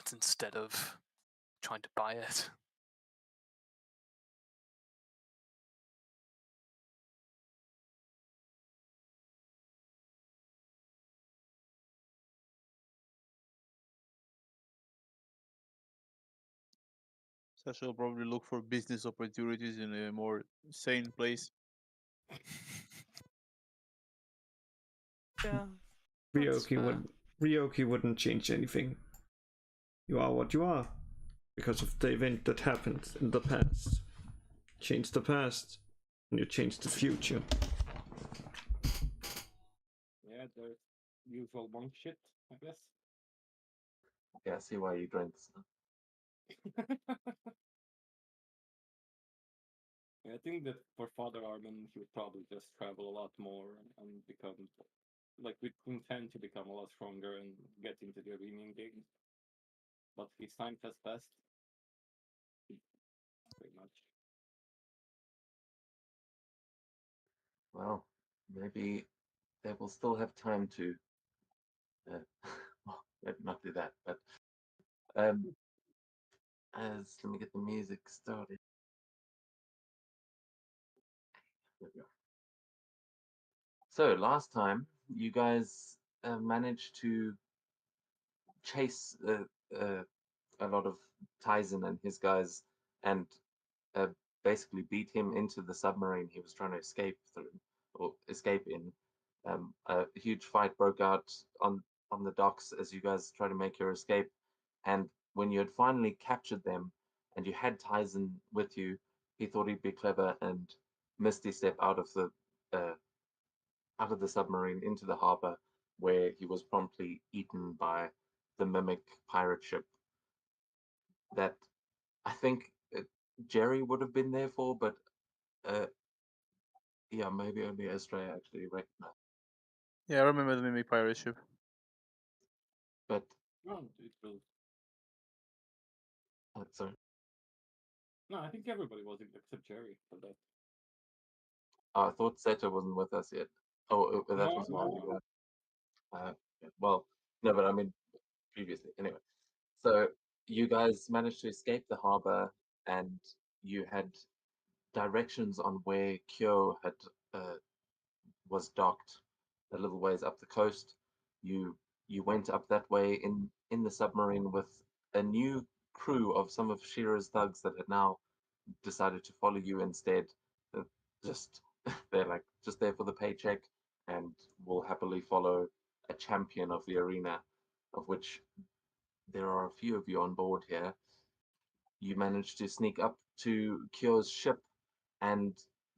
it instead of trying to buy it. Sasha will probably look for business opportunities in a more sane place. Yeah, that's fair. Ryoki wouldn't change anything. You are what you are because of the event that happened in the past. Change the past, and you change the future. Yeah, the usual monk shit, I guess. Yeah, I see why you drank this. I think that for Father Armin, he would probably just travel a lot more and become, like, we intend to become a lot stronger and get into the arena games. But his time has passed. Pretty much. Well, maybe they will still have time to. Well, maybe not do that, but as let me get the music started. There we go. So last time you guys managed to chase a lot of Tyson and his guys and uh, basically beat him into the submarine he was trying to escape through or escape in. A huge fight broke out on the docks as you guys try to make your escape. And when you had finally captured them and you had Tyson with you, he thought he'd be clever and misty step uh, out of the submarine into the harbor, where he was promptly eaten by the mimic pirate ship that I think Jerry would have been there for, but uh, yeah, maybe only Estray actually recognized. Yeah, I remember the Mimic pirate ship. But No, it will. sorry, No, I think everybody was except Jerry for that. oh, I thought Seto wasn't with us yet. Oh, that No, was no, long no. ago. Yeah, well, no, but I mean previously. Anyway, so you guys managed to escape the harbor, and you had directions on where Kyo had uh, was docked a little ways up the coast. You you went up that way in the submarine with a new crew of some of Shira's thugs that had now decided to follow you instead. Uh, Just they're like just there for the paycheck and will happily follow a champion of the arena, of which there are a few of you on board here. You managed to sneak up to Kyo's ship and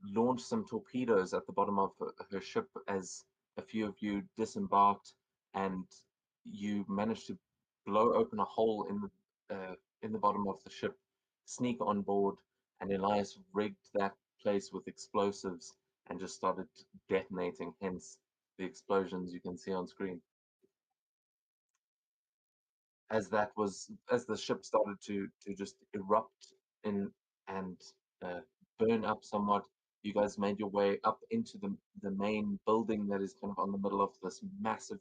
launch some torpedoes at the bottom of her ship as a few of you disembarked, and you managed to blow open a hole in the bottom of the ship, sneak on board, and Elias rigged that place with explosives and just started detonating, hence the explosions you can see on screen. As the ship started to just erupt in and uh, burn up somewhat, you guys made your way up into the main building that is kind of on the middle of this massive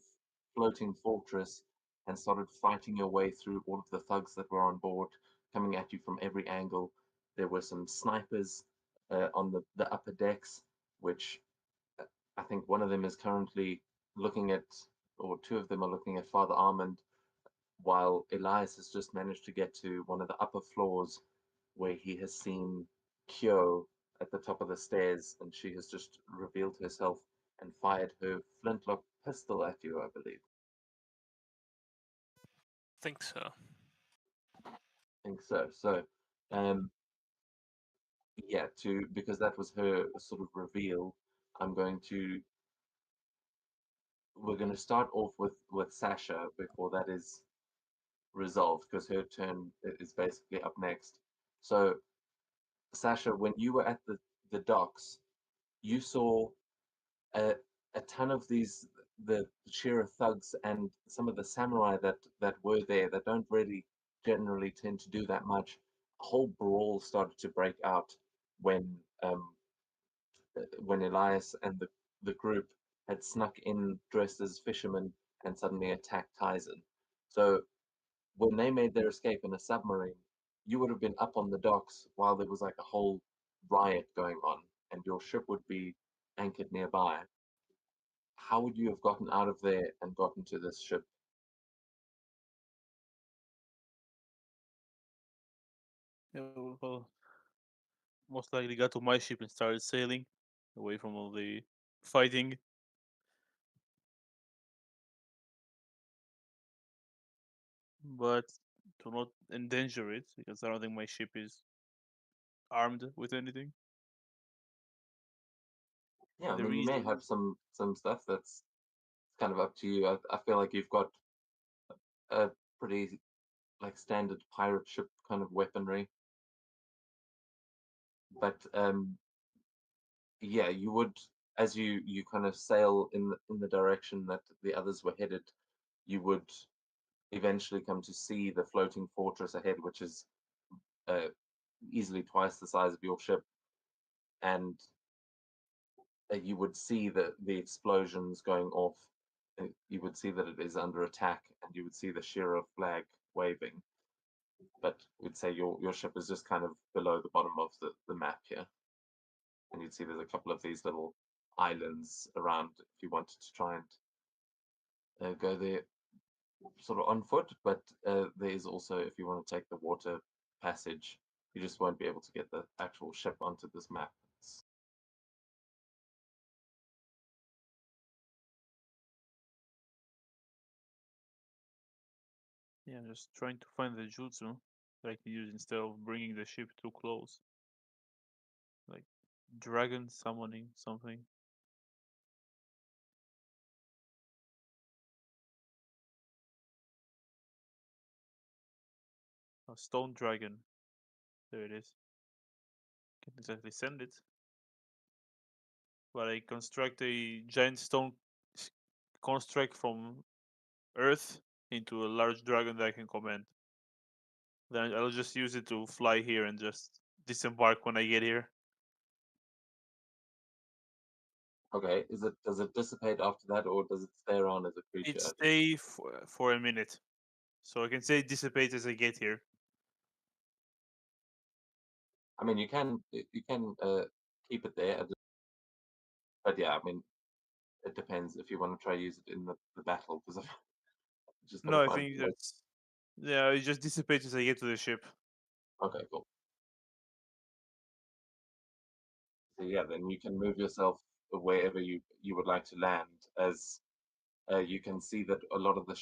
floating fortress and started fighting your way through all of the thugs that were on board, coming at you from every angle. There were some snipers on the upper decks, which uh, I think one of them is currently looking at, or two of them are looking at Father Armand, while Elias has just managed to get to one of the upper floors where he has seen Kyo at the top of the stairs, and she has just revealed herself and fired her flintlock pistol at you, I believe. Think so. I think so. So, um, yeah, to because that was her sort of reveal, I'm going to we're going to start off with Sasha before that is resolved because her turn is basically up next. So Sasha, when you were at the docks, you saw a, a ton of the Shira thugs and some of the samurai that were there that don't really generally tend to do that much. A whole brawl started to break out when when Elias and the group had snuck in dressed as fishermen and suddenly attacked Tyson. So when they made their escape in a submarine, you would have been up on the docks while there was like a whole riot going on, and your ship would be anchored nearby. How would you have gotten out of there and gotten to this ship? Yeah, well, most likely got to my ship and started sailing away from all the fighting. But to not endanger it, because I don't think my ship is armed with anything. Yeah, I The mean, you may reason, have some stuff that's kind of up to you. I feel like you've got a pretty like standard pirate ship kind of weaponry, but yeah, you would, as you kind of sail in the direction that the others were headed, you would eventually come to see the floating fortress ahead, which is uh, easily twice the size of your ship, and you would see the explosions going off. You would see that it is under attack, and you would see the Shira flag waving. But we'd say your ship is just kind of below the bottom of the map here, and you'd see there's a couple of these little islands around if you wanted to try and go there sort of on foot. But there is also, if you want to take the water passage, you just won't be able to get the actual ship onto this map. yeah, I'm just trying to find the jutsu that I can use instead of bringing the ship too close. Like dragon summoning something. A stone dragon. There it is. Can't exactly send it. But I construct a giant stone construct from earth into a large dragon that I can command. Then I'll just use it to fly here and just disembark when I get here. Okay, does it dissipate after that, or does it stay around as a It creature? stay for a minute. So I can say dissipate as I get here. I mean, you can keep it there, but yeah, I mean, it depends if you want to try use it in the battle, because I've just got to No, I find. think that's yeah, it just dissipates as I get to the ship. Okay, cool. So yeah, then you can move yourself wherever you would like to land, as you can see that a lot of the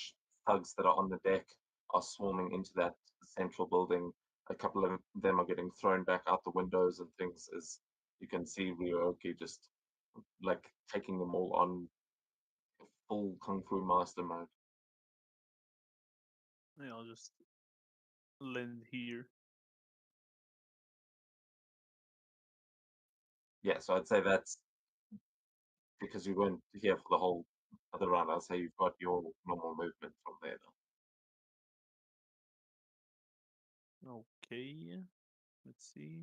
thugs that are on the deck are swarming into that central building. A couple of them are getting thrown back out the windows and things, as you can see Ryoki just like taking them all on full Kung Fu Master mode. Yeah, I'll just land here. Yeah, so I'd say that's because you weren't here for the whole other round. I'd say you've got your normal movement from there, though. Okay. Let's see.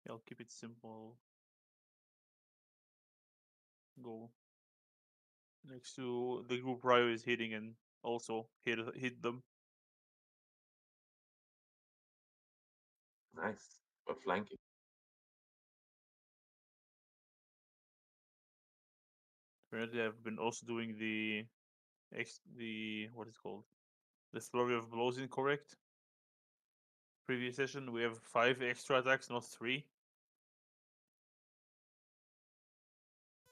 I'll keep it simple. Go next to the group Ryo is hitting and also hit them. Nice, but flanking. Apparently, I've been also doing the what is it called, the flurry of blows incorrect. Previous session we have 5 extra attacks, not 3.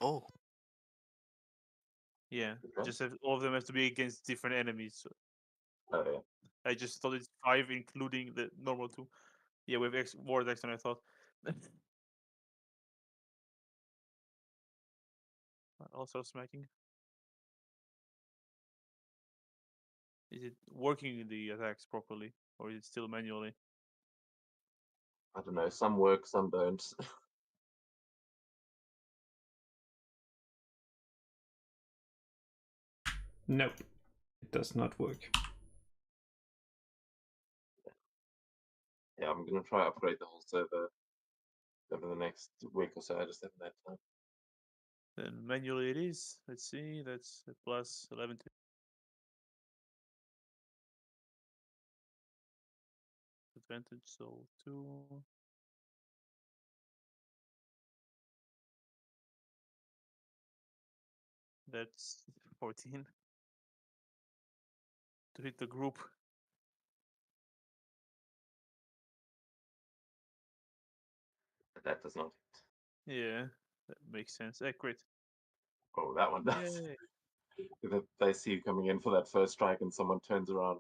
Oh, Yeah, Okay. just have, all of them have to be against different enemies. So Oh yeah. I just thought it's 5, including the normal 2. Yeah, we have more attacks than I thought. Also smacking. Is it working the attacks properly, or is it still manually? I don't know. Some work, some don't. Nope, it does not work. I'm gonna try upgrade the whole server over the next week or so. I just haven't had time. Then manually it is. Let's see. That's a plus 11 advantage. So 2. That's 14 to hit the group. That does not hit. Yeah, that makes sense. Hey, crit. Oh, that one does. Yay. They see you coming in for that first strike, and someone turns around,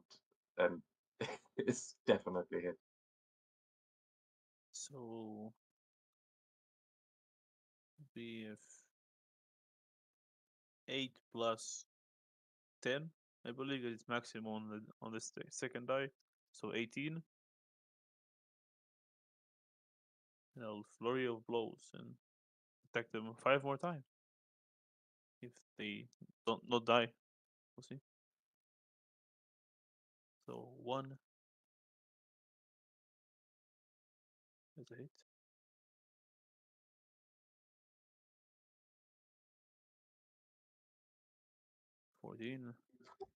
and it's definitely hit. So BF 8 plus 10. I believe it's maximum on the second die. So 18. And I'll flurry of blows and attack them 5 more times. If they don't not die. We'll see. So 1. That's a hit. 14.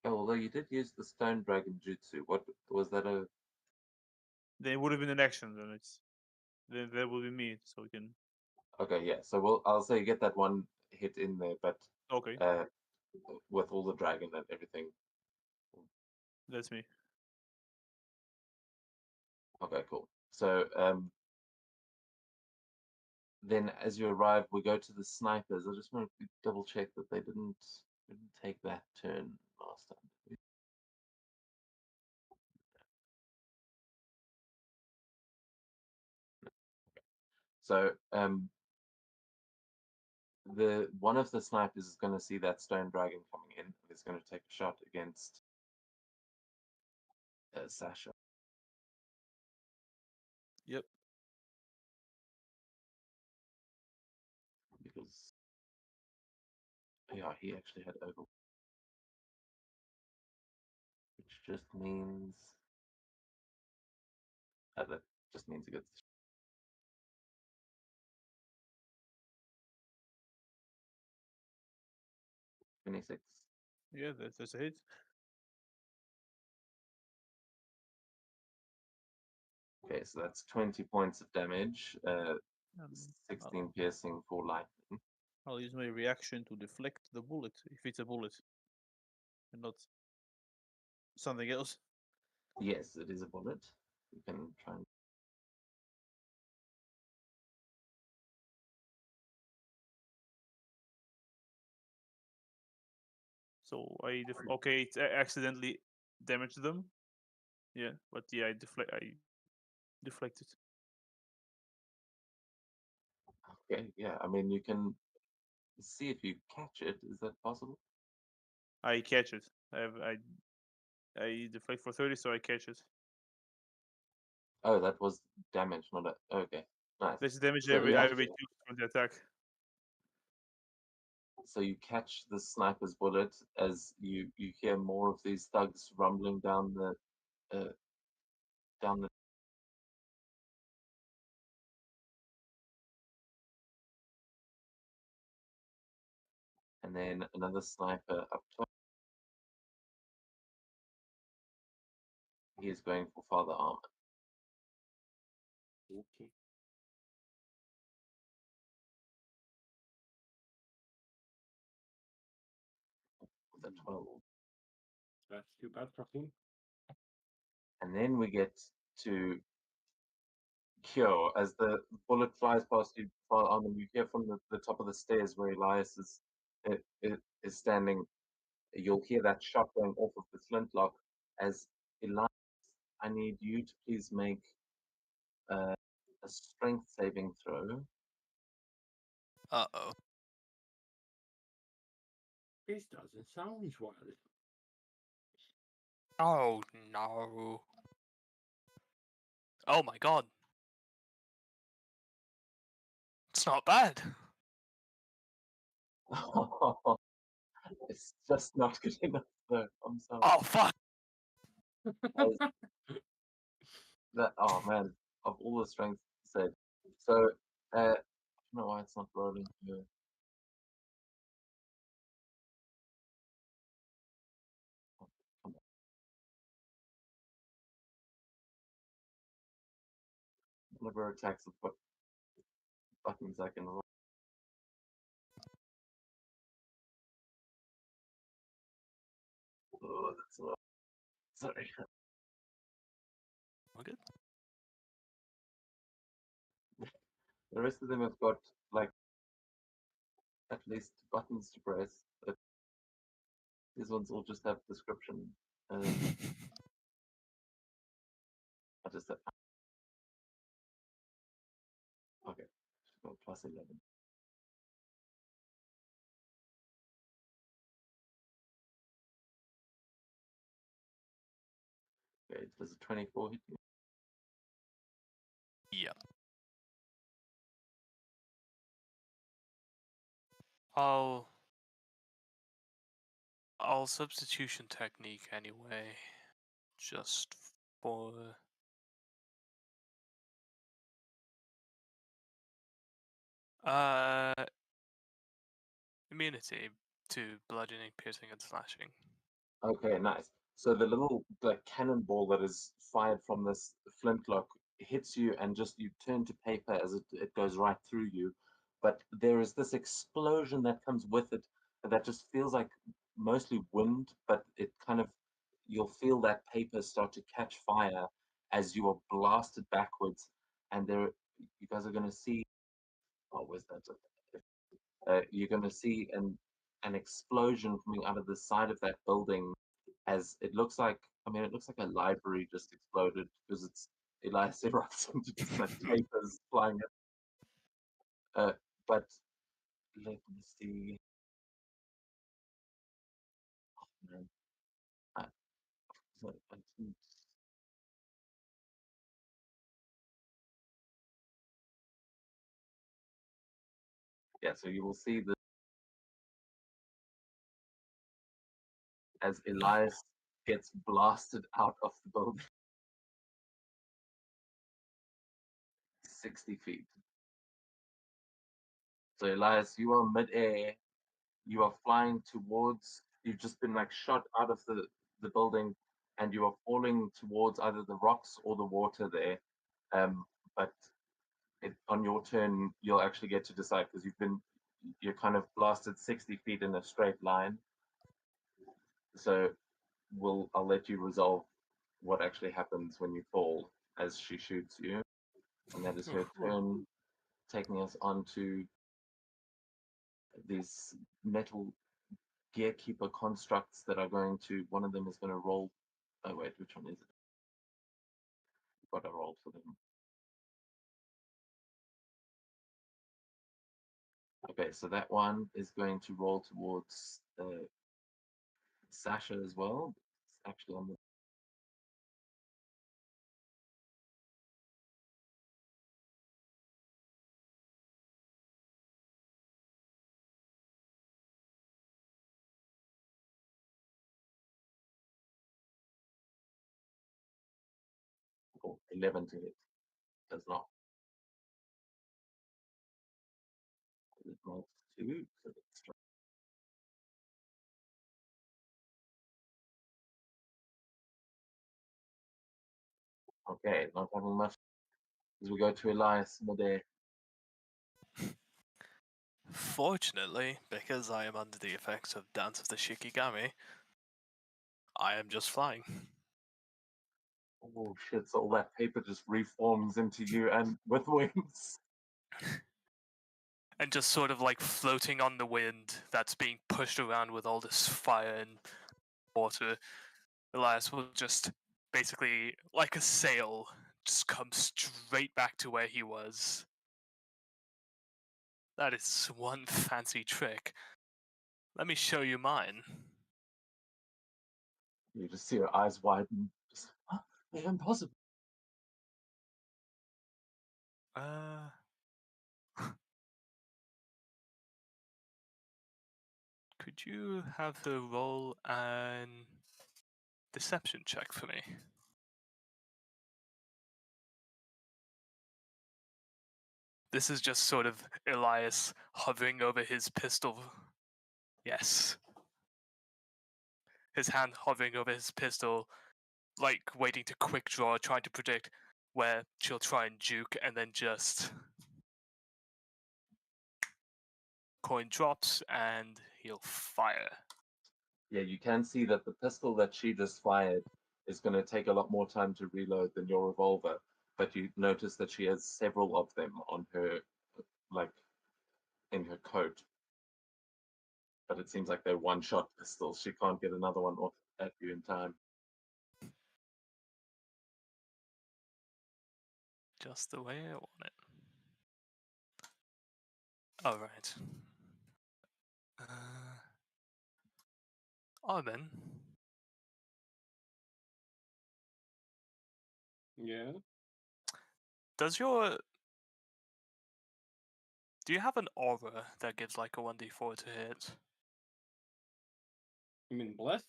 Oh, although you did use the Stone Dragon Jutsu, what was that? Then it would have been an action, then then that will be me, so we can. Okay, yeah. So I'll say you get that one hit in there, but Okay, with all the dragon and everything. that's me. Okay, cool. So then as you arrive, we go to the snipers. I just want to double check that they didn't take that turn last time. did we? So the one of the snipers is going to see that stone dragon coming in and is going to take a shot against Sasha. Yep. Because yeah, he actually had over, which just means that just means he gets 26. Yeah, that's a hit. Okay, so that's 20 points of damage, Um, 16 piercing for lightning. I'll use my reaction to deflect the bullet if it's a bullet, and not something else. Yes, it is a bullet. You can try and So okay, it accidentally damaged them. Yeah, but yeah, I deflected. okay, yeah. I mean, you can see if you catch it. Is that possible? I catch it. I deflect for 30, so I catch it. Oh, that was damage, not a. Okay, nice. This damage So you I actually- reduce from the attack. So you catch the sniper's bullet as you hear more of these thugs rumbling down the down the. And then another sniper up top. He is going for Father Armor. Okay. With a 12. That's too bad for him. And then we get to Kyo as the bullet flies past you, Father Armor. You hear from the top of the stairs where Elias is standing. You'll hear that shot going off of the flintlock as Elias. I need you to please make a strength saving throw. Uh-oh. This doesn't sound well. Oh, no. Oh my god. It's not bad. It's just not good enough, though. I'm sorry. Oh, fuck. Oh man, of all the strength said. So I don't know why it's not rolling here. Oh, come on. Whenever attacks have got buttons I can roll. Oh, that's a lot. Sorry. All good. The rest of them have got like at least buttons to press, but these ones all just have description. I just have, okay, so plus 11. Okay, does a 24 hit you? Yeah. I'll substitution technique anyway, just for immunity to bludgeoning, piercing, and slashing. Okay, nice. So the little cannonball that is fired from this flintlock hits you, and just you turn to paper as it goes right through you. But there is this explosion that comes with it that just feels like mostly wind, but it kind of you'll feel that paper start to catch fire as you are blasted backwards, and there you guys are going to see. Oh, where's that? You're going to see an explosion coming out of the side of that building as it looks like. I mean, it looks like a library just exploded because it's Elias erupts into just like papers flying. But let me see. Oh, man. I, I didn't- yeah, so you will see that as Elias gets blasted out of the building 60 feet. So Elias, you are midair. You are flying towards. You've just been like shot out of the building, and you are falling towards either the rocks or the water there. But on your turn, you'll actually get to decide because you're kind of blasted 60 feet in a straight line. So I'll let you resolve what actually happens when you fall as she shoots you, and that is her turn, taking us on to these metal gearkeeper constructs that are going to. One of them is going to roll. Oh wait, which one is it? Got a roll for them. Okay, so that one is going to roll towards Sasha as well. It's actually on the 11 to hit. Does not. It rolls 2, so it's okay. Not having much as we go to Elias midair. Fortunately, because I am under the effects of Dance of the Shikigami, I am just flying. Oh shit! So all that paper just reforms into you and with wings. And just sort of like floating on the wind that's being pushed around with all this fire and water. Elias will just basically, like a sail, just come straight back to where he was. That is one fancy trick. Let me show you mine. You just see her eyes widen. Just, impossible. Uh, could you have her roll an deception check for me? this is just sort of Elias hovering over his pistol. Yes. His hand hovering over his pistol, like waiting to quick draw, trying to predict where she'll try and juke, and then just coin drops and he'll fire. Yeah, you can see that the pistol that she just fired is going to take a lot more time to reload than your revolver, but you notice that she has several of them on her, like, in her coat. But it seems like they're one-shot pistols. She can't get another one off at you in time. Just the way I want it. Alright. Armin, Yeah. do you have an aura that gives like a 1d4 to hit? You mean bless?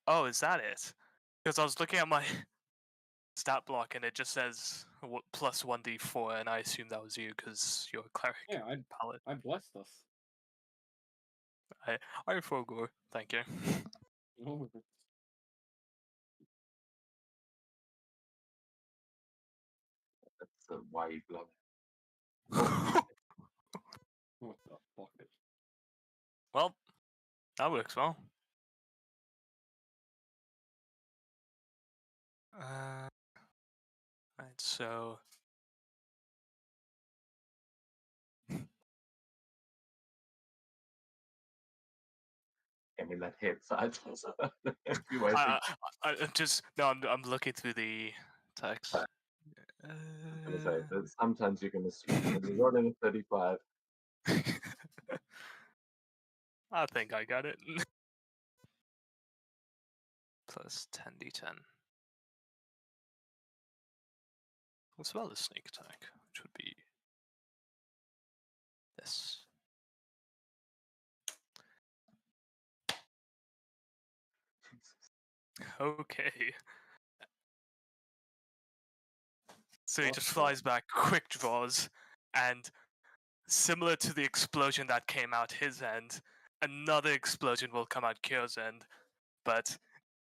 Oh, is that it? Because I was looking at my stat block and it just says plus 1d4, and I assume that was you because you're a cleric. Yeah, Paladin. I blessed us. I forgo. Thank you. Oh, That's why you love what the fuck? Well, that works well. Right, so I mean, that hit, so I just you waiting. I just no, I'm looking through the text. I'm gonna say that sometimes you're gonna sweep when you're rolling a 35. I think I got it. Plus 10d10. As well as sneak attack, which would be this. Okay. So he What just the- flies back, quick draws, and similar to the explosion that came out his end, another explosion will come out Kyo's end, but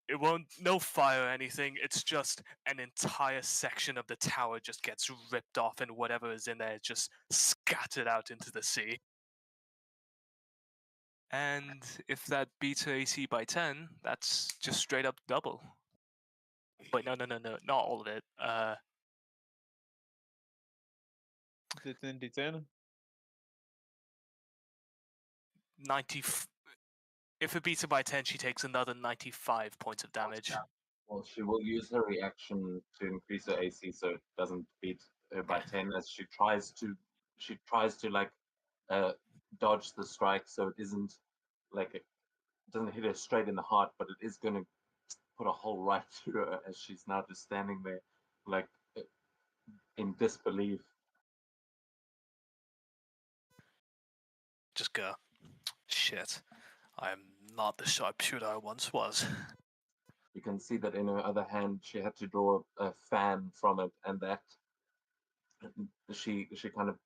it won't, no fire or anything, it's just an entire section of the tower just gets ripped off and whatever is in there is just scattered out into the sea. And if that beats her AC by 10, that's just straight up double. Wait, no, not all of it. Is it 10d10? 90. If it beats her by 10, she takes another 95 points of damage. Well, she will use her reaction to increase her AC so it doesn't beat her by 10 as she tries to like dodge the strike so it isn't like it doesn't hit her straight in the heart, but it is going to put a hole right through her as she's now just standing there like in disbelief. Just go. Shit. I am not the sharpshooter I once was. You can see that in her other hand she had to draw a fan from it, and that she kind of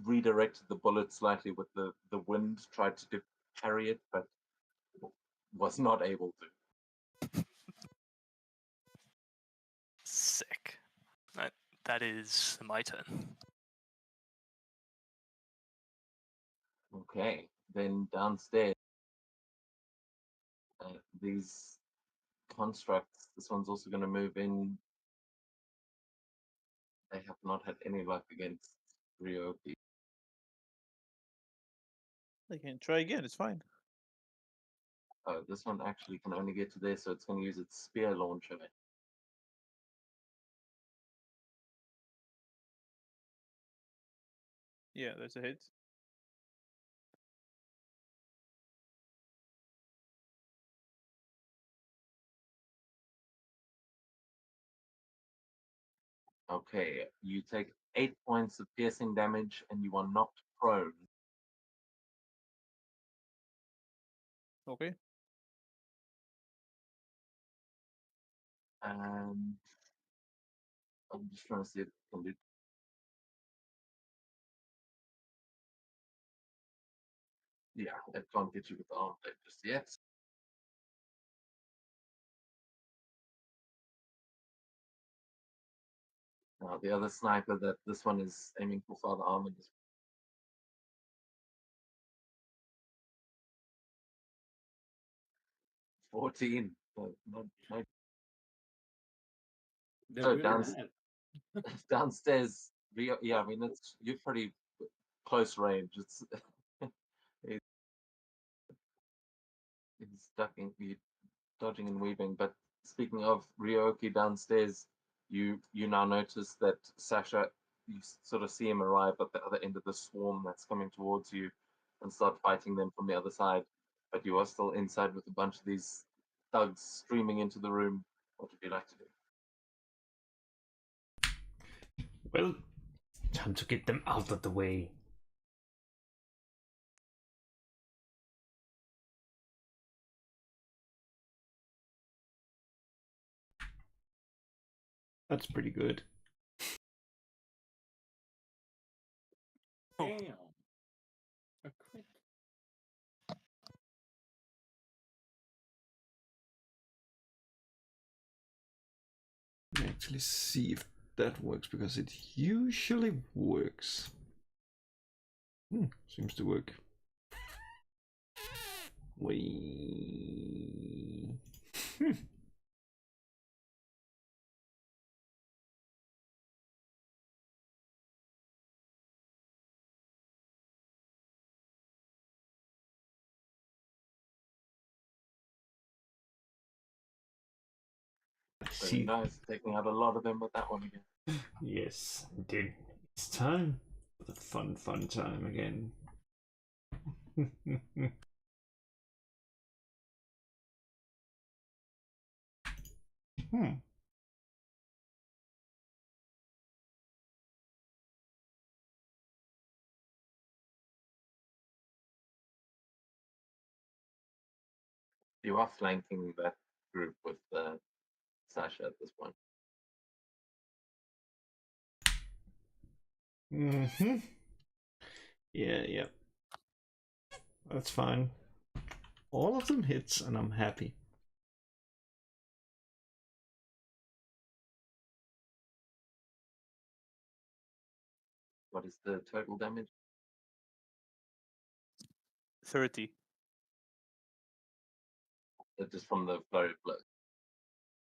redirected the bullet slightly with the wind, tried to carry it, but was not able to. Sick. That is my turn. Okay, then downstairs, these constructs, this one's also going to move in. They have not had any luck against Ryoki. They can try again, it's fine. This one actually can only get to there, so it's going to use its spear launcher. Yeah, there's a hit. Okay, you take 8 points of piercing damage and you are knocked prone. Okay. And I'm just trying to see if I can do. Yeah, it can't get you with the arm blade just yet. Now the other sniper that this one is aiming for Father Armand is 14. No, They're oh, really bad. downstairs. Yeah, I mean you're pretty close range. It's he's ducking, dodging and weaving. But speaking of Ryoki downstairs, you now notice that Sasha, you sort of see him arrive at the other end of the swarm that's coming towards you, and start fighting them from the other side. But you are still inside with a bunch of these thugs streaming into the room. What would you like to do? Well, time to get them out of the way. That's pretty good. Damn. A crit. Let me actually see if that works, because it usually works. Seems to work. Wait. Very See, nice, taking out a lot of them with that one again. yes, indeed. It's time for the fun time again. You are flanking that group with Sasha at this point. Yeah. That's fine. All of them hits, and I'm happy. What is the total damage? 30. Just from the flurry of blows.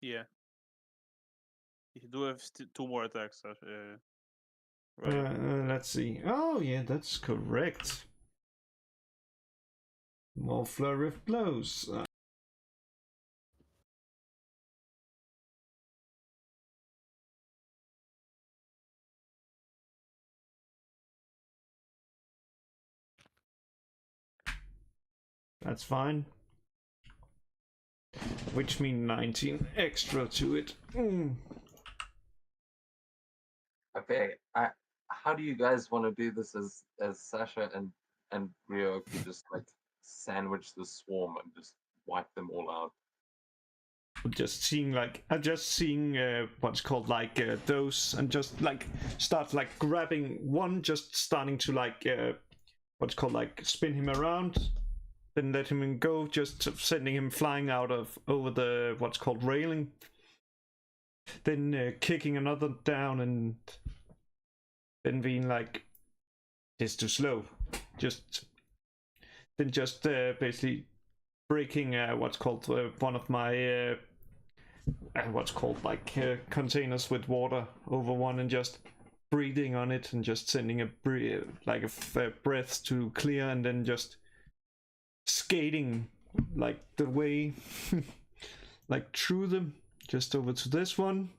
Yeah. You do have 2 more attacks. Right. Let's see. Oh, yeah, that's correct. More flurry of blows. That's fine. Which means 19 extra to it. Okay, how do you guys want to do this as Sasha and Ryoki just like sandwich the swarm and just wipe them all out? Just seeing what's called like those, and just like start like grabbing one, just starting to like what's called like spin him around, then let him go, just sending him flying out of over the what's called railing, then kicking another down, and then being like, it's too slow, just basically breaking what's called one of my what's called like containers with water over one, and just breathing on it, and just sending a breath to clear, and then just skating like the way like through them, just over to this one.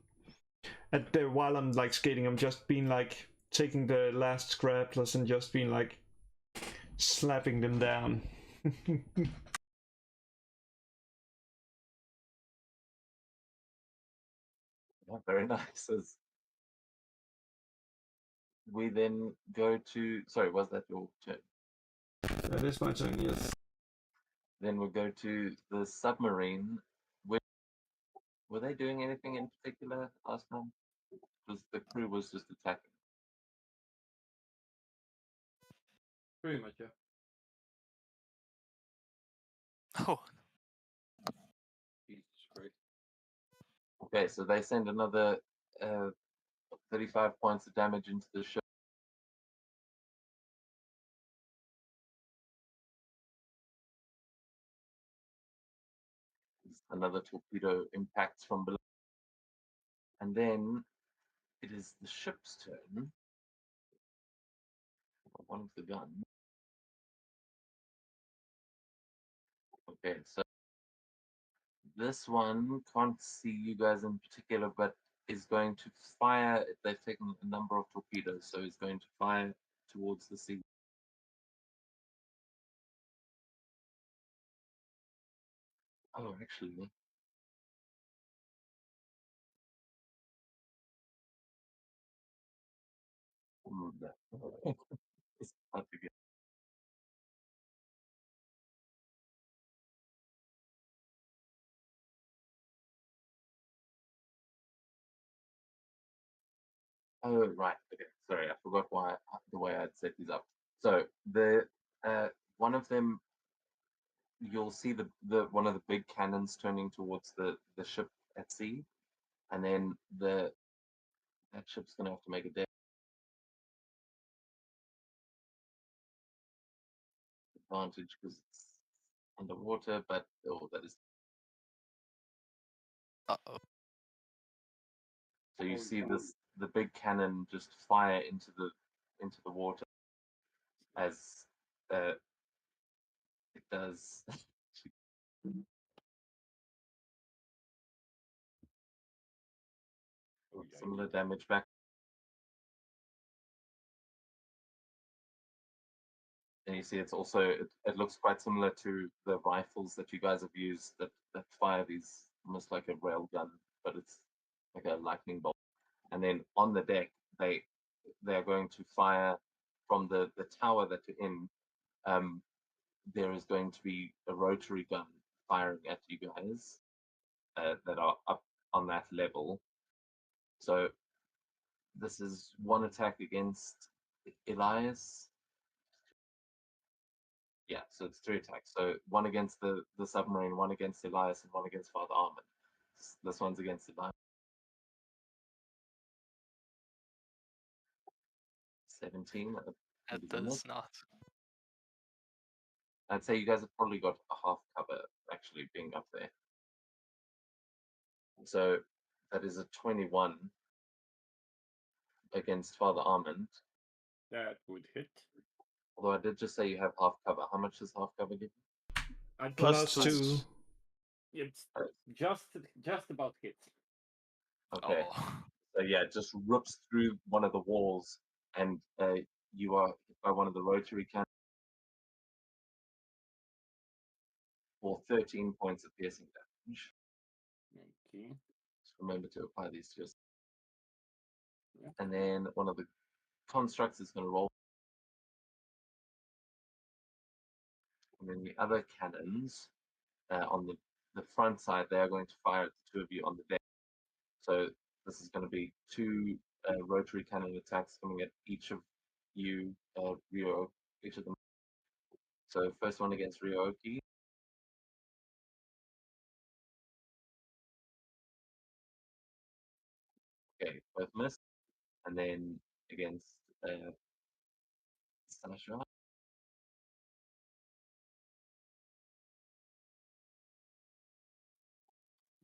And while I'm like skating, I'm just being like taking the last scrapless and just being like slapping them down. Yeah, very nice. As we then go to, sorry, was that your turn? That is my turn, yes. Then we'll go to the submarine. Were they doing anything in particular last time? because the crew was just attacking. Pretty much, yeah. Oh, Jesus Christ. Okay, so they send another 35 points of damage into the ship. Another torpedo impacts from below. And then it is the ship's turn. One of the guns. Okay, so this one can't see you guys in particular, but is going to fire. They've taken a number of torpedoes, so he's going to fire towards the sea. Oh, actually, no. It's hard to get. Oh, right. Okay. Sorry, I forgot why the way I'd set these up. So the one of them, you'll see the one of the big cannons turning towards the ship at sea, and then that ship's gonna have to make a deck advantage because it's underwater, but oh, that is. uh-oh. So you Oh, see yeah. the big cannon just fire into the water as it does Oh, yeah. similar damage back. And you see it's also it looks quite similar to the rifles that you guys have used that fire these almost like a rail gun, but it's like a lightning bolt. And then on the deck they're going to fire from the tower that you're in. There is going to be a rotary gun firing at you guys that are up on that level. So this is one attack against Elias. Yeah, so it's 3 attacks. So one against the submarine, one against Elias, and one against Father Armand. This one's against Elias. 17. That does not. I'd say you guys have probably got a half cover actually being up there. So that is a 21 against Father Armand. That would hit. Although I did just say you have half cover. How much does half cover give? I'd Plus Plus two. It's just about hit. Okay. Oh. So yeah, it just rips through one of the walls, and you are hit by one of the rotary cannons for 13 points of piercing damage. Okay. Just remember to apply these to yourself. Yeah. And then one of the constructs is going to roll. And then the other cannons on the front side, they are going to fire at the two of you on the deck. So this is going to be 2 rotary cannon attacks coming at each of you, Ryo, each of them. So first one against Ryoki. Okay, both miss. And then against Sasha.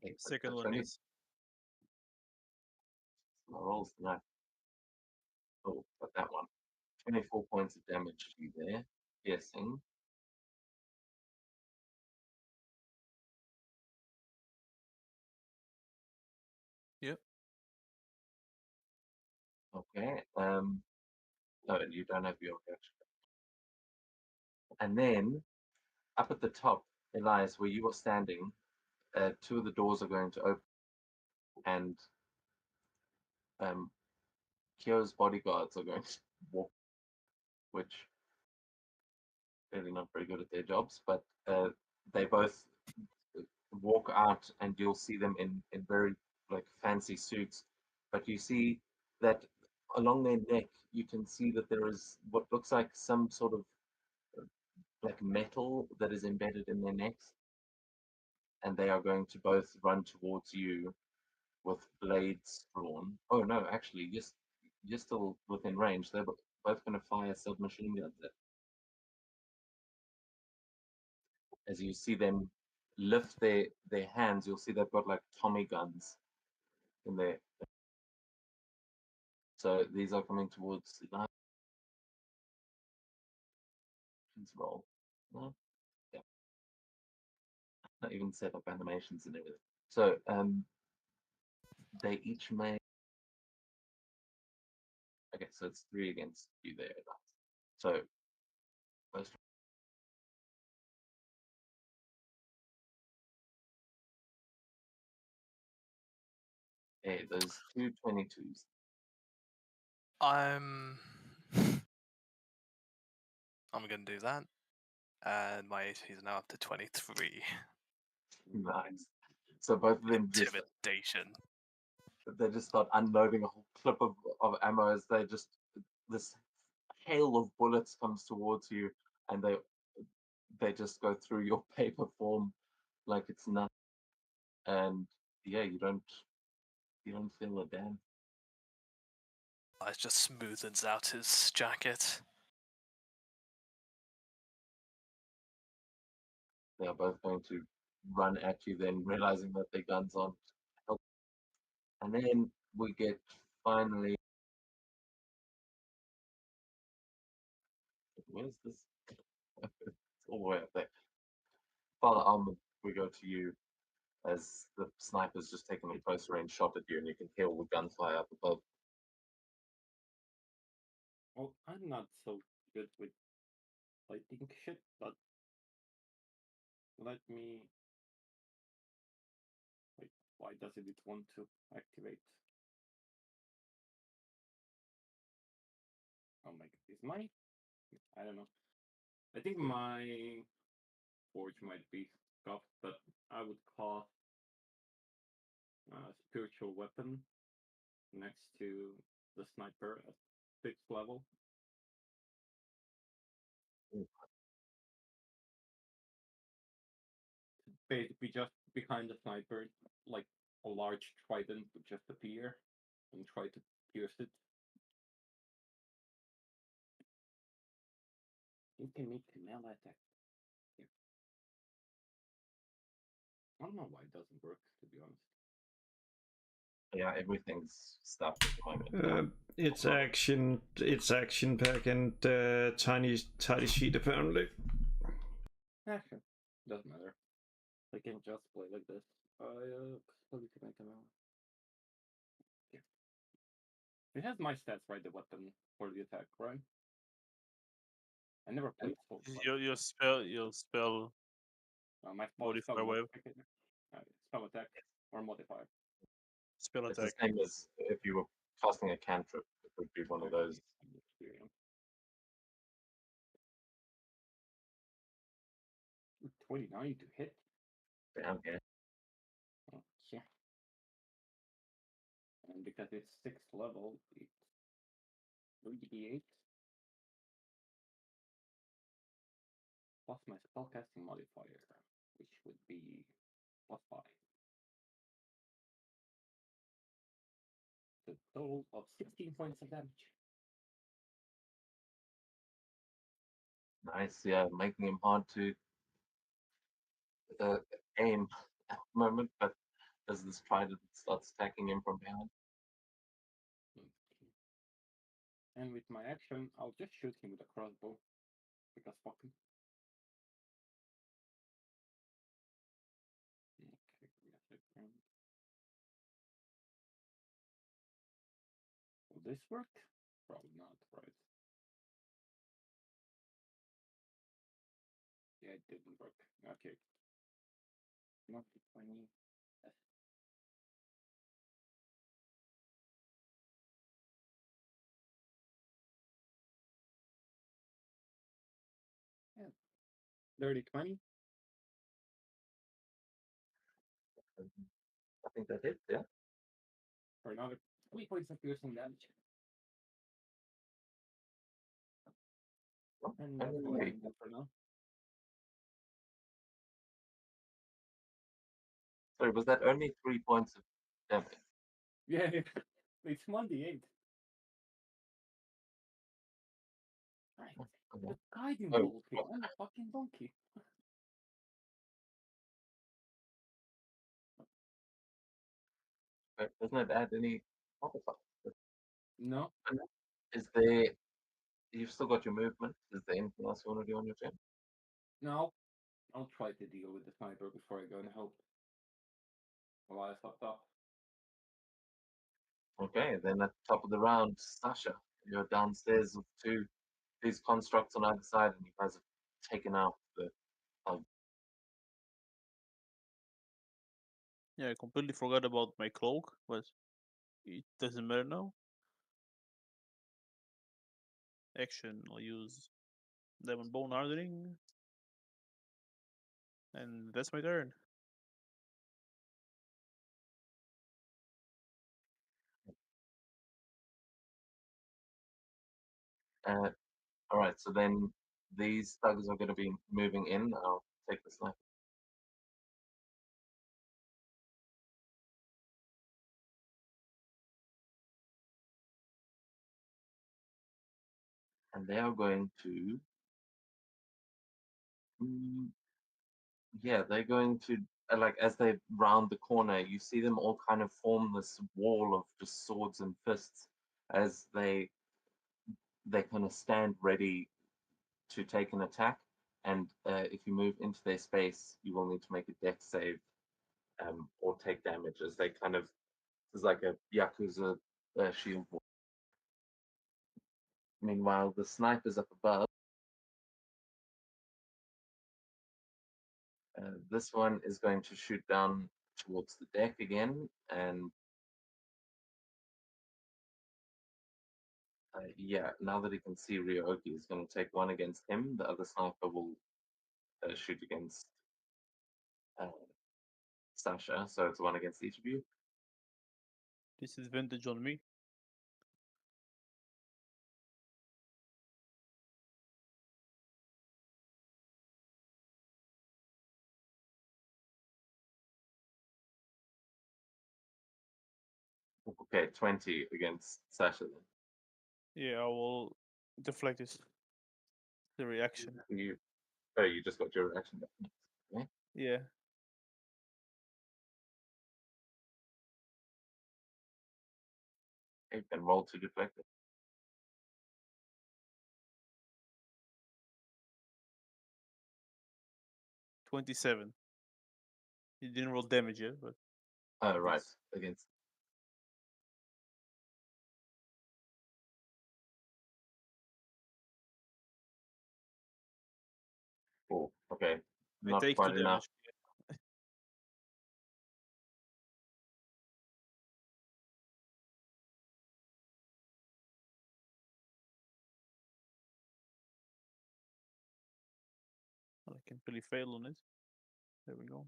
Okay, so second one 20. is My rolls tonight. Oh, but that one. 24 points of damage to you there. Piercing. Yep. Okay. No, you don't have your reaction. And then up at the top, Elias, where you are standing, 2 of the doors are going to open, and Kyo's bodyguards are going to walk, which really not very good at their jobs, but they both walk out, and you'll see them in very like fancy suits. But you see that along their neck you can see that there is what looks like some sort of like metal that is embedded in their necks, and they are going to both run towards you with blades drawn. Oh no, actually, you're still within range. They're both going to fire submachine guns at. As you see them lift their hands, you'll see they've got like Tommy guns in there. So these are coming towards Elias. Roll. No? Yeah. Not even set up animations and everything. So they each make. Okay, so it's 3 against you there, Elias. So first. Hey, those 2 22s. I'm gonna do that, and my AC is now up to 23. Nice. So both of them just Intimidation. they just start unloading a whole clip of ammo as they just this hail of bullets comes towards you, and they just go through your paper form like it's nothing. And yeah, you don't feel a damn. It just smoothens out his jacket. They are both going to run at you, then realizing that their guns aren't help. And then we get finally. Where's this? It's all the way up there. Father Almond, we go to you as the sniper's just taking a close range shot at you, and you can hear all the gunfire up above. Well, I'm not so good with fighting shit, but let me. Wait, why doesn't it want to activate? Oh my god, is my. I don't know. I think my forge might be scuffed, but I would call spiritual weapon next to the sniper at 6th level. Mm. Basically, just behind the sniper, like a large trident would just appear and try to pierce it. You can make a melee attack. Yeah. I don't know why it doesn't work, to be honest. Yeah, everything's stuffed at the moment. It's action pack and tiny sheet apparently. Yeah, sure. Doesn't matter. I can just play like this. Probably can make a melee. Yeah. It has my stats, right? The weapon for the attack, right? I never played so. Your spell My modifier spell wave. spell attack or modifier. Spell It's the attack. same as if you were casting a cantrip. It would be one of those. 29 to hit. Down here. Oh, yeah. And because it's 6th level, it's 3d8 plus my spellcasting modifier, which would be +5. The total of 16 points of damage. Nice, yeah, making him hard to aim at the moment, but as this trident starts attacking him from behind. And with my action, I'll just shoot him with a crossbow. Because fuck him. Okay, give me a second. Will this work? Probably not, right? Yeah, it didn't work. Okay. Not 20. Yeah. Dirty 20. I think that hits, yeah. For another 3 points of piercing damage. And that's all I can do for now. Sorry, was that only 3 points of damage? Yeah, it's 1d8. Right. Okay. The guiding Oh, bolt here. I'm a fucking donkey. Doesn't it add any modifiers? No. Is there? You've still got your movement. Is there anything else you want to do on your turn? No. I'll try to deal with the sniper before I go and help Elias up top. Okay, then at the top of the round, Sasha, you're downstairs with these constructs on either side, and you guys have taken out the. Yeah, I completely forgot about my cloak, but it doesn't matter now. Action, I'll use Lemon Bone Hardening. And that's my turn. All right, so then these thugs are going to be moving in. I'll take the sniper. And they are going to. Yeah, they're going to like as they round the corner, you see them all kind of form this wall of just swords and fists as they kind of stand ready to take an attack. And if you move into their space, you will need to make a dex save or take damage as they kind of. It's like a Yakuza shield wall. Meanwhile, the snipers up above. This one is going to shoot down towards the deck again, and yeah, now that he can see Ryoki, he's going to take one against him. The other sniper will shoot against Sasha, so it's one against each of you. Disadvantage on me. Okay, 20 against Sasha then. Yeah, I will deflect this. The reaction. You just got your reaction back. Okay. Yeah. You can roll to deflect it. $27. You didn't roll damage yet, but Oh, right. Yes. Against. Oh, okay. I Not take 2 quite enough. damage. I can really fail on it. There we go.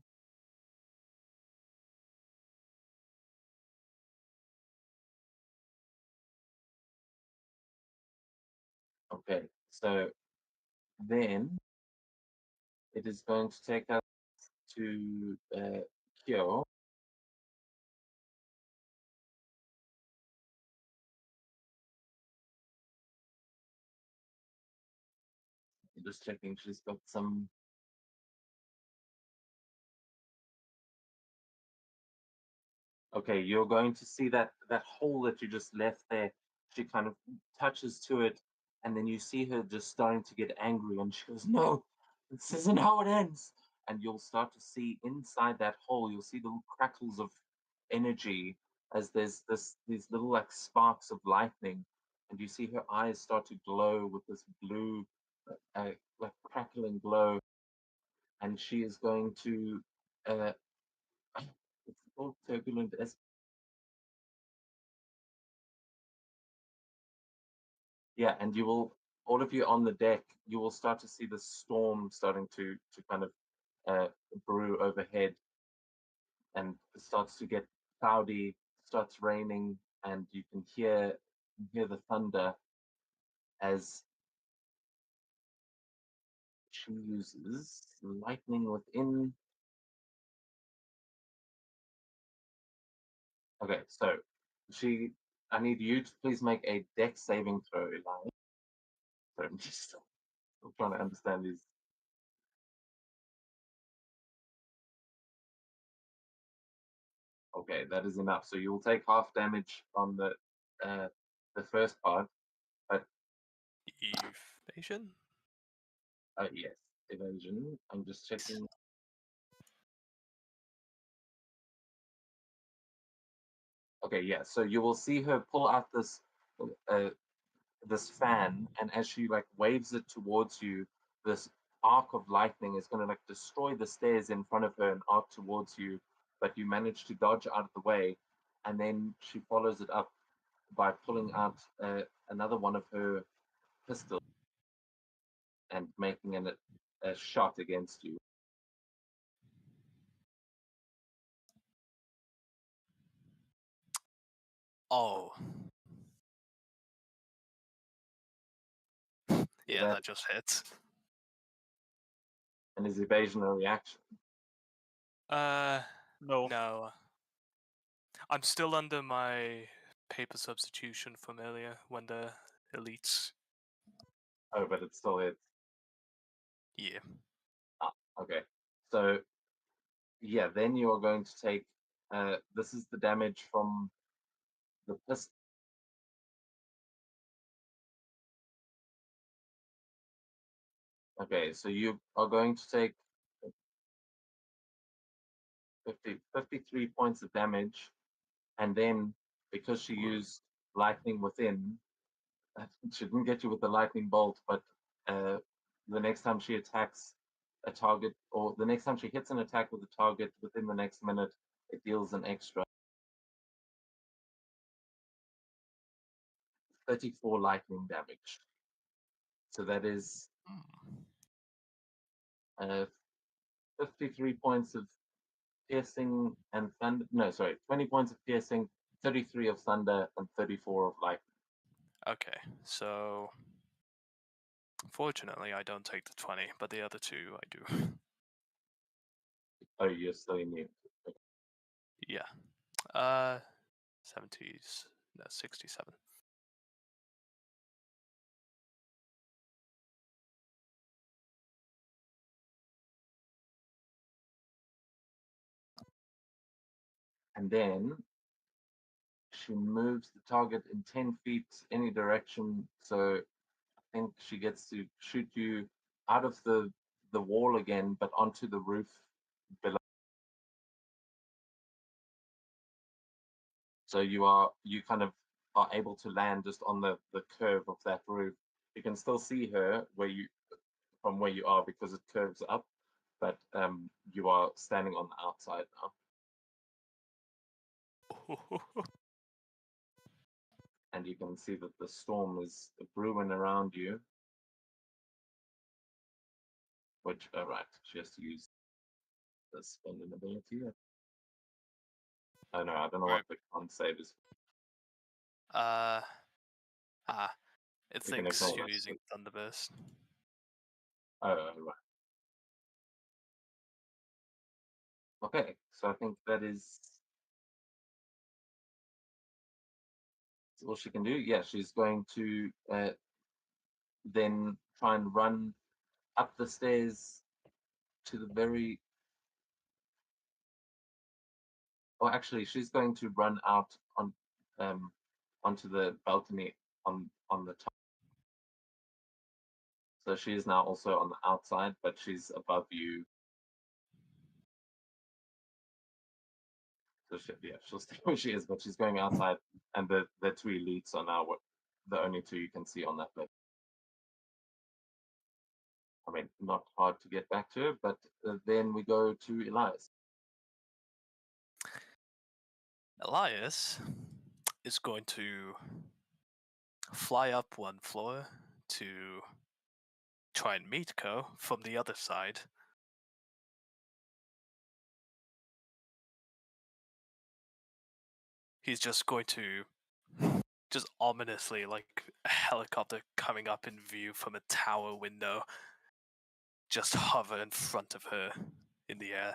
Okay, so then it is going to take us to Kyo. Just checking, she's got some. Okay, you're going to see that hole that you just left there. She kind of touches to it, and then you see her just starting to get angry, and she goes, "No, this isn't how it ends." And you'll start to see inside that hole. You'll see little crackles of energy as there's these little like sparks of lightning, and you see her eyes start to glow with this blue, like crackling glow, and she is going to. Uh, it's called turbulent. Yeah, and you will, all of you on the deck, you will start to see the storm starting to kind of brew overhead, and it starts to get cloudy, starts raining, and you can hear the thunder as she uses lightning within. Okay, so I need you to please make a dex saving throw, Elias. So I'm just still trying to understand these. Okay, that is enough. So you will take half damage on the first part, but Evasion? yes, evasion. I'm just checking. Okay, yeah. So you will see her pull out this fan, and as she like waves it towards you, this arc of lightning is going to like destroy the stairs in front of her and arc towards you, but you manage to dodge out of the way, and then she follows it up by pulling out another one of her pistols and making a shot against you. Oh. Yeah, That- that just hits. And is evasion a reaction? No. No. I'm still under my paper substitution from earlier when the elites. Oh, but it still hits. Yeah. Okay. So yeah, then you are going to take this is the damage from the pistol. Okay, so you are going to take 53 points of damage, and then because she used lightning within, she didn't get you with the lightning bolt, but the next time she attacks a target, or the next time she hits an attack with a target within the next minute, it deals an extra 34 lightning damage. So that is Hmm. 53 points of piercing and thunder. No, sorry, 20 points of piercing, 33 of thunder, and 34 of lightning. Okay, so fortunately I don't take the 20, but the other two I do. Oh, you're still immune. Yeah. 70s, no, 67. And then she moves the target in 10 feet any direction. So I think she gets to shoot you out of the wall again, but onto the roof below. So you kind of are able to land just on the curve of that roof. You can still see her from where you are because it curves up, but you are standing on the outside now. And you can see that the storm is brewing around you. Which, right, she has to use the spending ability. Oh no, I don't know Right. what the con save is. uh, it You can thinks ignore you're that. using Thunderburst. Oh, right. Okay, so I think that is all she can do. Yeah, she's going to then try and run up the stairs to the very. Oh, actually, she's going to run out um, onto the balcony on the top. So she is now also on the outside, but she's above you. So she'll stay where she is, but she's going outside, and the two elites are now the only two you can see on that bit. I mean, not hard to get back to, but then we go to Elias. Elias is going to fly up one floor to try and meet Ko from the other side. He's just going to just ominously, like a helicopter coming up in view from a tower window, just hover in front of her in the air.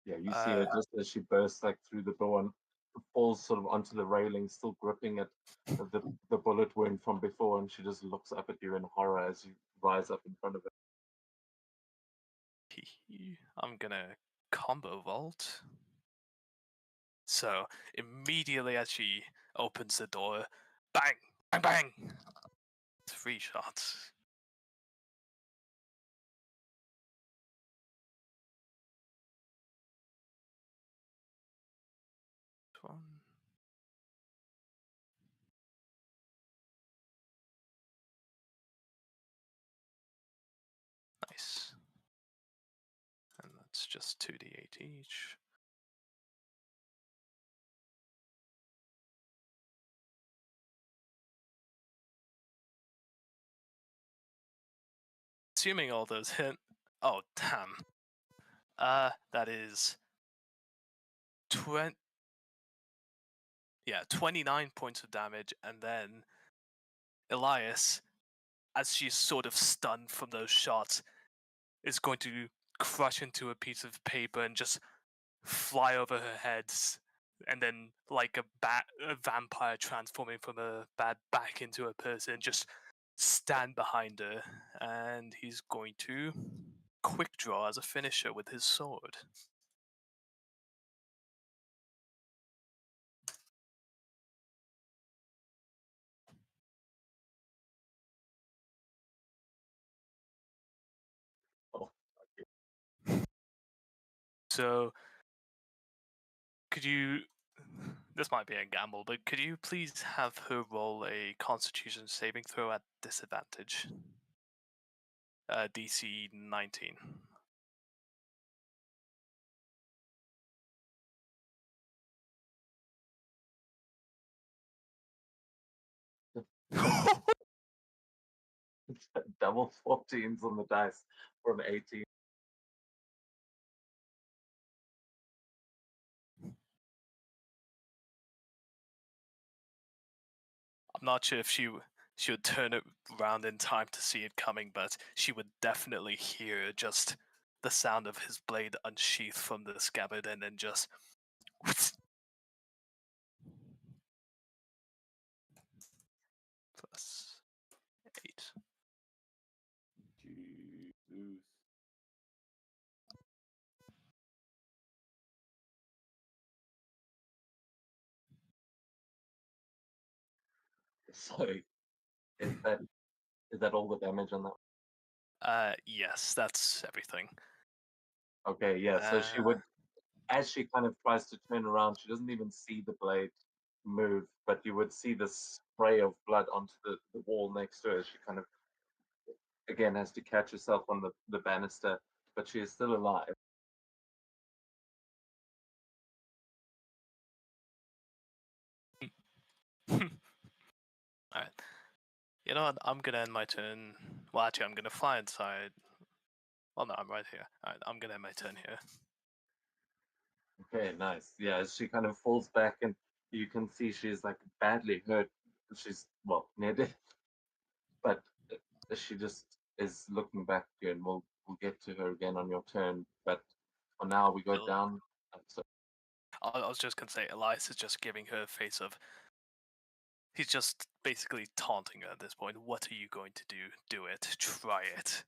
Yeah, you see her just as she bursts like through the door and falls sort of onto the railing, still gripping at the bullet wound from before, and she just looks up at you in horror as you rise up in front of her. I'm gonna combo vault. So immediately as she opens the door, bang, bang, bang, 3 shots. One. Nice. And that's just 2d8 each. Assuming all those hit. Oh, damn. That is 29 points of damage, and then Elias, as she's sort of stunned from those shots, is going to crush into a piece of paper and just fly over her heads, and then like a vampire transforming from a bat back into a person, just stand behind her, and he's going to quick draw as a finisher with his sword. Oh, So, could you? This might be a gamble, but could you please have her roll a Constitution saving throw at disadvantage? DC 19. double 14s on the dice for an 18. I'm not sure if she would turn it around in time to see it coming, but she would definitely hear just the sound of his blade unsheathed from the scabbard, and then just plus 8. Jesus. So is that all the damage on that? Yes, that's everything. Okay, yeah. So she would, as she kind of tries to turn around, she doesn't even see the blade move, but you would see the spray of blood onto the wall next to her. She kind of again has to catch herself on the banister, but she is still alive. Alright. You know what? I'm gonna end my turn. Well, actually, I'm gonna fly inside. Well, no, I'm right here. Alright, I'm gonna end my turn here. Okay, nice. Yeah, as she kind of falls back and you can see she's like badly hurt. She's well near death, but she just is looking back to you, and we'll get to her again on your turn. But for now, we go Cool. down. So I was just gonna say, Elias is just giving her a face of. He's just basically taunting her at this point. What are you going to do? Do it. Try it.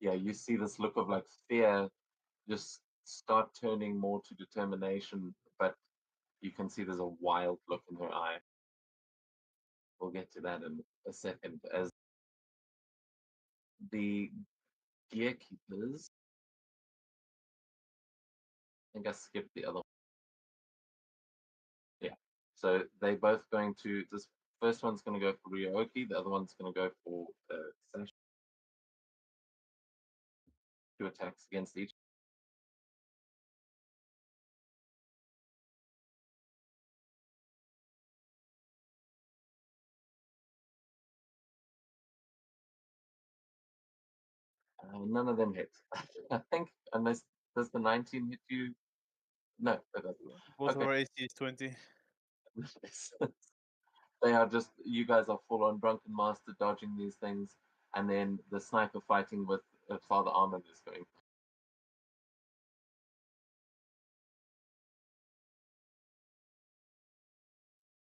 yeah, you see this look of like fear just start turning more to determination, but you can see there's a wild look in her eye. We'll get to that in a second. As the gearkeepers, I think I skipped the other one. Yeah. So they both going to this first one's going to go for Ryoki, the other one's going to go for Sash. 2 attacks against each. None of them hit. I think, unless does the 19 hit you? No, that doesn't. Both Okay. our AC is 20. They are just, you guys are full on drunken master dodging these things, and then the sniper fighting with Father Armand is going.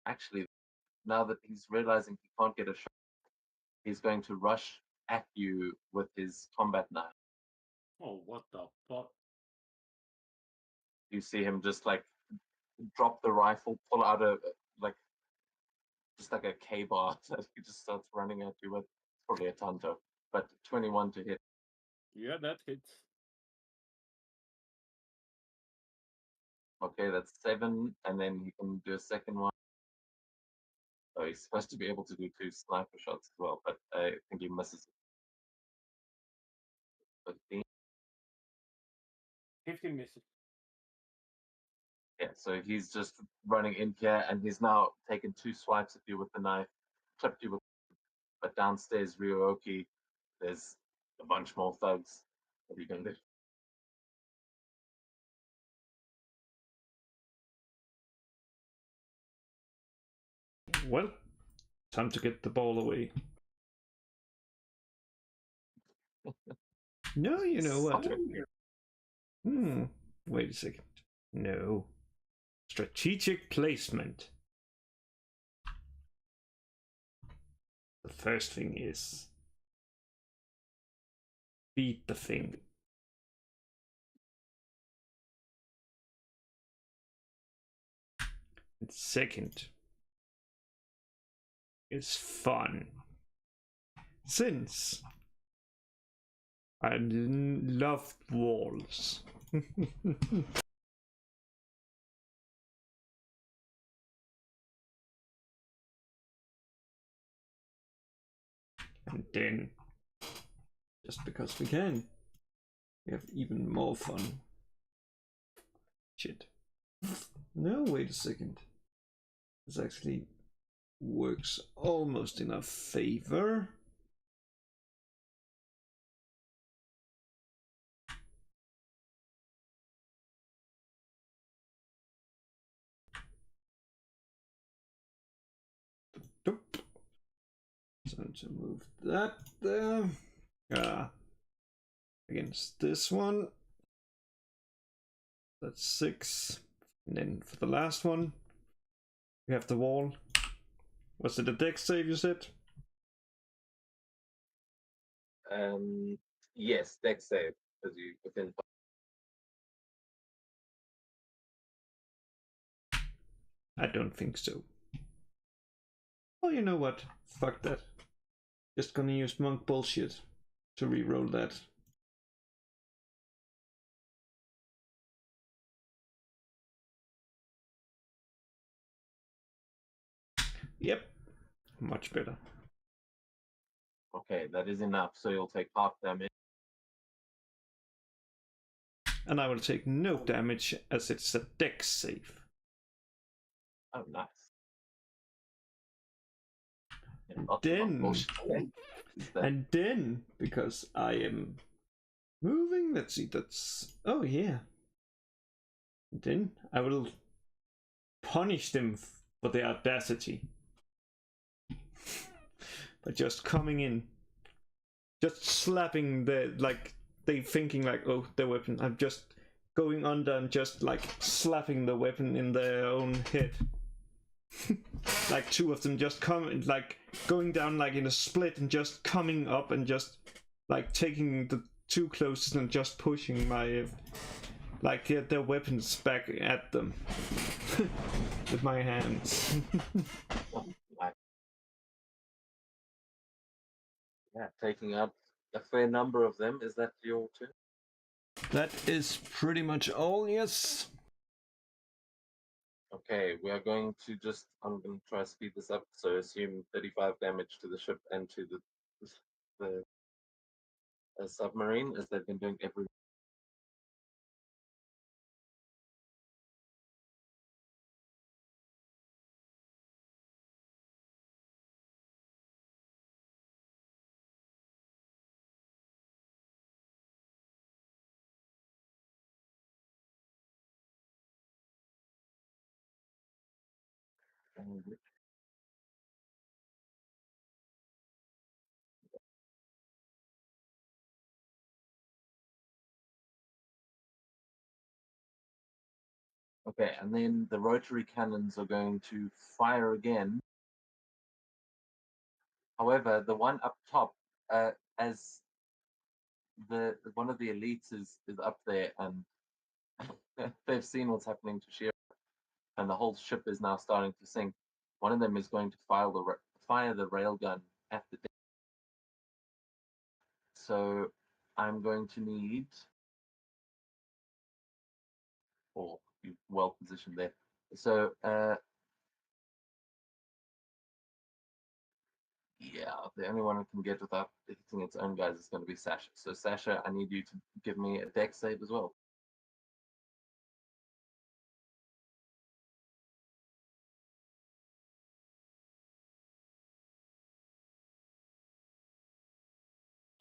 Actually, now that he's realizing he can't get a shot, he's going to rush at you with his combat knife. Oh, what the fuck? You see him just like drop the rifle, pull out a like just like a K-bar that he just starts running at you with. Probably a Tanto, but 21 to hit. Yeah, that hits. Okay, that's 7, and then he can do a second one. Oh, he's supposed to be able to do 2 sniper shots as well, but I think he misses. 15. 15 misses. Yeah, so he's just running in here, and he's now taken 2 swipes at you with the knife, clipped you with. But downstairs, Ryuoki, there's a bunch more thugs. What are you gonna do? Well, time to get the ball away. No, you know what? Wait a second. No. Strategic placement. The first thing is beat the thing. And second is fun. Since I love walls. And then, just because we can, we have even more fun. Shit. No, wait a second. This actually works almost in our favor. Nope. Time to move that there. Against this one. That's 6. And then for the last one, we have the wall. Was it a dex save you said? Yes, dex save, because you within. I don't think so. Oh, you know what? Fuck that. Just gonna use monk bullshit to reroll that. Yep, much better. Okay, that is enough. So you'll take half damage. And I will take no damage as it's a dex save. Oh, nice. And then, because I am moving, let's see, that's, oh yeah. And then I will punish them for their audacity. By just coming in, just slapping the, like, they thinking like, oh, the weapon. I'm just going under and just like slapping the weapon in their own head. Like 2 of them just come, like going down like in a split and just coming up and just like taking the 2 closest and just pushing my like their weapons back at them with my hands. Yeah, taking out a fair number of them. Is that your turn? That is pretty much all, yes. Okay, we are going to just, I'm going to try to speed this up. So assume 35 damage to the ship and to the submarine, as they've been doing every. Okay, and then the rotary cannons are going to fire again. However, the one up top, as the one of the elites is up there, and they've seen what's happening to Shira, and the whole ship is now starting to sink. One of them is going to fire the railgun at the deck. So I'm going to need, or you well positioned there. So yeah, the only one who can get without hitting its own guys is going to be Sasha. So Sasha, I need you to give me a deck save as well.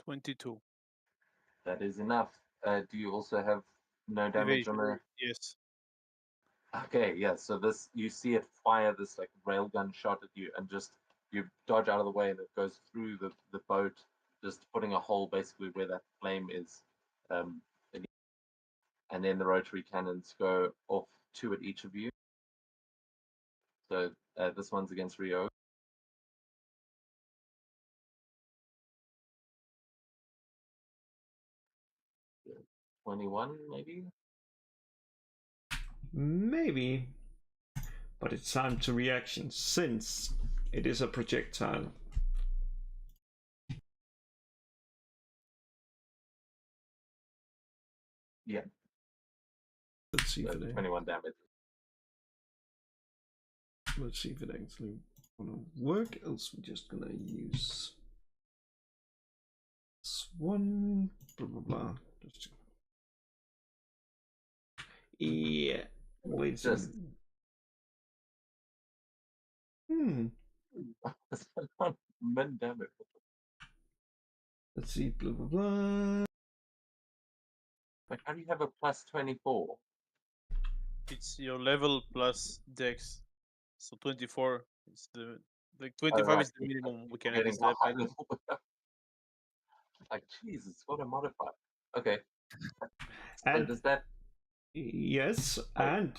$22. That is enough. Do you also have no damage on Evasion. a? Yes. Okay, yeah. So this, you see it fire this like railgun shot at you, and just you dodge out of the way, and it goes through the boat, just putting a hole basically where that flame is. Um, and then the rotary cannons go off, two at each of you. So this one's against Rio. Yeah, 21 maybe. Maybe. But it's time to reaction since it is a projectile. Yeah. Let's see if it 21 damage. Let's see if it actually gonna work. Else we're just gonna use this one. Blah blah blah. Just... Yeah. Wait a second. Min damage. Let's see. Blah blah blah. But how do you have a plus 24? It's your level plus dex. So 24 is the like Oh, 25 right. is the minimum we can at Getting this to level. high level. Like, Jesus, what a modifier. Okay. So And does that? yes, and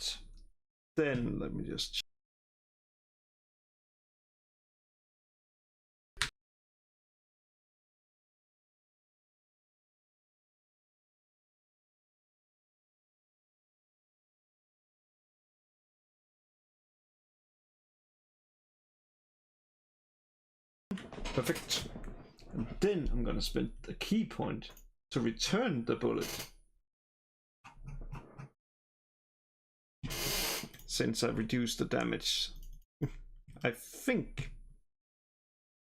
then let me just. Perfect. And then I'm gonna spend the key point to return the bullet. Since I reduced the damage. I think.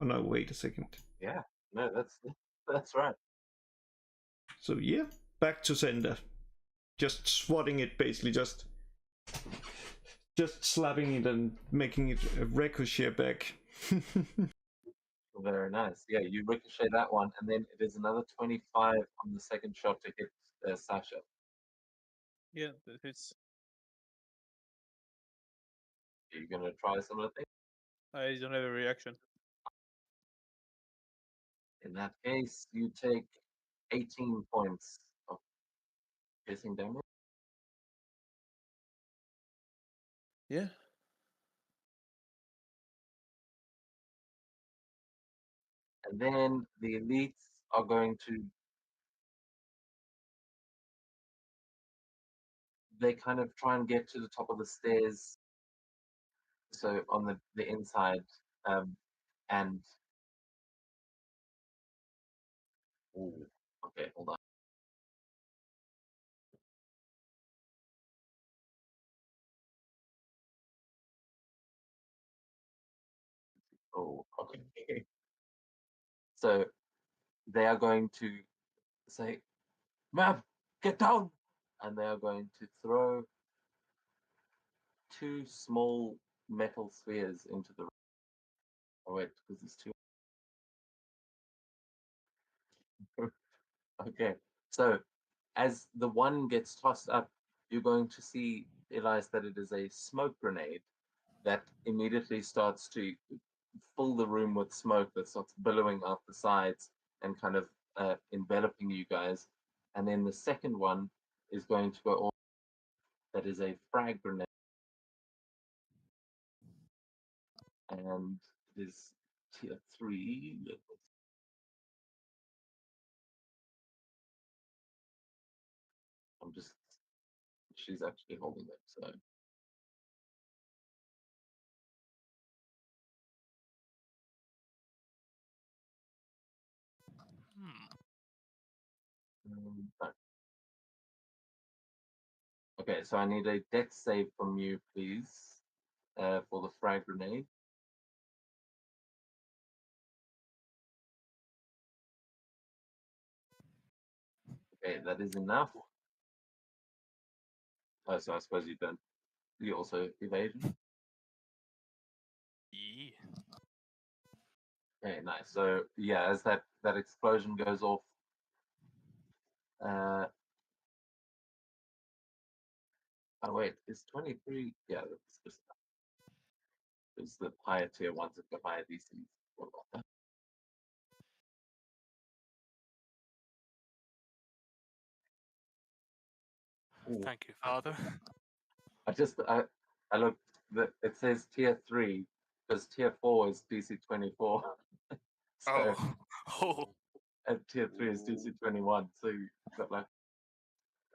Oh no, wait a second. Yeah, no, that's right. So yeah, back to sender. Just swatting it, basically just slapping it and making it a ricochet back. Very nice. Yeah, you ricochet that one, and then it is another 25 on the second shot to hit Sasha. Yeah, it's. Are you gonna try similar thing? I don't have a reaction. In that case, you take 18 points of piercing damage. Yeah. And then the elites are going to, they kind of try and get to the top of the stairs, so on the inside, and ooh, okay, hold on. Oh, okay. So they are going to say, "Ma'am, get down!" And they are going to throw two small metal spheres into the. Oh wait, because it's two. Okay, so as the one gets tossed up, you're going to see, Elias, that it is a smoke grenade that immediately starts to fill the room with smoke that starts billowing out the sides and kind of enveloping you guys. And then the second one is going to go off. That is a frag grenade, and it is tier 3. I'm just, she's actually holding it, so. No. Okay, so I need a dex save from you, please, for the frag grenade. Okay, that is enough. Oh, so I suppose you don't. You also evasion. Yeah. Okay, nice. So yeah, as that explosion goes off, oh wait, is 23? Yeah, that's just it's the higher tier ones that got higher DCs. What about that? Ooh, Thank you, Father. I looked. It says tier 3 because tier 4 is DC 24. So Oh. Oh. and tier 3 is DC 21. So you got like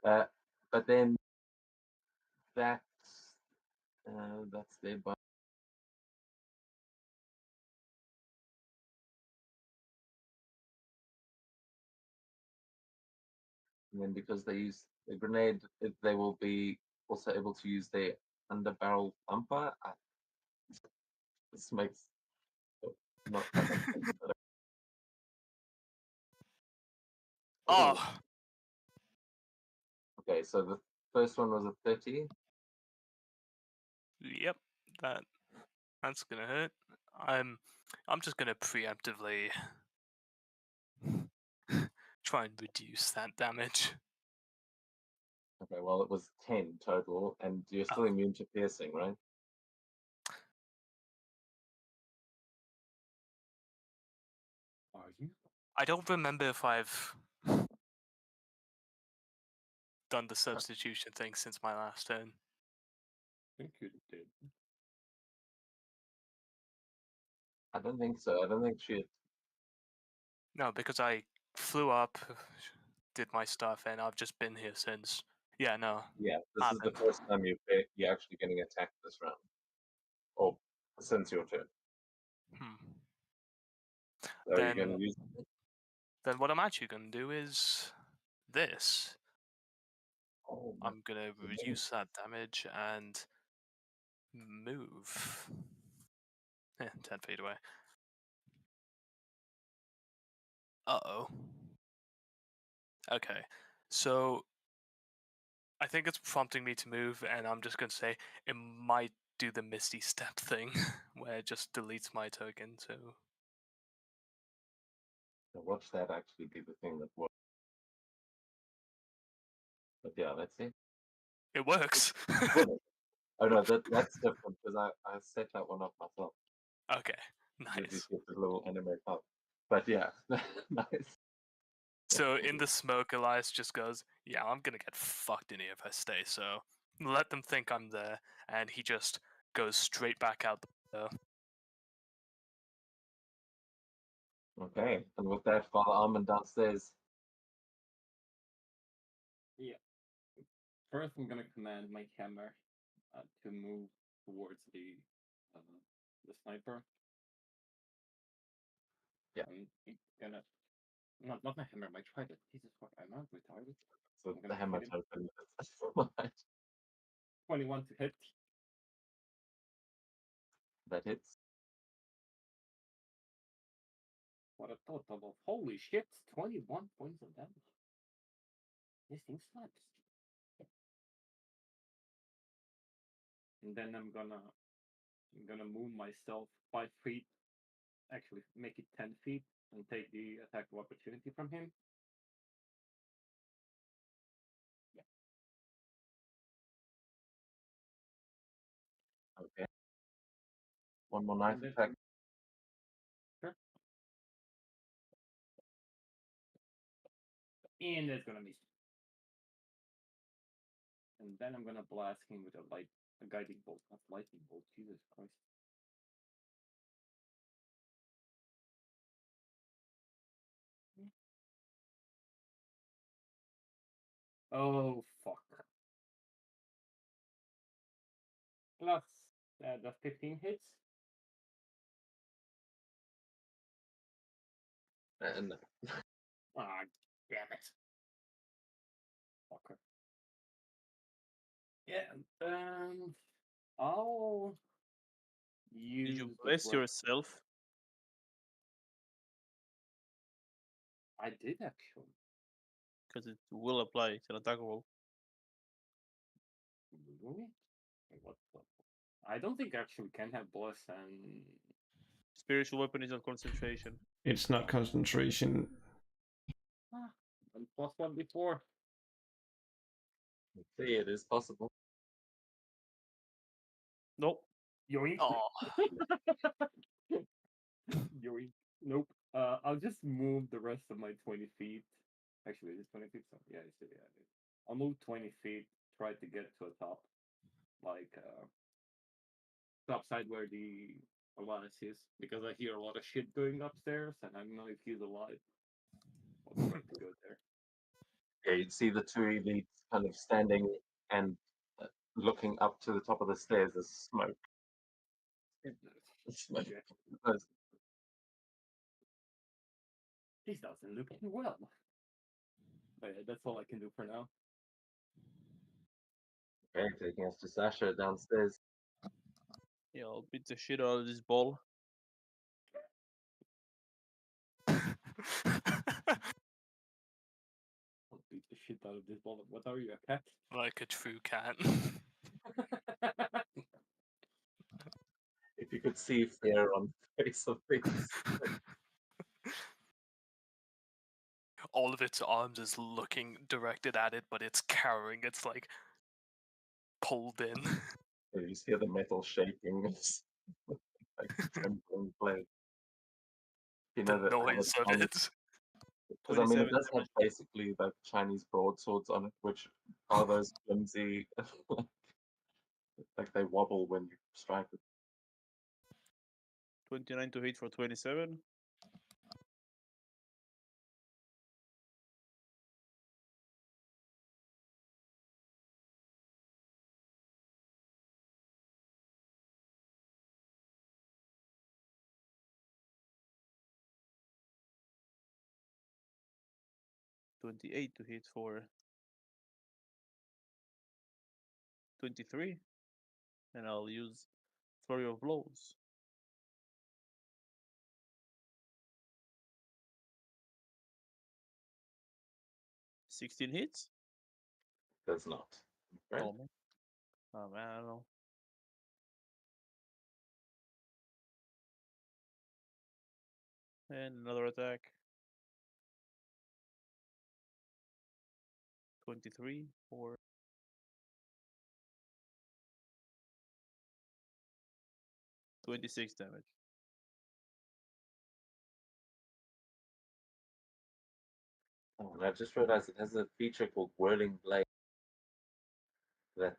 but then that's their buy. And then because they use the grenade, they will be also able to use their underbarrel thumper. This makes not that much sense. But ooh, Oh. okay, so the first one was a 30. Yep. That's gonna hurt. I'm just gonna preemptively try and reduce that damage. Okay, well, it was 10 total, and you're still Oh. immune to piercing, right? Are you? I don't remember if I've done the substitution thing since my last turn. I think you did. I don't think so. I don't think she. No, because I flew up, did my stuff, and I've just been here since. Yeah, no. Yeah, this is the Haven't. first time you're actually getting attacked this round, or since your turn. Hmm. So you're going Then, to use. then what I'm actually gonna do is this. Oh my! I'm gonna reduce that damage and move. 10 feet away. Uh-oh. Okay, so I think it's prompting me to move, and I'm just gonna say it might do the Misty Step thing, where it just deletes my token, so... So watch that actually be the thing that works. But yeah, let's see. It works! Oh no, that's different because I set that one up myself. Okay, You nice. get the little anime cup. But yeah, nice. So in the smoke, Elias just goes, yeah, I'm gonna get fucked in here if I stay, so let them think I'm there, and he just goes straight back out the window. Okay, and with that, Father Armand downstairs. Yeah. First, I'm gonna command my hammer to move towards the sniper. Yeah. I'm gonna not my hammer, my trident. Jesus fuck, I'm not retarded. So I'm the gonna hammer hit him. token. 21 to hit. That hits. What a total of holy shit! 21 points of damage. This thing slaps. And then I'm gonna move myself 5 feet. Actually, make it 10 feet and take the attack of opportunity from him. Okay. One more knife And then- attack. Sure. And that's gonna miss. And then I'm gonna blast him with a guiding bolt, not lightning bolt. Jesus Christ. Oh fuck. Plus the 15 hits. And Ah, damn it. Fucker. Yeah. I'll use. Did you the bless breath- yourself? I did actually. Because it will apply. It's an attack roll. Really? What the? I don't think actually we can have bless and. Spiritual weapon is not concentration. It's not concentration. And plus one before. see, it is possible. Nope. Yoink. Oh, Yoink. Nope. I'll just move the rest of my 20 feet. Actually, is it 20 feet? So, yeah, it is. I'll move 20 feet, try to get to the top. Like, top side where the Elias is. Because I hear a lot of shit going upstairs, and I don't know if he's alive. I'll try to go there. Yeah, you'd see the two elites kind of standing and looking up to the top of the stairs as smoke. Smoke. Yeah. Because This doesn't look too well. But yeah, that's all I can do for now. Okay, taking us to Sasha downstairs. Yeah, I'll beat the shit out of this ball. I'll beat the shit out of this ball. What are you, a cat? like a true cat. If you could see fear on the face of things. All of its arms is looking directed at it, but it's cowering. It's like pulled in. You just hear the metal shaking, like trembling blade. You The know that noise of it. because I mean it 27 does have basically like Chinese broadswords on it, which are those flimsy, like they wobble when you strike it. 29 to hit for 27. $28 to hit for 23. And I'll use Flurry of Blows. 16 hits? Does not. Right? Oh man. Oh man, I don't know. And another attack. 23 for 26 damage. Oh, and I just realized it has a feature called Whirling Blade that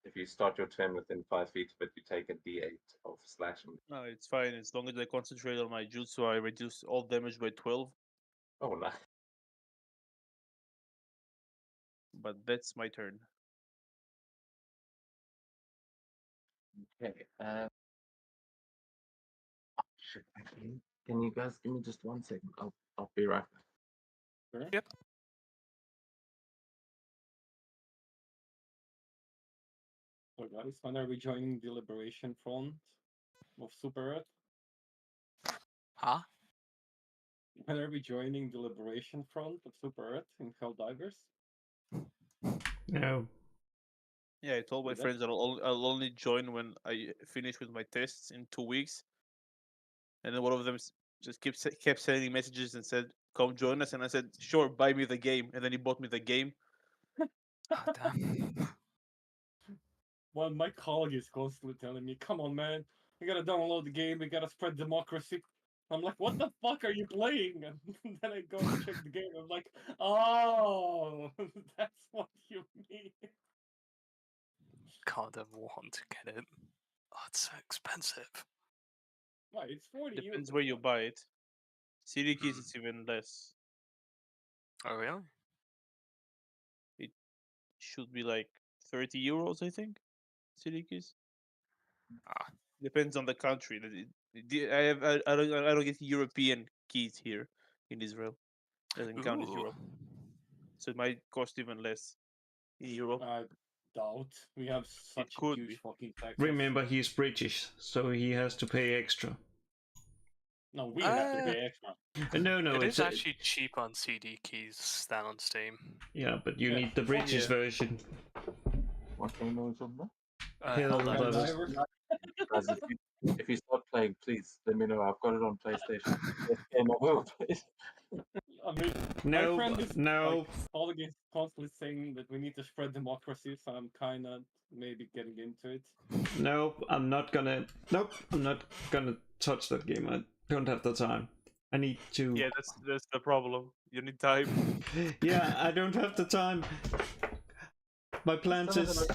if you start your turn within 5 feet of it, you take a d8 of slashing. No, it's fine. As long as I concentrate on my jutsu, I reduce all damage by 12. Oh, nice. But that's my turn. Okay. Shit, actually, can you guys give me just 1 second? I'll be right back. Sure. Yep. So guys, when are we joining the Liberation Front of Super Earth? Huh? When are we joining the Liberation Front of Super Earth in Helldivers? No. Yeah, I told my With that- friends that I'll only join when I finish with my tests in 2 weeks. And then one of them just kept sending messages and said, "Come join us." And I said, "Sure, buy me the game." And then he bought me the game. Oh, damn. Well, my colleague is constantly telling me, "Come on, man, we gotta download the game. We gotta spread democracy. I'm like, what the fuck are you playing? And then I go and check the game. I'm like, oh, that's what you mean. Can't ever want to get it. Oh, it's so expensive. Why? It's 40 Depends euros. where you buy it. CD keys, it's even less. Oh, really? Should be like 30 euros, I think. CD keys. Ah. Depends on the country. I don't get European keys here in Israel. Doesn't count as Ooh. Europe, so it might cost even less in Europe. I doubt we have such a could huge be. fucking taxes. Remember, he's British, so he has to pay extra. No, we have to pay extra. No, It it's is actually cheap on CD keys than on Steam. yeah, but you Yeah, need the fuck British yeah. version. What game are we talking about? Hell, Helldiver. Helldivers. Guys, if you start playing, please let me know. I've got it on PlayStation. Best game I've ever played. I mean, No, my friend is no. like, calling it constantly saying that we need to spread democracy, so I'm kind of maybe getting into it. Nope, I'm not gonna touch that game. I don't have the time. I need to. Yeah, that's the problem. You need time. Yeah, I don't have the time. My plans is.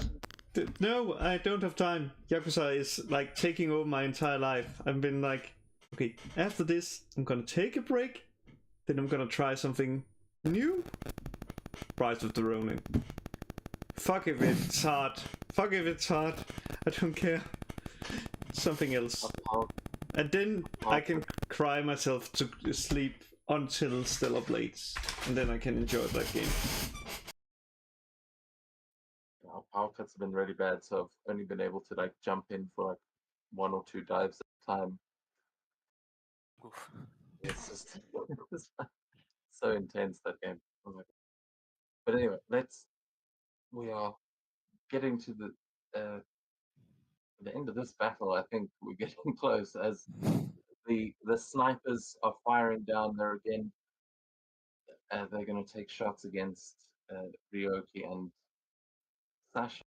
No, I don't have time. Yakuza is like taking over my entire life. I've been like, okay, after this, I'm gonna take a break. Then I'm gonna try something new. Rise of the Ronin. Fuck if it's hard. Fuck if it's hard. I don't care. Something else. And then I can cry myself to sleep until Stellar Blades. And then I can enjoy that game. Our power cuts have been really bad, so I've only been able to like jump in for like 1 or 2 dives at a time. Oof. It's just so intense, that game. Oh my God. But anyway, we are getting to the end of this battle. I think we're getting close as the snipers are firing down there again. They're going to take shots against Ryoki and Sasha.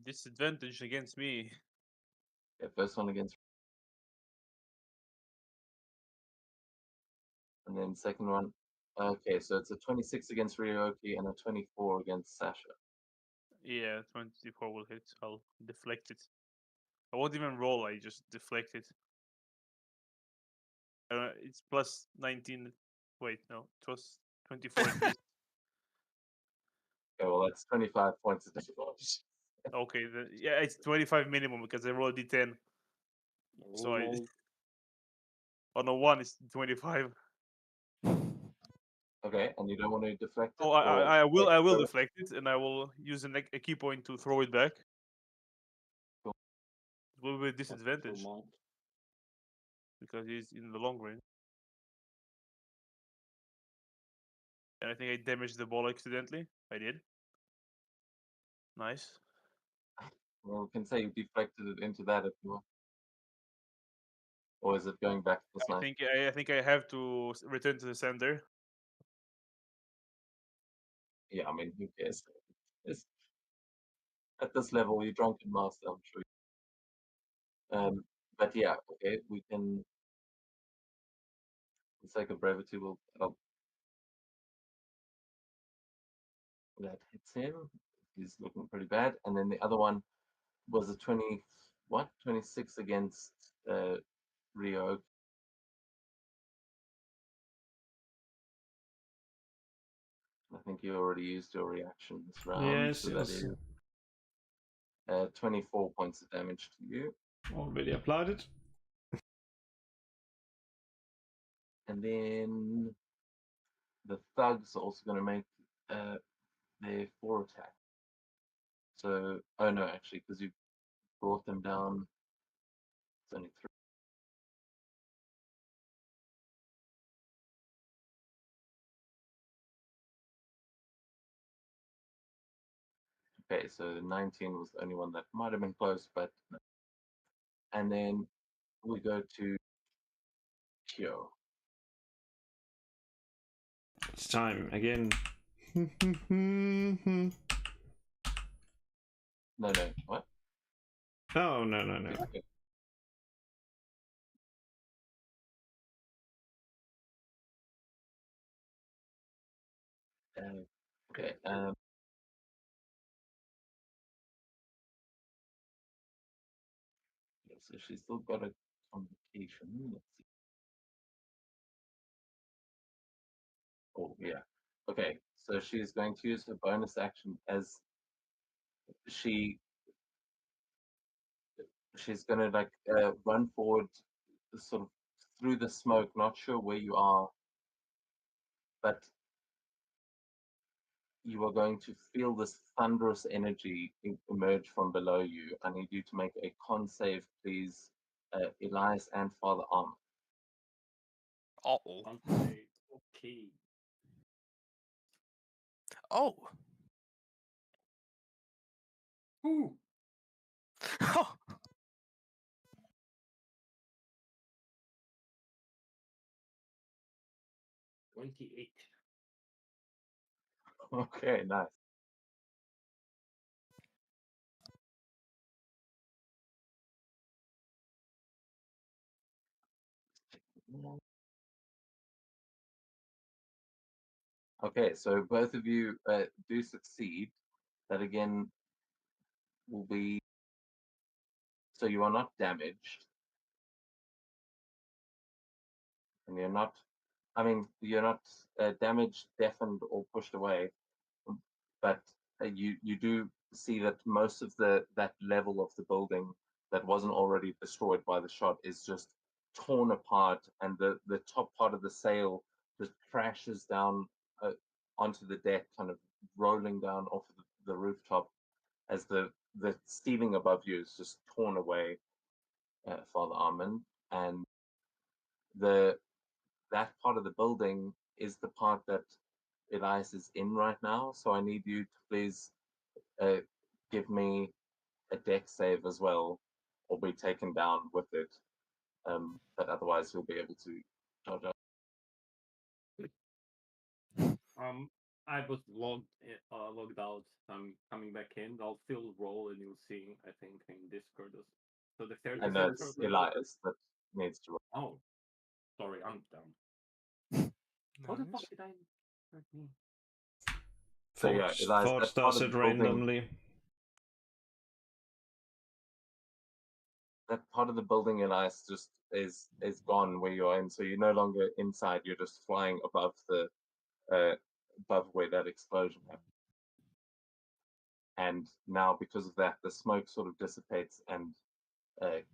Disadvantage against me. Yeah, first one against, and then second one. Okay, so it's a 26 against Ryoki and a 24 against Sasha. Yeah, 24 will hit. I'll deflect it. I won't even roll. I just deflect it. It's plus 19. Wait, no, it was 24 at least. Okay, well that's 25 points of damage. Okay, yeah, it's 25 minimum because I rolled D10. So I Lol. on a 1 it's 25. Okay, and you don't want to deflect it? Oh, or I will throw it? deflect it, and I will use a key point to throw it back. Cool. It will be a That's so disadvantage much. because he's in the long range. And I think I damaged the ball accidentally. I did. Nice. Well, we can say you deflected it into that if you want. Or is it going back to the sniper? I think I have to return to the sender. Yeah, I mean, who cares? At this level, you're drunken master, I'm sure. But yeah, okay, we can, for the sake of brevity, that hits him. He's looking pretty bad. And then the other one was a 26 against Rio. I think you already used your reaction this round. Yes, so that yes. is 24 points of damage to you. Already applied it. And then the thugs are also going to make their 4 attack. So, oh no, actually, because you brought them down, it's only 3. Okay, so 19 was the only one that might have been close, but no. And then we go to Kyo. It's time again. No, what? Oh, no. Okay. Okay. Yeah, so she's still got a complication. Let's see. Oh, yeah. Okay, so she's going to use her bonus action as she she's gonna like run forward, sort of through the smoke. Not sure where you are, but you are going to feel this thunderous energy emerge from below you. I need you to make a con save, please, Elias and Father Arm. Uh-oh. Unsafe. Okay. Oh. Ooh. Oh. 28. Okay, nice. Okay, so both of you do succeed. That again will be, so you are not damaged, and you're not, I mean, you're not damaged, deafened, or pushed away, but you do see that most of that level of the building that wasn't already destroyed by the shot is just torn apart, and the top part of the sail just crashes down onto the deck, kind of rolling down off of the rooftop as the ceiling above you is just torn away, Father Armin, and the that part of the building is the part that Elias is in right now. So I need you to please uh, give me a deck save as well, or be taken down with it. But otherwise, he'll be able to dodge up. I was logged out. I'm coming back in. I'll still roll, and you'll see. I think in Discord. So the 30 I know seconds. it's Elias that needs to. Oh, sorry, I'm dumb. How the fuck Nice. did I hurt me? So yeah, Elias, Thoughts that part does of it the building, randomly. Elias, just is gone where you are in. So you're no longer inside. You're just flying above the above where that explosion happened. And now, because of that, the smoke sort of dissipates, and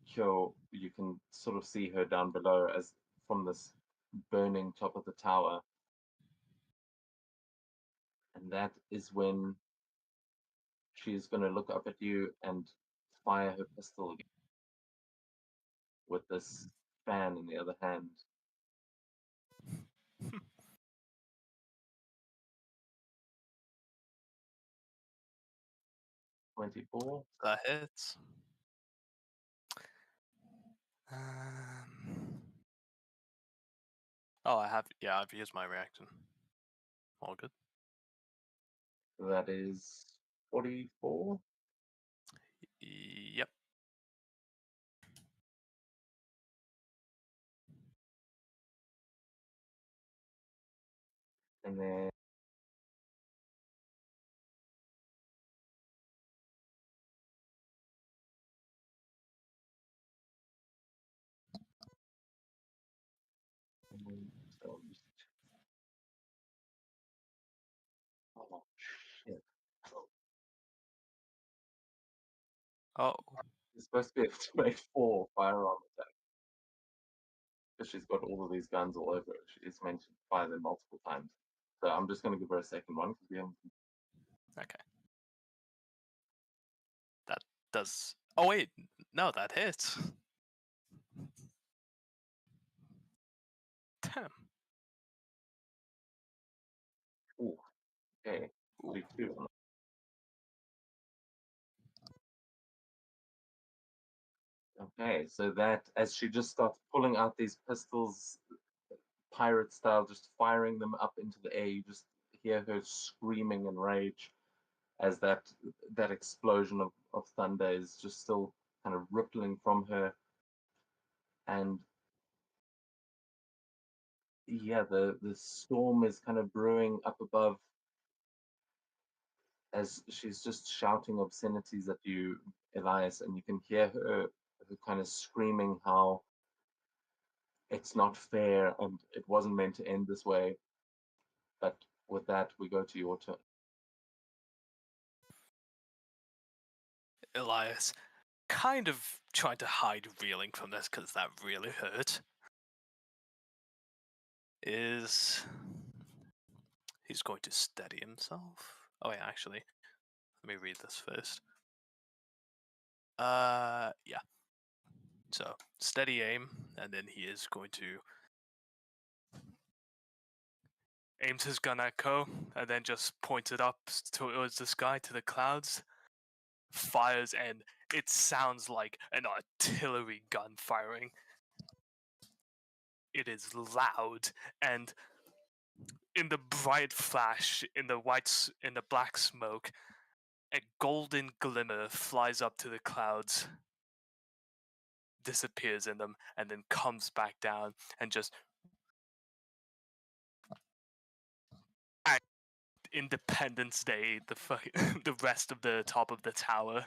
Kyo, you can sort of see her down below as from this burning top of the tower. And that is when she is going to look up at you and fire her pistol again, with this fan in the other hand. $24. That hits. Um... Oh, I've used my reaction. All good. That is 44. Yep. And then so oh shit. Oh. She's supposed to be able to make 4 firearm attacks. Because she's got all of these guns all over her. She's meant to fire them multiple times. So I'm just going to give her a second one because we haven't. Okay. That does. Oh wait, no, that hits. Damn. Ooh, okay. Ooh. 42. Okay, so that as she just starts pulling out these pistols, pirate style, just firing them up into the air, you just hear her screaming in rage as that explosion of thunder is just still kind of rippling from her. And yeah, the storm is kind of brewing up above, as she's just shouting obscenities at you, Elias, and you can hear her kind of screaming how it's not fair and it wasn't meant to end this way. But with that, we go to your turn. Elias, kind of trying to hide reeling from this because that really hurt, is he's going to steady himself. Oh, yeah, actually, let me read this first. Yeah. So, steady aim, and then he is going to aims his gun at Ko, and then just points it up towards the sky, to the clouds, fires, and it sounds like an artillery gun firing. It is loud, and in the bright flash, in the black smoke, a golden glimmer flies up to the clouds, disappears in them, and then comes back down and just at Independence Day, the rest of the top of the tower.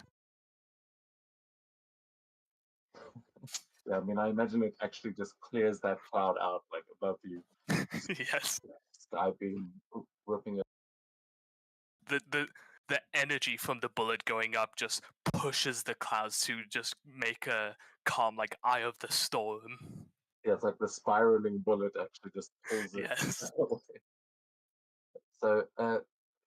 Yeah, I mean, I imagine it actually just clears that cloud out like above you. Yes. Sky beam ripping it. The energy from the bullet going up just pushes the clouds to just make a calm, like eye of the storm. Yeah, it's like the spiraling bullet actually just pulls it Yes. away. So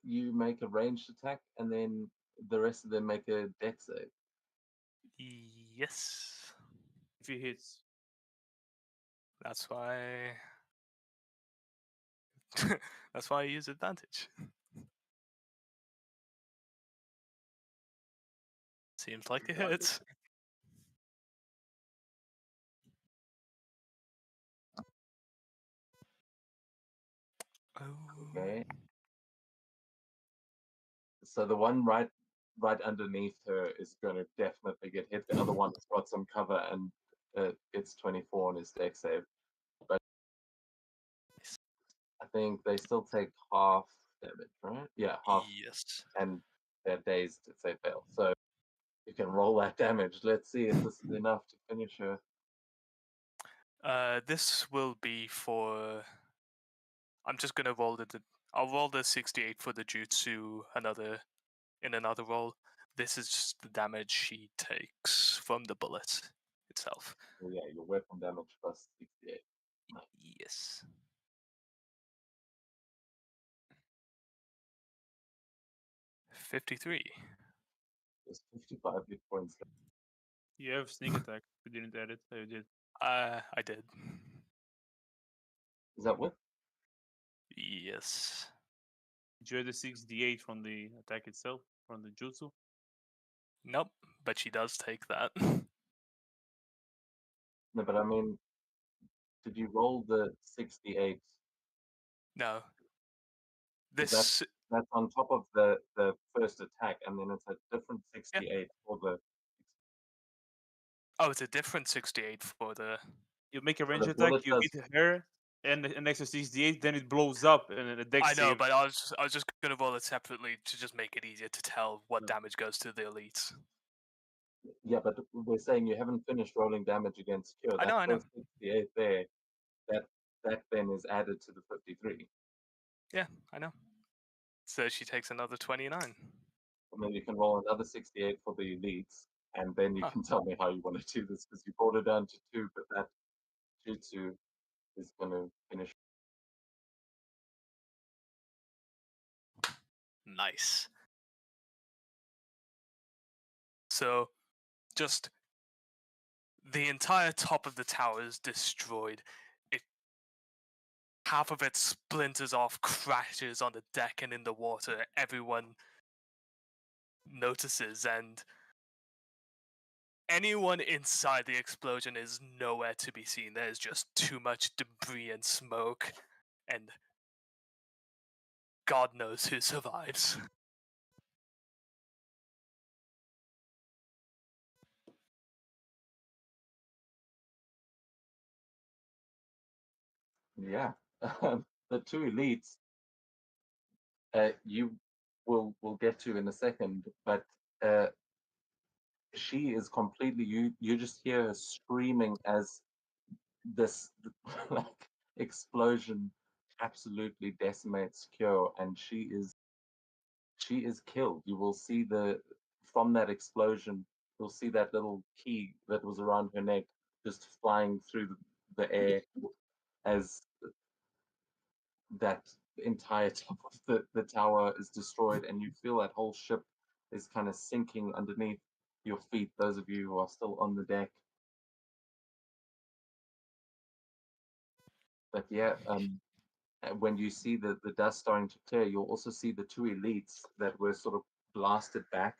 you make a ranged attack, and then the rest of them make a dex save. Yes. If he hits, That's why. That's why I use advantage. Seems like it hits. Oh. Okay. So the one right underneath her is going to definitely get hit. The other one has got some cover and it's 24 on his dex save. But I think they still take half damage, right? Yeah, half, Yes. and they're dazed if they fail. So you can roll that damage. Let's see if this is enough to finish her. This will be for. I'm just gonna roll the. I'll roll the 68 for the jutsu in another roll. This is just the damage she takes from the bullet itself. So yeah, your weapon damage plus 68. Yes. $53. There's 55 hit points. you have sneak attack. We didn't add it. I did. I did. Is that what? Yes. Did you add the 6d8 from the attack itself, from the jutsu? Nope, but she does take that. No, but I mean, did you roll the 68? No. Is This. That's on top of the first attack, and then it's a different 68 for the. Oh, it's a different 68 for the. You make a So range the attack, bullet you does. hit her, and an extra 68, then it blows up, and then a dex I know, save. but I was just gonna roll it separately to just make it easier to tell what Yeah. damage goes to the elites. Yeah, but we're saying you haven't finished rolling damage against Cure. I That know. first 68 there, that then is added to the 53. Yeah, I know. So she takes another 29. And then you can roll another 68 for the elites, and then you Huh. can tell me how you want to do this, because you brought it down to 2, but that jutsu is going to finish. Nice. So, just the entire top of the tower is destroyed. It half of it splinters off, crashes on the deck and in the water. Everyone notices, and anyone inside the explosion is nowhere to be seen. There's just too much debris and smoke, and God knows who survives. Yeah. The two elites, you we'll get to in a second, but she is completely you just hear her screaming as this like explosion absolutely decimates Kyo, and she is killed. You will see the from that explosion, you'll see that little key that was around her neck just flying through the air as that entire top of the tower is destroyed, and you feel that whole ship is kind of sinking underneath your feet, those of you who are still on the deck. But yeah, when you see the dust starting to clear, you'll also see the two elites that were sort of blasted back.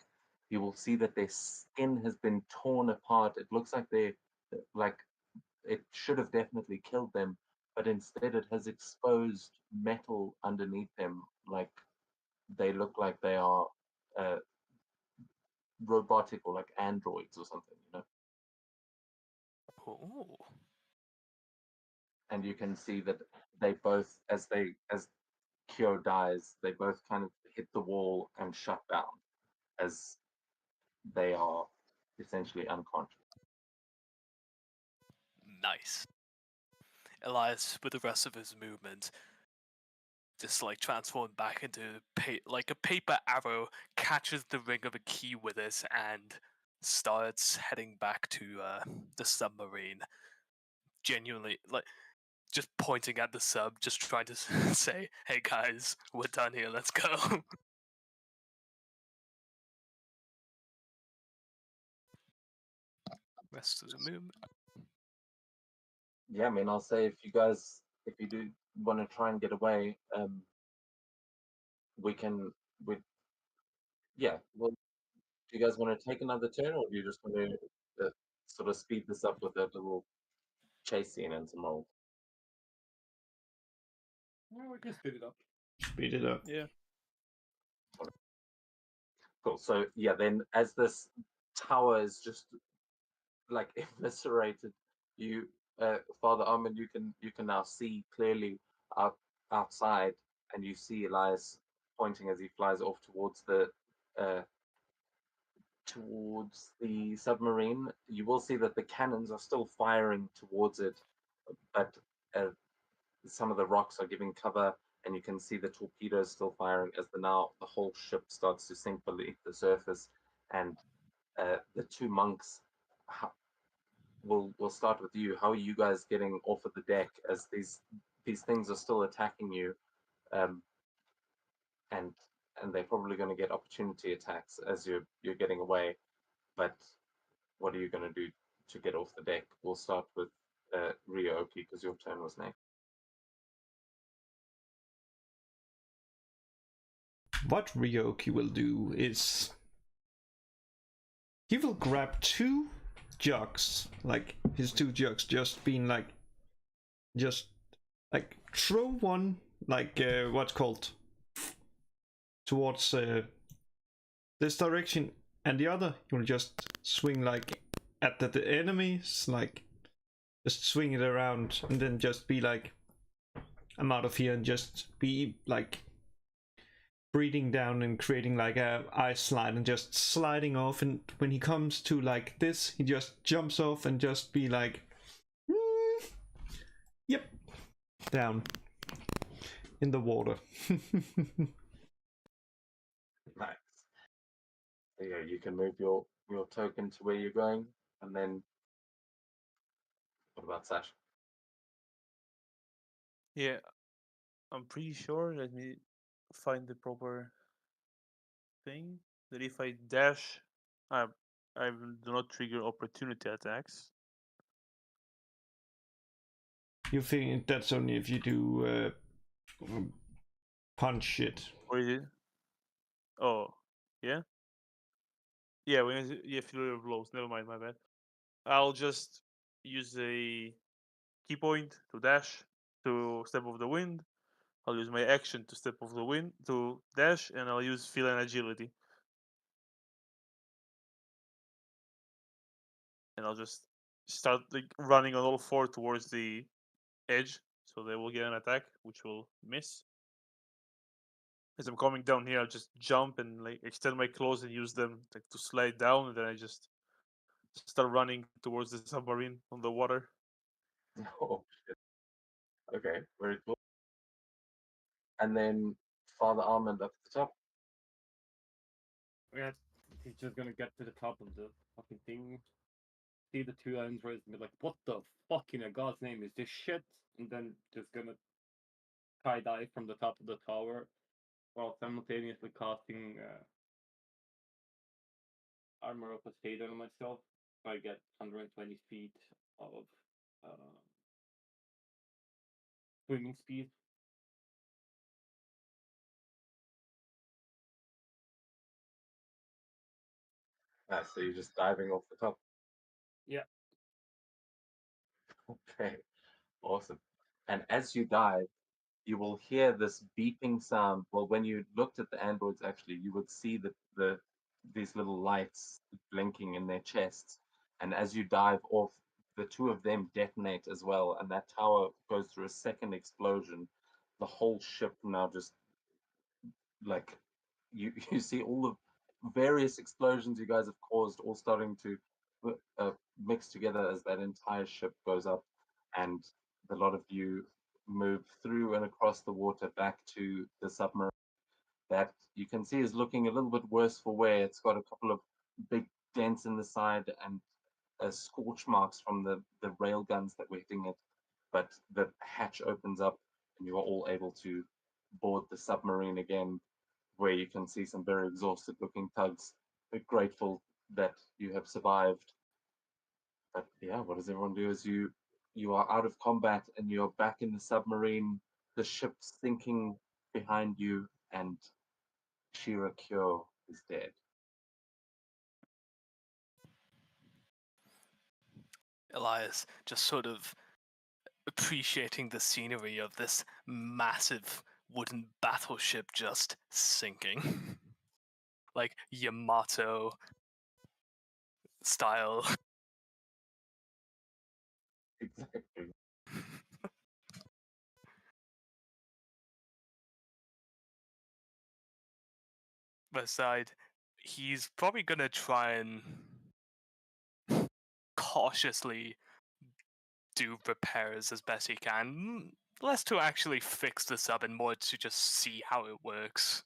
You will see that their skin has been torn apart. It looks like like it should have definitely killed them, but instead it has exposed metal underneath them. Like they look like they are uh, robotic or like androids or something, you know. Oh. And you can see that they both, as Kyo dies, they both kind of hit the wall and shut down as they are essentially unconscious. Nice. Elias, with the rest of his movement, just like transformed back into like a paper arrow, catches the ring of a key with it, and starts heading back to the submarine. Genuinely, like just pointing at the sub, just trying to say, "Hey guys, we're done here. Let's go." Rest of the movement. Yeah, I mean, I'll say if you do want to try and get away, we can, we, yeah. Well, do you guys want to take another turn, or do you just want to sort of speed this up with a little chase scene and some rolls? Yeah, we can speed it up. Speed it up. Yeah. Cool. So yeah, then as this tower is just like eviscerated, you, Father Armin, you can now see clearly outside, and you see Elias pointing as he flies off uh, towards the submarine. You will see that the cannons are still firing towards it, but uh, some of the rocks are giving cover, and you can see the torpedoes still firing as the whole ship starts to sink beneath the surface, and the two monks. We'll start with you. How are you guys getting off of the deck as these things are still attacking you, um, and they're probably going to get opportunity attacks as you're getting away. But what are you going to do to get off the deck? We'll start with Ryoki because your turn was next. What Ryoki will do is he will grab two jugs, like his two jugs, just throw one like what's called towards this direction, and the other he will just swing like at the enemies, like just swing it around, and then just be like, I'm out of here, and just be like breathing down and creating like a ice slide and just sliding off. And when he comes to like this, he just jumps off and just be like, yep, down in the water. Nice. So yeah, you can move your token to where you're going, and then what about Sash? Yeah. I'm pretty sure. Let me find the proper thing. That if I dash, I I do not trigger opportunity attacks. You think that's only if you do punch shit. Or is it? Oh, yeah. Yeah, when yeah, flurry of blows. Never mind, my bad. I'll just use a key point to dash to step off the wind. I'll use my action to step off the wind to dash, and I'll use feline agility. And I'll just start like running on all four towards the edge, so they will get an attack, which will miss. As I'm coming down here, I'll just jump and like extend my claws and use them like to slide down, and then I just start running towards the submarine on the water. Oh shit. Okay, very cool. And then Father Armand up at the top. Yeah, he's just gonna get to the top of the fucking thing, see the two androids, and be like, "What the fuck in a god's name is this shit?" And then just gonna dive from the top of the tower, while simultaneously casting armor of Poseidon on myself. I get 120 feet of uh, swimming speed. So you're just diving off the top. Yeah. Okay, awesome. And as you dive, you will hear this beeping sound. Well, when you looked at the androids, actually, you would see these little lights blinking in their chests. And as you dive off, the two of them detonate as well, and that tower goes through a second explosion. The whole ship now just like you see all the various explosions you guys have caused all starting to mix together as that entire ship goes up, and a lot of you move through and across the water back to the submarine that you can see is looking a little bit worse for wear. It's got a couple of big dents in the side and scorch marks from the rail guns that were hitting it, but the hatch opens up and you are all able to board the submarine again, where you can see some very exhausted looking tugs. We're grateful that you have survived. But yeah, what does everyone do as you are out of combat and you're back in the submarine, the ship's sinking behind you, and Shira Kyo is dead. Elias just sort of appreciating the scenery of this massive wooden battleship just sinking. Like Yamato style. Exactly. Aside, he's probably gonna try and cautiously do repairs as best he can. Less to actually fix the sub and more to just see how it works.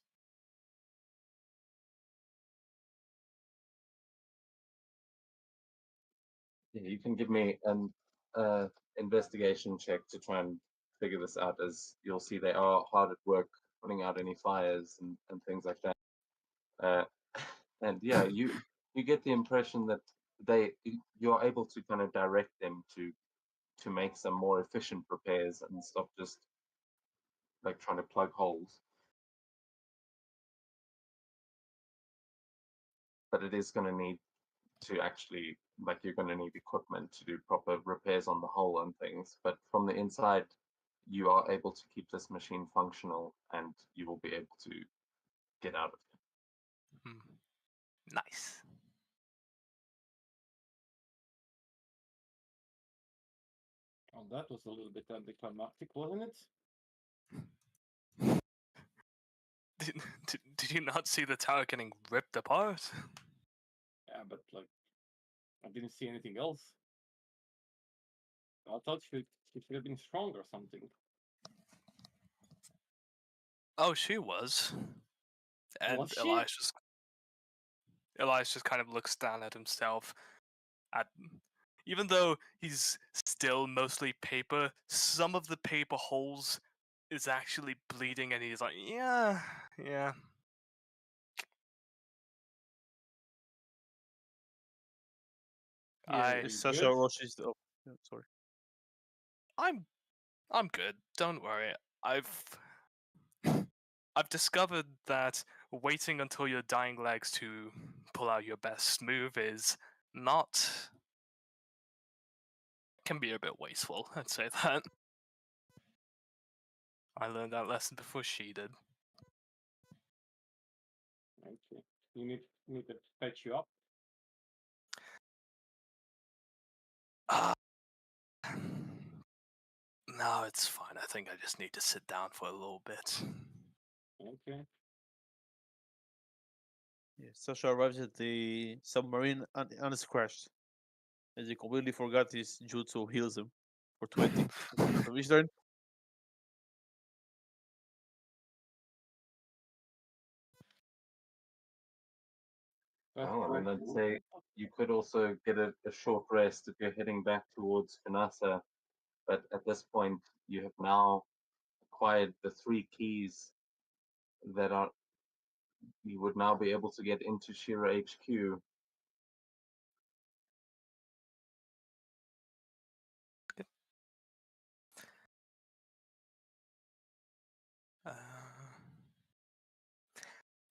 Yeah, you can give me an investigation check to try and figure this out, as you'll see they are hard at work putting out any fires and things like that. Uh, and yeah, you get the impression that you're able to kind of direct them to make some more efficient repairs and stop just like trying to plug holes. But it is going to need to actually, like, you're going to need equipment to do proper repairs on the hull and things. But from the inside, you are able to keep this machine functional, and you will be able to get out of it. Nice. Oh, that was a little bit anticlimactic, wasn't it? Did you not see the tower getting ripped apart? Yeah, but like, I didn't see anything else. I thought she should have been strong or something. Oh, she was. And Was she? Elias just kind of looks down at himself. At even though he's still mostly paper, some of the paper holes is actually bleeding, and he's like, yeah. Yeah, Are you Sasha good? rushes. Oh, yeah, sorry. I'm good. Don't worry. I've discovered that waiting until your dying legs to pull out your best move is not can be a bit wasteful. I'd say that. I learned that lesson before she did. Okay. You need to patch you up. Uh, no, it's fine. I think I just need to sit down for a little bit. Okay. Sasha arrives at the submarine unscratched, as he completely forgot his jutsu heals him for 20. So his turn. Well, I mean, I'd say you could also get a short rest if you're heading back towards Finassa, but at this point, you have now acquired the 3 keys that are you would now be able to get into Shira HQ. Uh,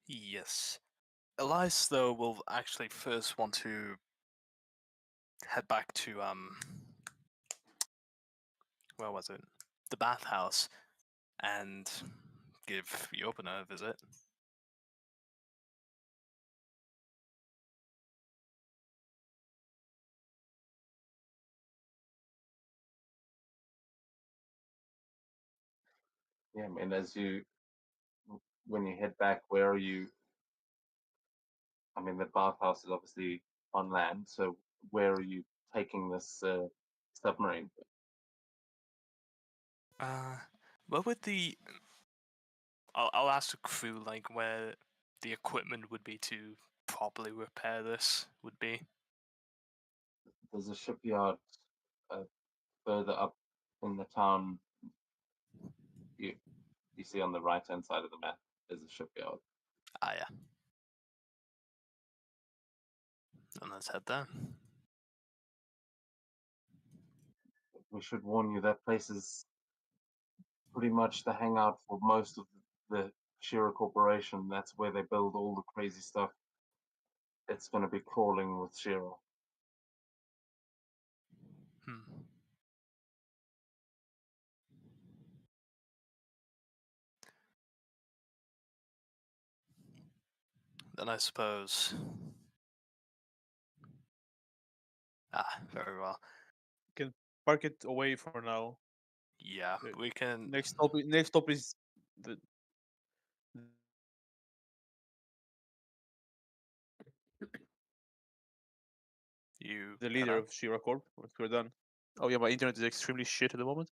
yes. Elias, though, will actually first want to head back to where was it? The bathhouse, and give Yopina a visit. Yeah, I mean, when you head back, where are you? I mean, the bathhouse is obviously on land, so where are you taking this submarine? Uh, where would the I'll ask the crew like where the equipment would be to properly repair this would be. There's a shipyard uh, further up in the town. You you see on the right hand side of the map, there's a shipyard. Ah, yeah. And let's head there. We should warn you that place is pretty much the hangout for most of the Shira Corporation. That's where they build all the crazy stuff. It's going to be crawling with Shira. Hmm. Then I suppose. Ah, very well. Can park it away for now. Yeah, The we can. next stop is the You the cut leader out. of Shira Corp. Once we're done. Oh yeah, my internet is extremely shit at the moment.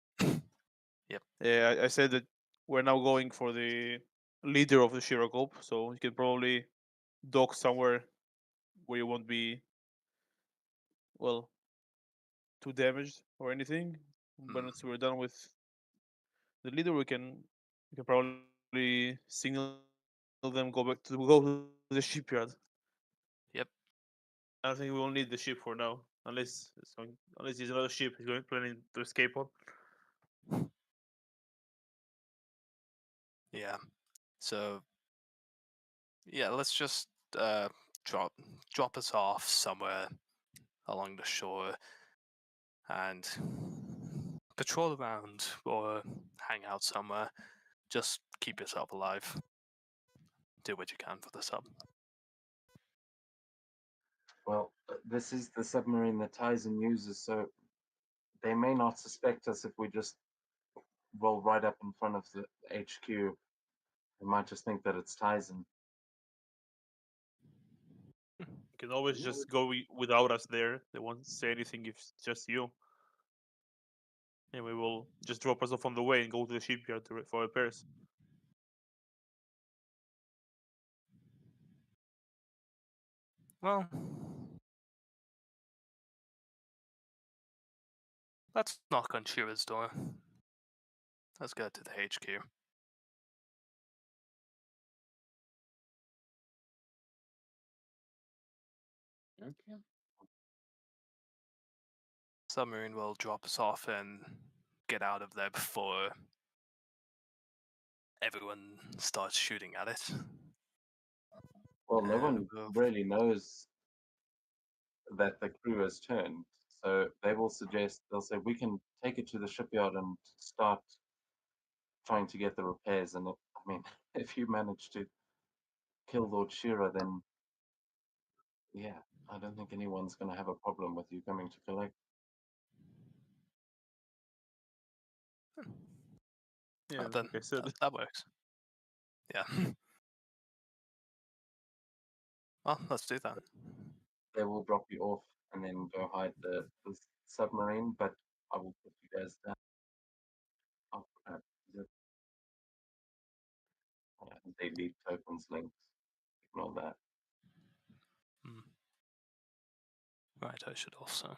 Yep. Yeah, I said that we're now going for the leader of the Shira Corp, so you can probably dock somewhere where you won't be well too damaged or anything. But Hmm. once we're done with the leader, we can probably signal them go to the shipyard. Yep. I don't think we will need the ship for now, unless there's another ship he's going planning to escape on. Yeah. So yeah, let's just uh drop drop us off somewhere along the shore and patrol around or hang out somewhere. Just keep yourself alive. Do what you can for the sub. Well, this is the submarine that Tyson uses, so they may not suspect us if we just roll right up in front of the HQ. They might just think that it's Tyson. You can always just go without us there. They won't say anything if it's just you. And we will just drop us off on the way and go to the shipyard for repairs. Well, let's knock on Shira's door. Let's go to the HQ. Okay. Submarine will drop us off and get out of there before everyone starts shooting at it. Well, no one We'll- really knows that the crew has turned, so they'll say we can take it to the shipyard and start trying to get the repairs. And I mean, if you manage to kill Lord Shira, then yeah, I don't think anyone's going to have a problem with you coming to collect. Yeah, Well, then like I said. that works. Yeah. Well, let's do that. They will drop you off and then go hide the submarine, but I will put you guys down. Oh, is it- they leave tokens links. Ignore that. Right, I should also.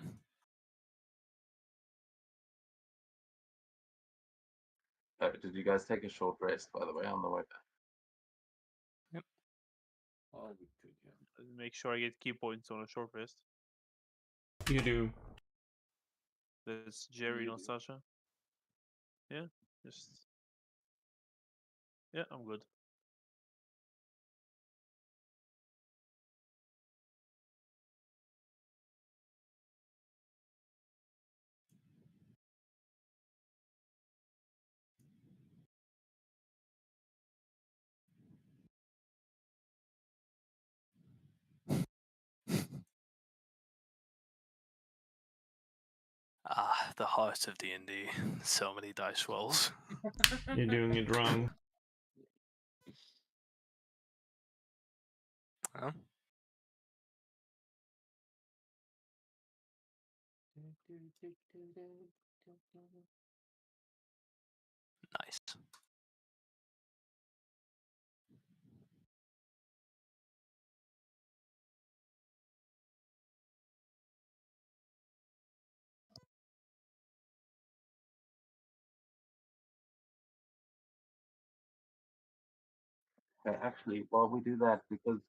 Did you guys take a short rest, by the way, on the way back? Oh, we could, yeah. Make sure I get key points on a short rest. You do. That's Jerry, You not do. Sasha. Yeah, just. Yeah, I'm good. Ah, the heart of D&D. So many dice rolls. You're doing it wrong. Huh? Nice. Actually, while we do that, because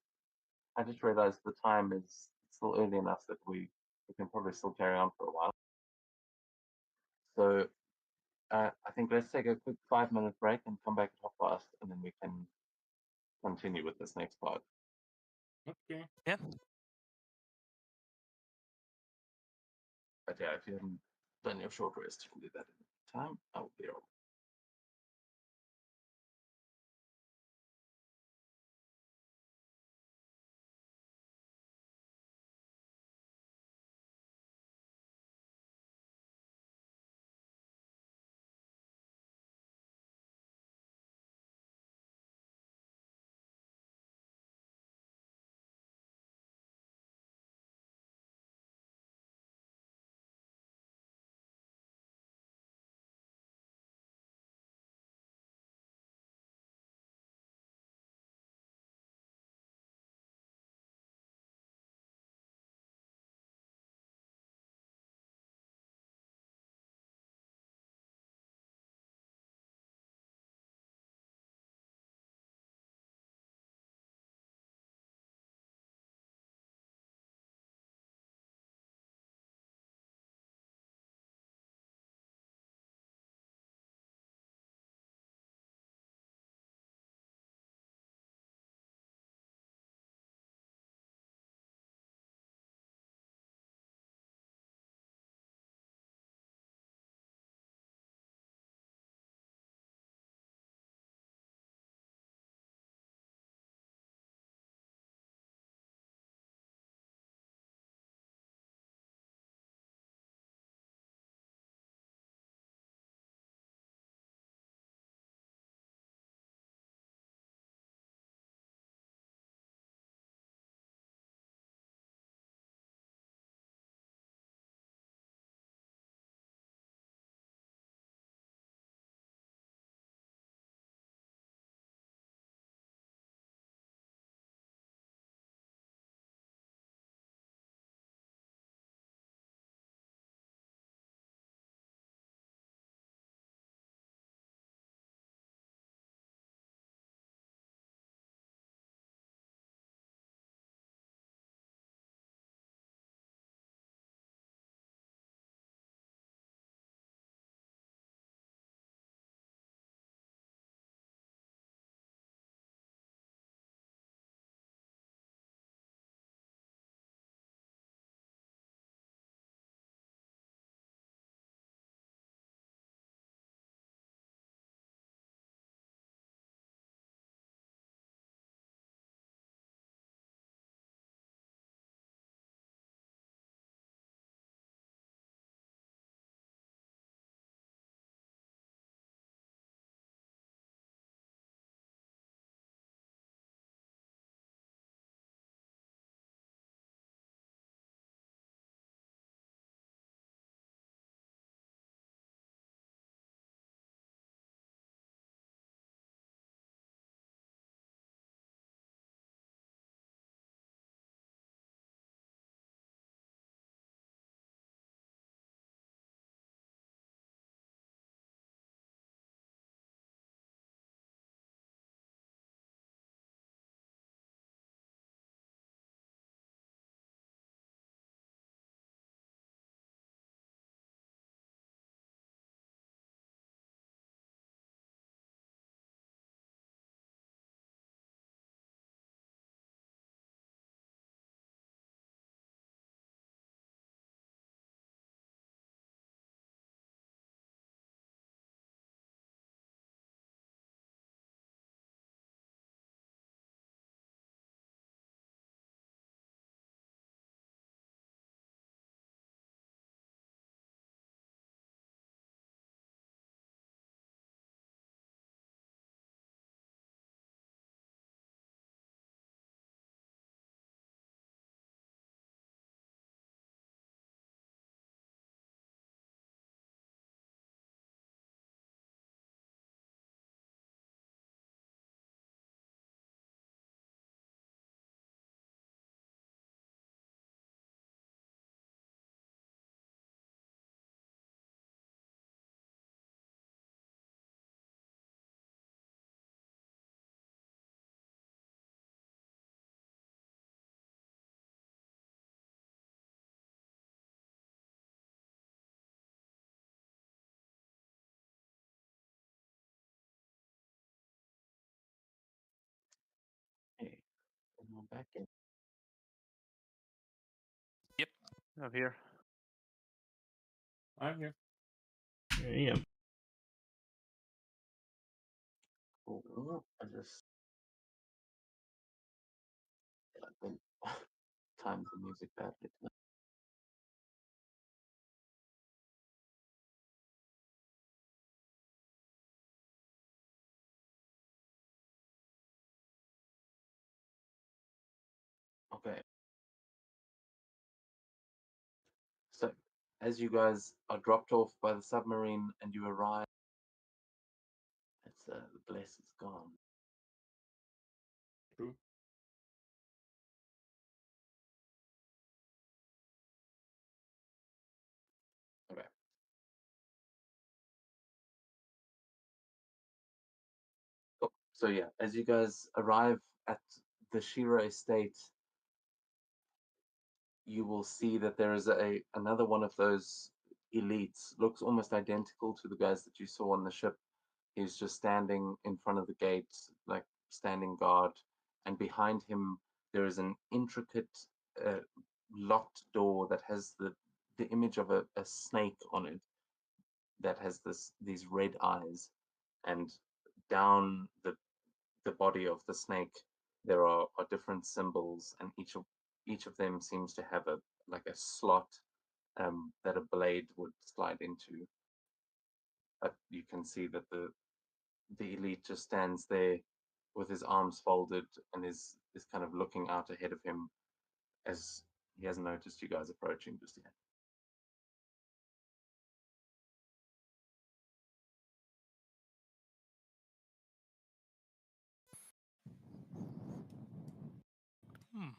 I just realized the time is still early enough that we can probably still carry on for a while. So I think let's take a quick 5-minute break and come back at 12:30, and then we can continue with this next part. Okay. Yeah. But yeah, if you haven't done your short rest, you can do that in the time. I will be right back. Anyone back in? I'm here. I'm here. Yeah. Cool. I just I've been timed the music badly. Okay. So, as you guys are dropped off by the submarine and you arrive, it's the bless is gone. True. Okay. Cool. So yeah, as you guys arrive at the Shira estate, you will see that there is another one of those elites. Looks almost identical to the guys that you saw on the ship. He's just standing in front of the gate, like standing guard, and behind him there is an intricate uh, locked door that has the image of a snake on it that has these red eyes, and down the body of the snake there are different symbols, and each of them seems to have a like a slot that a blade would slide into. But you can see that the elite just stands there with his arms folded and is kind of looking out ahead of him as he hasn't noticed you guys approaching just yet. Hmm.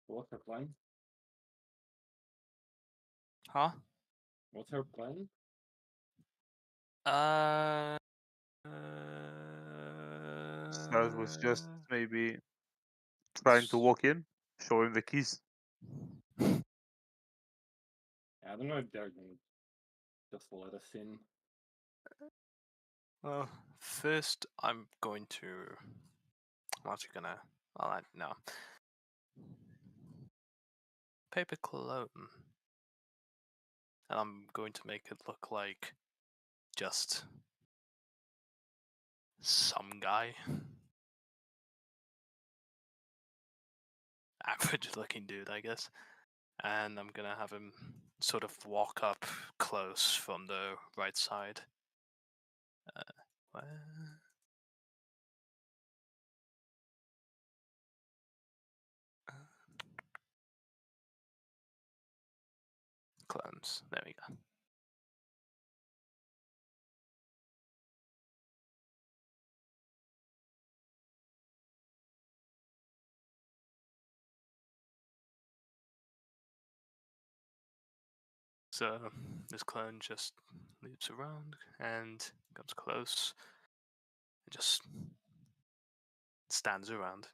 What's her plan? Huh? What's her plan? Uh. Stars was just maybe trying to walk in, show him the keys. I don't know if they're gonna just let us in. Well, first I'm going to. I'm actually gonna. No. Paper cologne. And I'm going to make it look like just some guy. Average looking dude, I guess. And I'm gonna have him sort of walk up close from the right side. Where? Clones. There we go. So this clone just loops around and comes close and just stands around.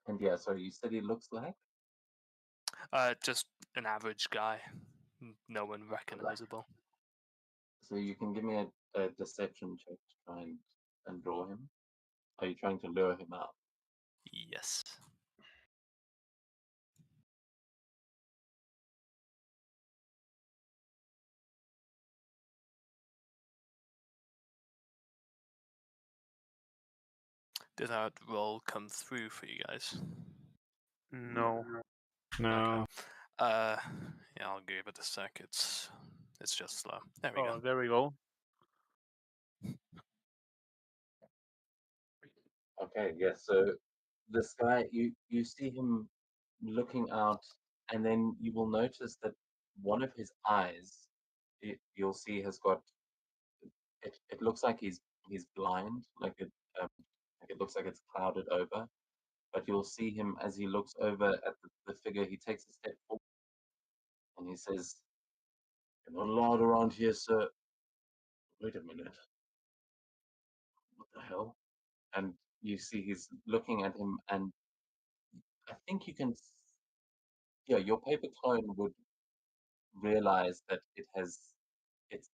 And yeah, so you said he looks like? Just an average guy. No one recognizable. So you can give me a deception check to try and draw him. Are you trying to lure him out? Yes. Did that roll come through for you guys? No. No. Yeah, I'll give it a sec. It's just slow. There we Oh, go. there we go. Okay, yes. So this guy, you see him looking out, and then you will notice that one of his eyes, you'll see, has got it. It looks like he's blind, like it looks like it's clouded over. But you'll see him as he looks over at the figure. He takes a step forward and he says, "You're not allowed around here, sir." Wait a minute. What the hell? And you see he's looking at him, and I think you can. Yeah, your paper clone would realize that it's it's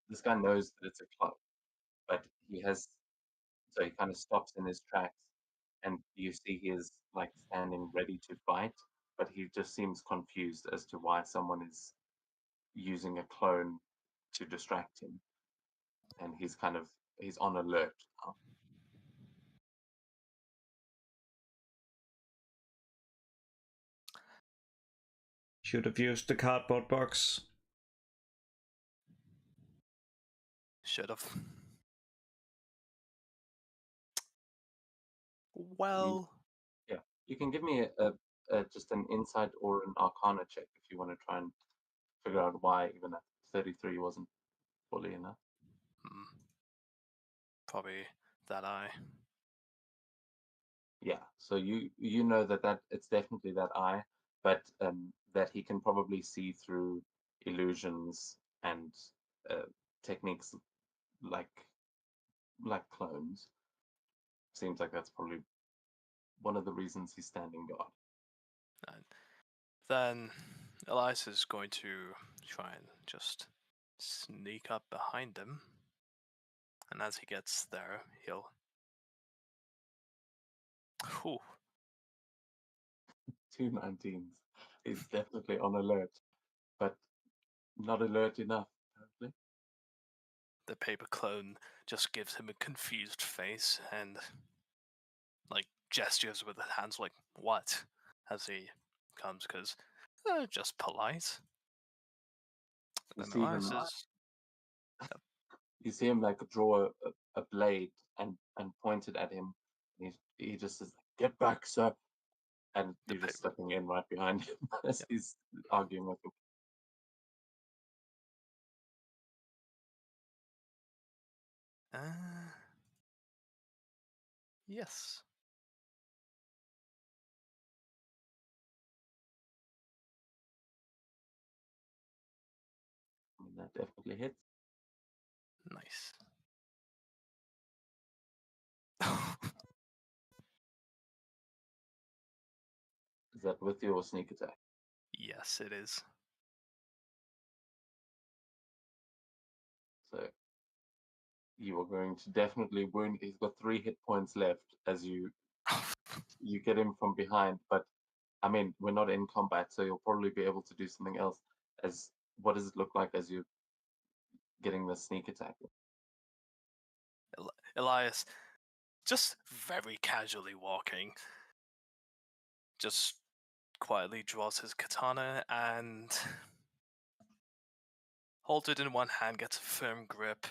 this guy knows that it's a club, but so he kind of stops in his tracks, and you see he is like standing ready to fight, but he just seems confused as to why someone is using a clone to distract him, and he's on alert now. Should have used the cardboard box. Should have. Well, Yeah, you can give me a just an insight or an arcana check if you want to try and figure out why even a 33 wasn't fully enough. probably that eye. Yeah, so you know that it's definitely that eye, but that he can probably see through illusions and techniques like clones. Seems like that's probably one of the reasons he's standing guard. And then Elias is going to try and just sneak up behind him. And as he gets there, he'll. Whew, 2 19s. He's definitely on alert, but not alert enough, apparently. the paper clone just gives him a confused face and like gestures with his hands like what as he comes because just polite. You Then see him. Elias is You see him like draw a blade and point it at him. And he just says, "Get back, sir!" And the you're just paper. stepping in right behind him as Yep. he's arguing with him. Yes. I mean, that definitely hits. Nice. Is that with your sneak attack? Yes, it is. So you are going to definitely wound. He's got 3 hit points left as you get him from behind. But I mean, we're not in combat, so you'll probably be able to do something else. As what does it look like as you're getting the sneak attack? Elias just very casually walking, just quietly draws his katana and holds it in one hand, gets a firm grip,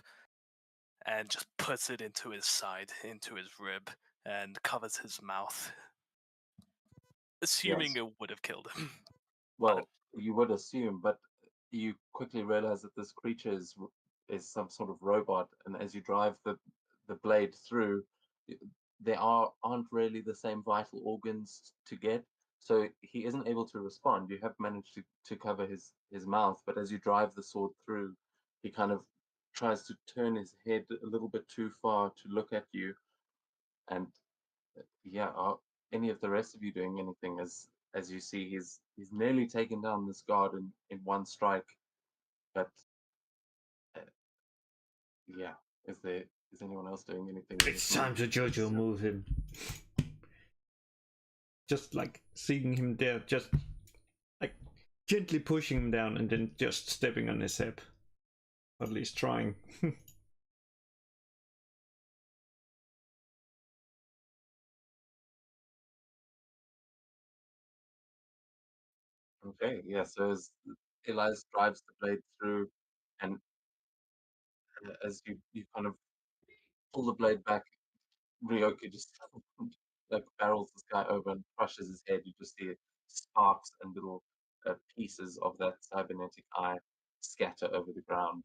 and just puts it into his side, into his rib, and covers his mouth, assuming Yes. it would have killed him. Well, you would assume, but you quickly realize that this creature is some sort of robot, and as you drive the blade through, there aren't really the same vital organs to get, so he isn't able to respond. You have managed to cover his mouth, but as you drive the sword through, he kind of tries to turn his head a little bit too far to look at you, and yeah, are any of the rest of you doing anything as you see he's nearly taken down this guard in one strike, but uh, yeah, is anyone else doing anything? It's time to Jojo move him. Just like seeing him there, just like gently pushing him down and then just stepping on his head. Or at least trying. Okay, yeah. So as Elias drives the blade through, and as you kind of pull the blade back, Ryoki just like barrels this guy over and crushes his head. You just see sparks and little pieces of that cybernetic eye scatter over the ground,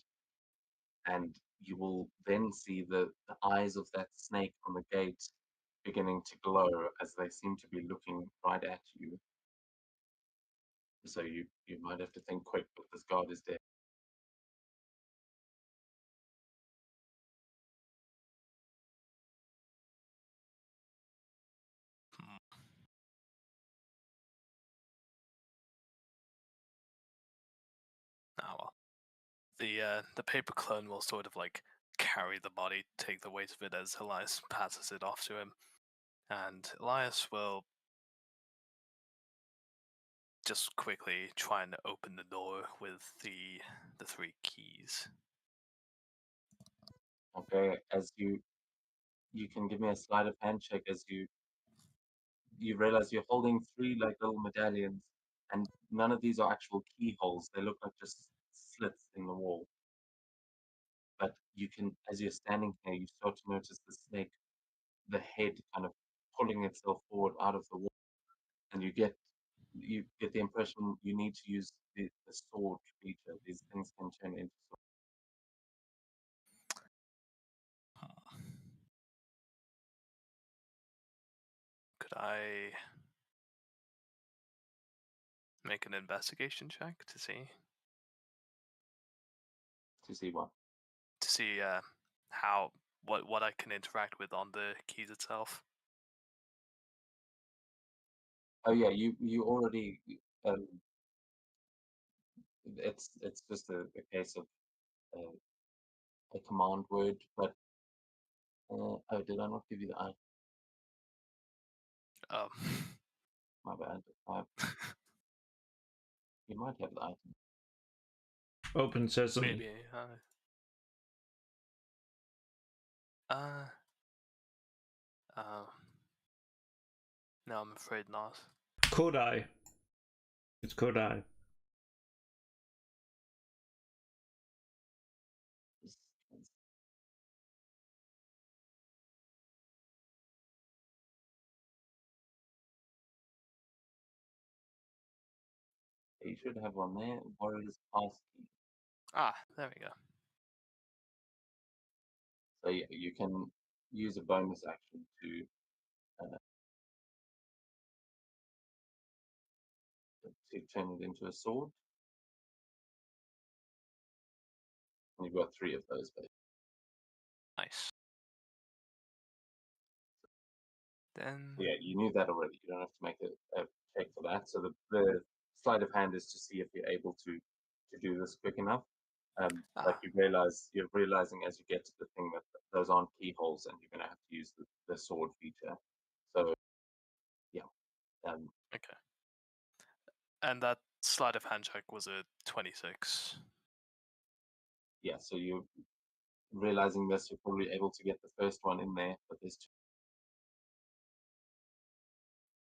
and you will then see the eyes of that snake on the gate beginning to glow as they seem to be looking right at you. So you might have to think quick, but this guard is dead. The paper clone will sort of like carry the body, take the weight of it as Elias passes it off to him, and Elias will just quickly try and open the door with the 3 keys. Okay, as you can give me a sleight of hand check as you realize you're holding 3 like little medallions, and none of these are actual keyholes. They look like just slits in the wall. But you can, as you're standing here, you start to notice the snake, the head kind of pulling itself forward out of the wall, and you get the impression you need to use the sword feature. These things can turn into swords. Could I make an investigation check to see To see what? how what I can interact with on the keys itself? Oh yeah, you already. Um, it's just a case of a command word, but oh, did I not give you the item? Um, My bad. You might have the item. Open sesame. maybe. Uh, uh, no, I'm afraid not. Could I? It's could I? You should have one there. Warrior's Pass key. Ah, there we go. So yeah, you can use a bonus action to turn it into a sword. And you've got 3 of those, basically. Nice. Then Yeah, you knew that already. You don't have to make a check for that. So the sleight of hand is to see if you're able to do this quick enough. But you're realizing as you get to the thing that those aren't keyholes, and you're going to have to use the sword feature. So yeah, okay. And that sleight of hand check was a 26. yeah. So you're realizing this, you're probably able to get the first one in there, but there's 2.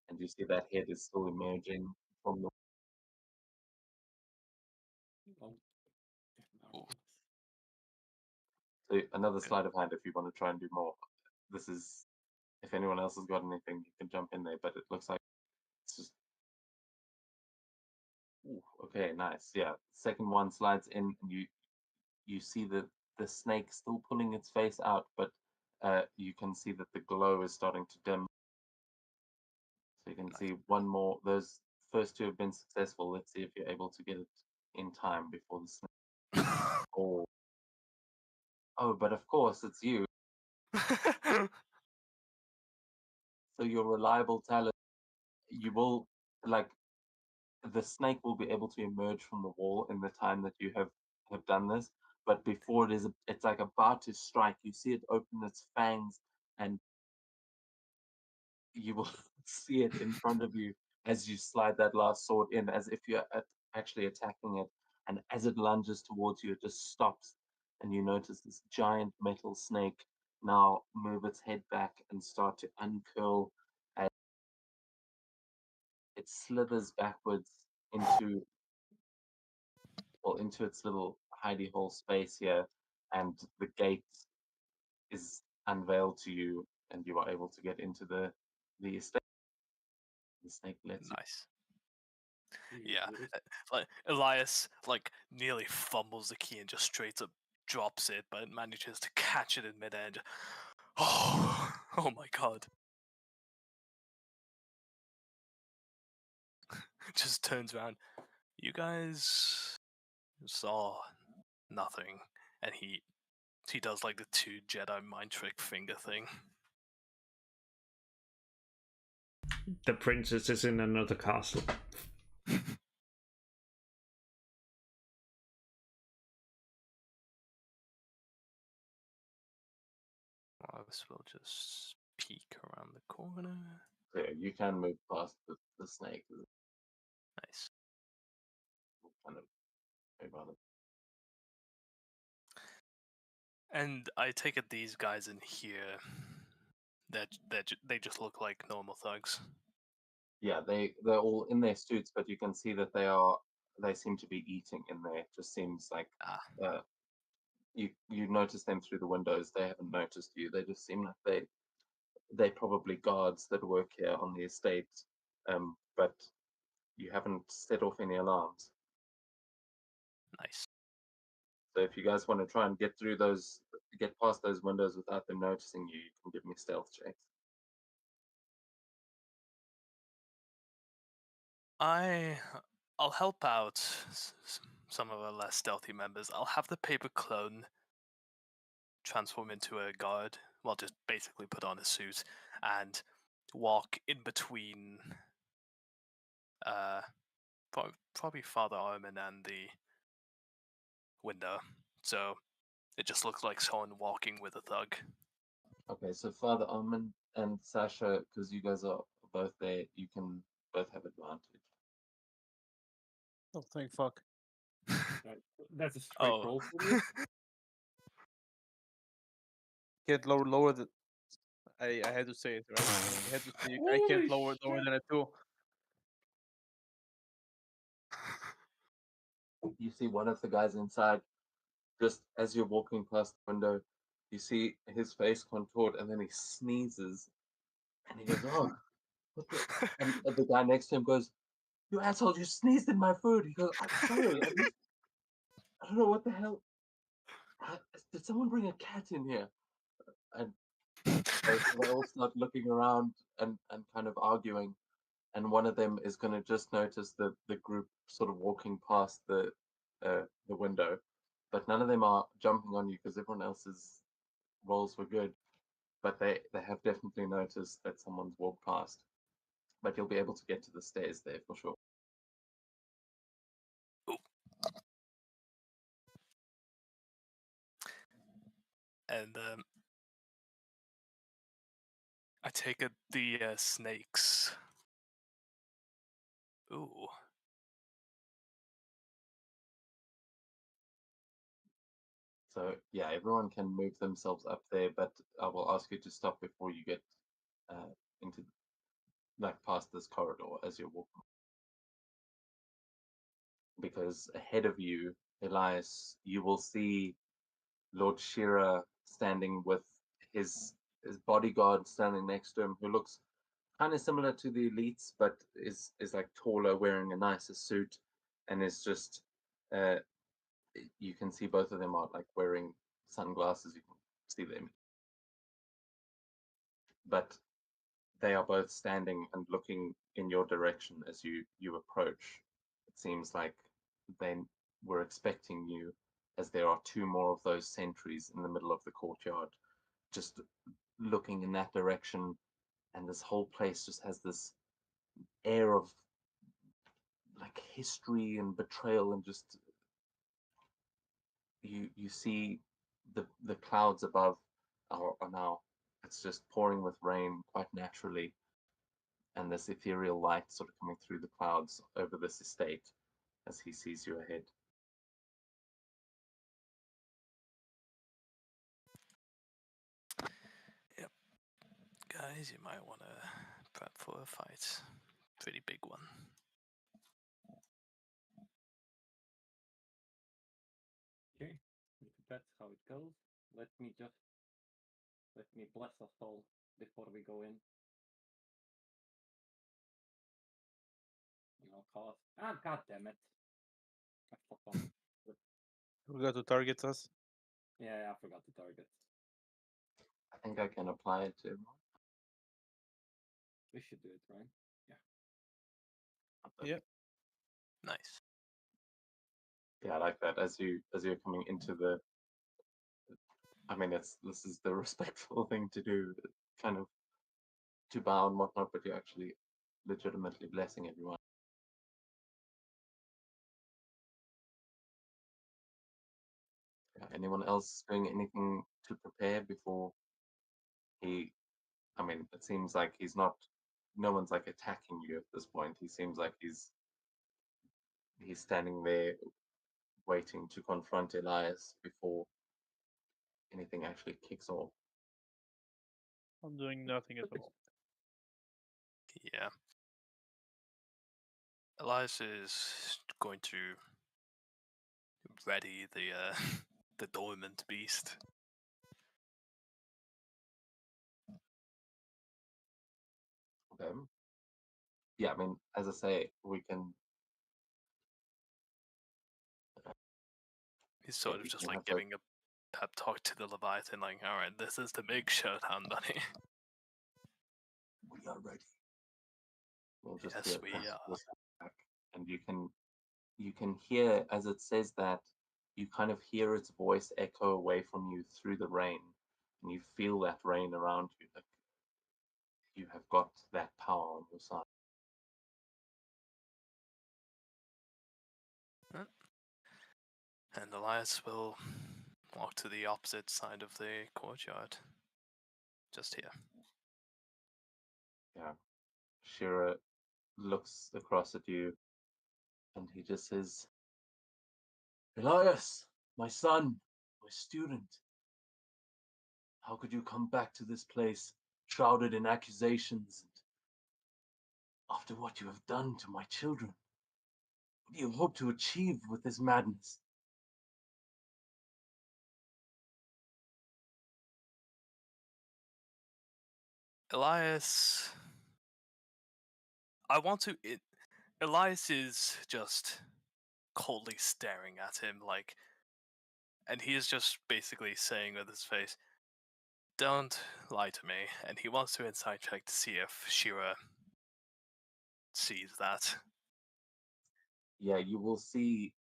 And you see that head is still emerging from the. Oh, Ooh. So another Okay. sleight of hand if you want to try and do more. This is, if anyone else has got anything, you can jump in there. But it looks like it's just. Ooh, okay, nice. Yeah, second one slides in, and you see the snake still pulling its face out, but you can see that the glow is starting to dim. So you can Nice. see one more. Those first 2 have been successful. Let's see if you're able to get it in time before the snake. Oh, but of course it's you. So your reliable talent, you will like the snake will be able to emerge from the wall in the time that you have done this. But before it's like about to strike. You see it open its fangs, and you will see it in front of you as you slide that last sword in, as if you're actually attacking it. And as it lunges towards you, it just stops, and you notice this giant metal snake now move its head back and start to uncurl as it slithers backwards into into its little hidey hole space here, and the gate is unveiled to you, and you are able to get into the estate. The snake lets you. Nice. Yeah, like Elias like nearly fumbles the key and just straight up drops it, but manages to catch it in midair. Oh, oh my god! Just turns around. You guys saw nothing, and he does like the 2 Jedi mind trick finger thing. The princess is in another castle. guess we'll just peek around the corner. So yeah, you can move past the snake. Nice. Kind of move on. And I take it these guys in here, they just look like normal thugs. Yeah, they're all in their suits, but you can see that they seem to be eating in there. It just seems like Ah. you notice them through the windows. They haven't noticed you. They just seem like they probably guards that work here on the estate. But you haven't set off any alarms. Nice. So if you guys want to try and get past those windows without them noticing you, you can give me stealth checks. I'll help out some of our less stealthy members. I'll have the paper clone transform into a guard. Well, just basically put on a suit and walk in between probably Father Armin and the window. So it just looks like someone walking with a thug. Okay, so Father Armin and Sasha, because you guys are both there, you can both have advantage. Oh, thank fuck. Right. That's a straight Oh. roll for me. Can't lower the. I had to say it, right? I had to say I can't Holy lower shit. than a 2. You see one of the guys inside, just as you're walking past the window, you see his face contort and then he sneezes and he goes, "Oh, what the?" And the guy next to him goes, "You asshole, you sneezed in my food." He goes, "I'm sorry, I don't know what the hell. Did someone bring a cat in here?" And they all start looking around and kind of arguing. And one of them is going to just notice the group sort of walking past the window, but none of them are jumping on you because everyone else's rolls were good. But they have definitely noticed that someone's walked past. But you'll be able to get to the stairs there for sure. And I take it the snakes. Ooh. So yeah, everyone can move themselves up there, but I will ask you to stop before you get into like past this corridor as you're walking, because ahead of you, Elias, you will see Lord Shira standing with his his bodyguard standing next to him, who looks kind of similar to the elites, but is like taller, wearing a nicer suit, and is just uh, you can see both of them are like wearing sunglasses. You can see them, but they are both standing and looking in your direction as you approach. It seems like they were expecting you, as there are two more of those sentries in the middle of the courtyard, just looking in that direction, and this whole place just has this air of like history and betrayal, and just you see the clouds above are now, it's just pouring with rain quite naturally, and this ethereal light sort of coming through the clouds over this estate as he sees you ahead. Yep. Guys, you might want to prep for a fight. Pretty big one. Okay, if that's how it goes, let me bless us all before we go in. And I'll cast. Ah, god damn it! I fucked up. We got to target us. Yeah, I forgot the target. I think I can apply it to everyone. We should do it, right? Yeah. Nice. Yeah, I like that. As you're coming into the, I mean, this is the respectful thing to do, kind of to bow and whatnot, but you're actually legitimately blessing everyone. Yeah, anyone else doing anything to prepare before He, I mean, it seems like he's not. No one's like attacking you at this point. He seems like he's standing there waiting to confront Elias before anything actually kicks off. I'm doing nothing at all. Yeah. Elias is going to ready the the dormant beast. Okay. Yeah, I mean, as I say, we can. He's sort Yeah, of you just can like have giving a pep talk to the Leviathan, like, all right, this is the big showdown, buddy. We are ready. We'll just Yes, hear we this are. back, and you can hear as it says that. You kind of hear its voice echo away from you through the rain, and you feel that rain around you. Like you have got that power on your side. And Elias will walk to the opposite side of the courtyard. Just here. Yeah. Shira looks across at you, and he just says, Elias, my son, my student, how could you come back to this place shrouded in accusations and after what you have done to my children? What do you hope to achieve with this madness? Elias. I want to. Elias is just coldly staring at him, like. And he is just basically saying with his face, don't lie to me. And he wants to inside check to see if Shira sees that. Yeah, you will see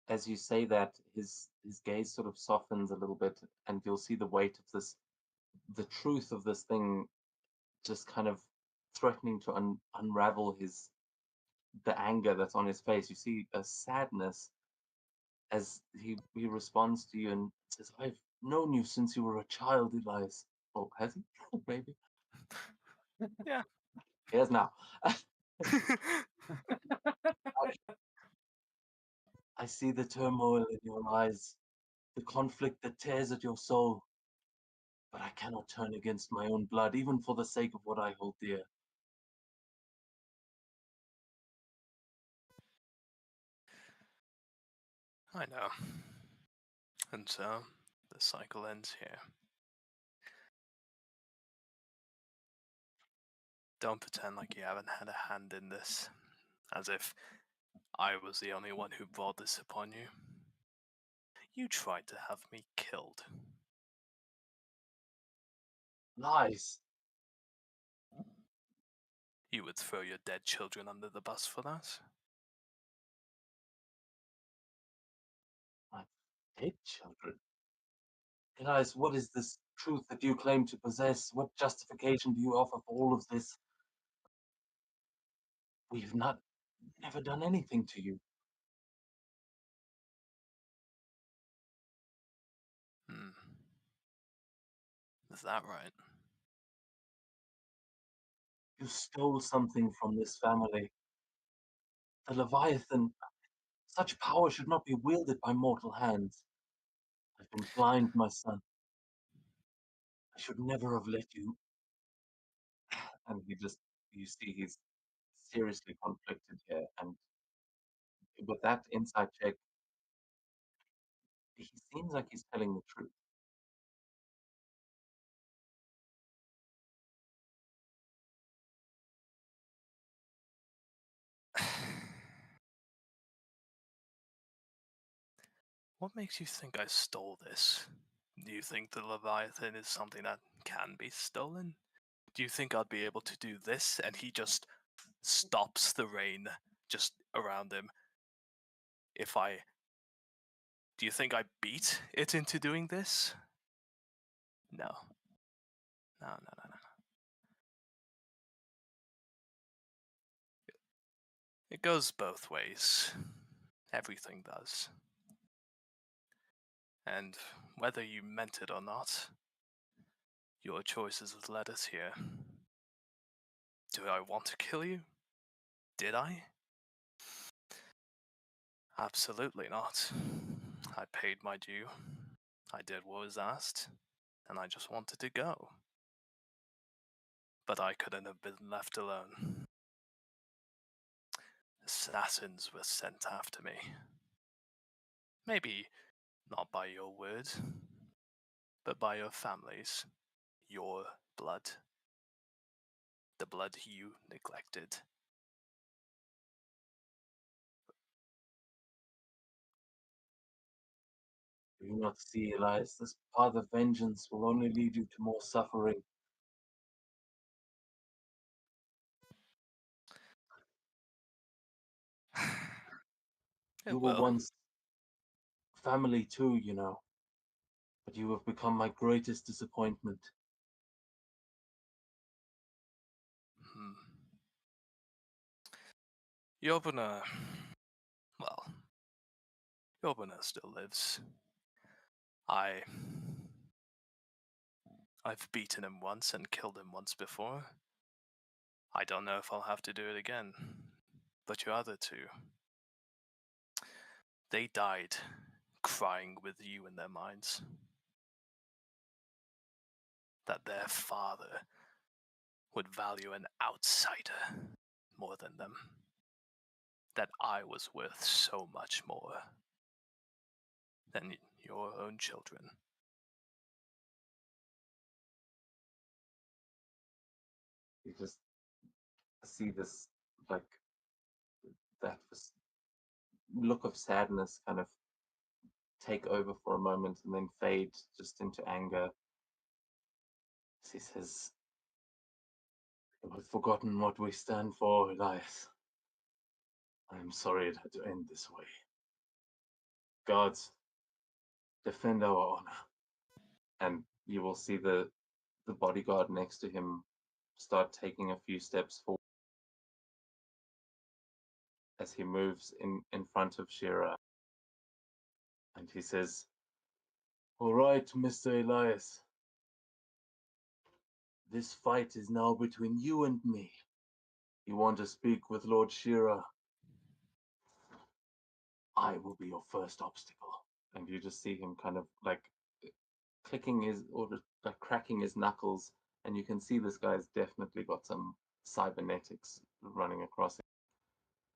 as you say that his gaze sort of softens a little bit, and you'll see the weight of this, the truth of this thing, just kind of threatening to unravel the anger that's on his face. You see a sadness as he responds to you and says, "I've known you since you were a child, Elias." Oh, has he? Maybe. Yeah. He has now. I see the turmoil in your eyes, the conflict that tears at your soul. But I cannot turn against my own blood, even for the sake of what I hold dear. I know. And so, the cycle ends here. Don't pretend like you haven't had a hand in this, as if I was the only one who brought this upon you. You tried to have me killed. Lies. You would throw your dead children under the bus for that? My dead children. Elias, what is this truth that you claim to possess? What justification do you offer for all of this? We've never done anything to you. Hmm. Is that right? You stole something from this family. The Leviathan. Such power should not be wielded by mortal hands. I've been blind, my son. I should never have let you. And you see, he's seriously conflicted here. And with that inside check, he seems like he's telling the truth. What makes you think I stole this? Do you think the Leviathan is something that can be stolen? Do you think I'd be able to do this and he just stops the rain just around him? If I. Do you think I beat it into doing this? No. No, no, no, no. It goes both ways. Everything does. And whether you meant it or not, Your choices have led us here. Do I want to kill you? Did I? Absolutely not. I paid my due. I did what was asked, and I just wanted to go. But I couldn't have been left alone. Assassins were sent after me. Maybe not by your word, but by your families. Your blood. The blood you neglected. Do you not see, Elias? This path of vengeance will only lead you to more suffering. It You were will. once family too, you know. But you have become my greatest disappointment. Hmm. Yobuna. Well, Yobuna still lives. I've beaten him once and killed him once before. I don't know if I'll have to do it again. But your other two, they died crying with you in their minds. That their father would value an outsider more than them. That I was worth so much more than your own children. You just see this, like, that look of sadness kind of take over for a moment and then fade just into anger. He says, "You have forgotten what we stand for, Elias. I am sorry it had to end this way. Guards, defend our honor." And you will see the bodyguard next to him start taking a few steps forward as he moves in front of Shira. And he says, "All right, Mr. Elias. This fight is now between you and me. You want to speak with Lord Shira? I will be your first obstacle." And you just see him kind of like clicking his, or just like cracking his knuckles, and you can see this guy's definitely got some cybernetics running across him.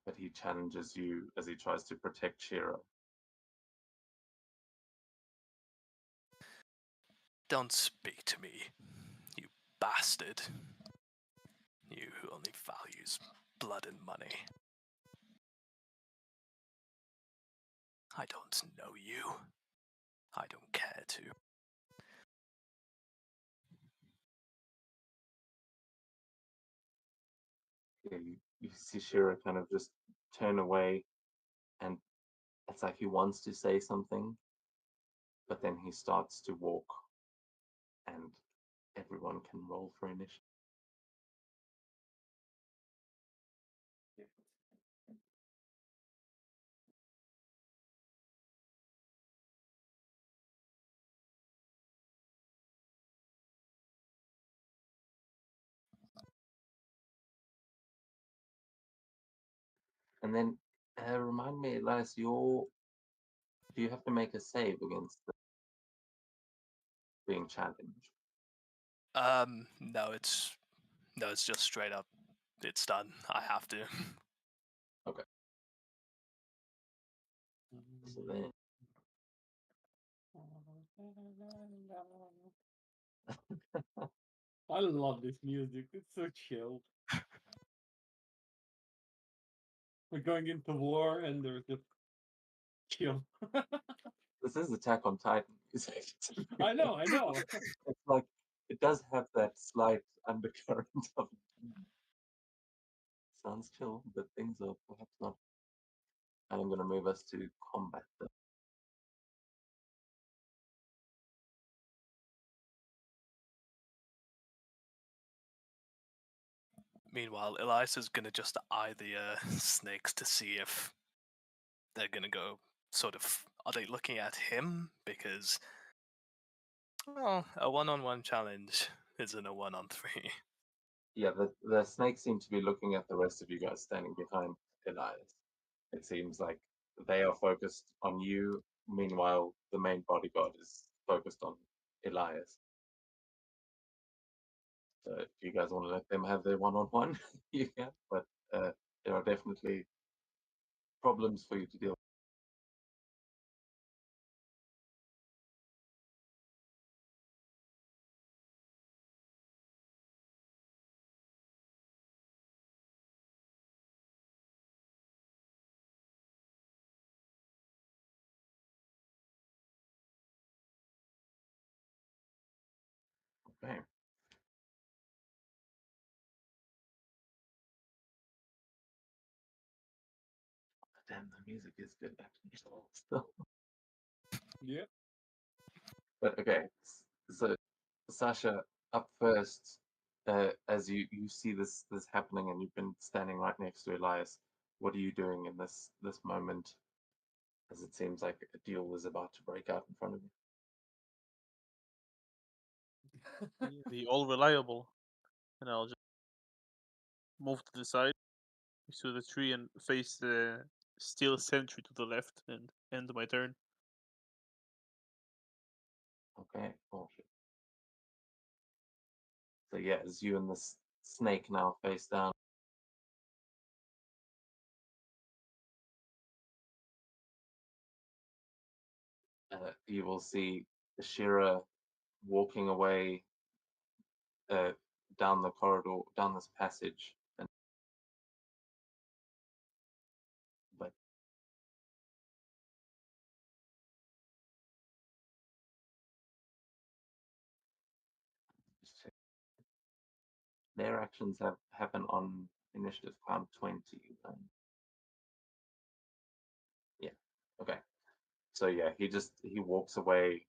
But he challenges you as he tries to protect Shira. Don't speak to me, you bastard. You who only values blood and money. I don't know you. I don't care to. You see Shira kind of just turn away, and it's like he wants to say something, but then he starts to walk, and everyone can roll for initiative. And then remind me, Elias, do you have to make a save against being challenged? No, it's just straight up. It's done. I have to. Okay. So then, I love this music. It's so chill. We're going into war and there's just chill. this is Attack on Titan. I know. It's like it does have that slight undercurrent of sounds chill, but things are perhaps not. And I'm going to move us to combat. Meanwhile, Elias is gonna just eye the snakes to see if they're gonna go sort of. Are they looking at him? Because Well, a one-on-one challenge isn't a one-on-three. Yeah, the snakes seem to be looking at the rest of you guys standing behind Elias. It seems like they are focused on you. Meanwhile, the main bodyguard is focused on Elias. So if you guys want to let them have their one-on-one, you can. But there are definitely problems for you to deal with. Okay. Damn, the music is good actually. Still. Yeah. But okay, so Sasha, up first, as you see this happening, and you've been standing right next to Elias. What are you doing in this moment, as it seems like a deal is about to break out in front of you? The all reliable, and I'll just move to the side next to the tree and face the steel sentry to the left and end my turn. Okay, bullshit. So yeah, as you and this snake now face down, you will see Shira walking away uh, down the corridor, down this passage, and but just check. Their actions have happen on initiative count 20. Yeah. Okay. So yeah, he walks away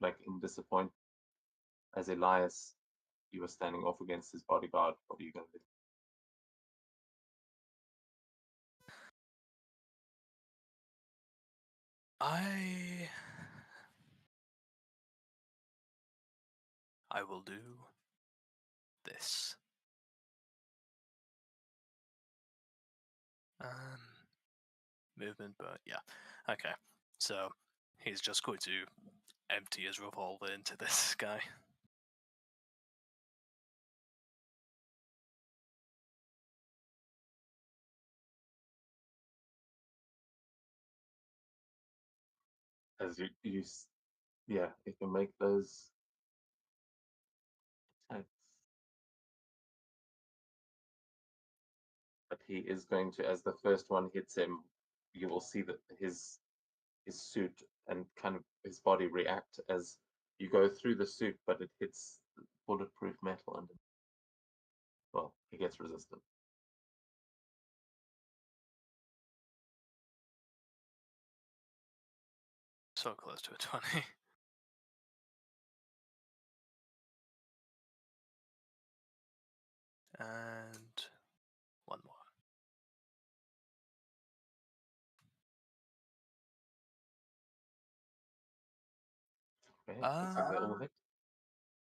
like in disappointment. As Elias, you were standing off against his bodyguard. What are you gonna do? I I will do this. Movement, but yeah. Okay. So he's just going to empty his revolver into this guy. As yeah, you can make those attacks. But he is going to, as the first one hits him, you will see that his suit and kind of his body react as you go through the suit, but it hits bulletproof metal and well, he gets resistant. So close to a 20. And one more. Okay, looks like they all hit.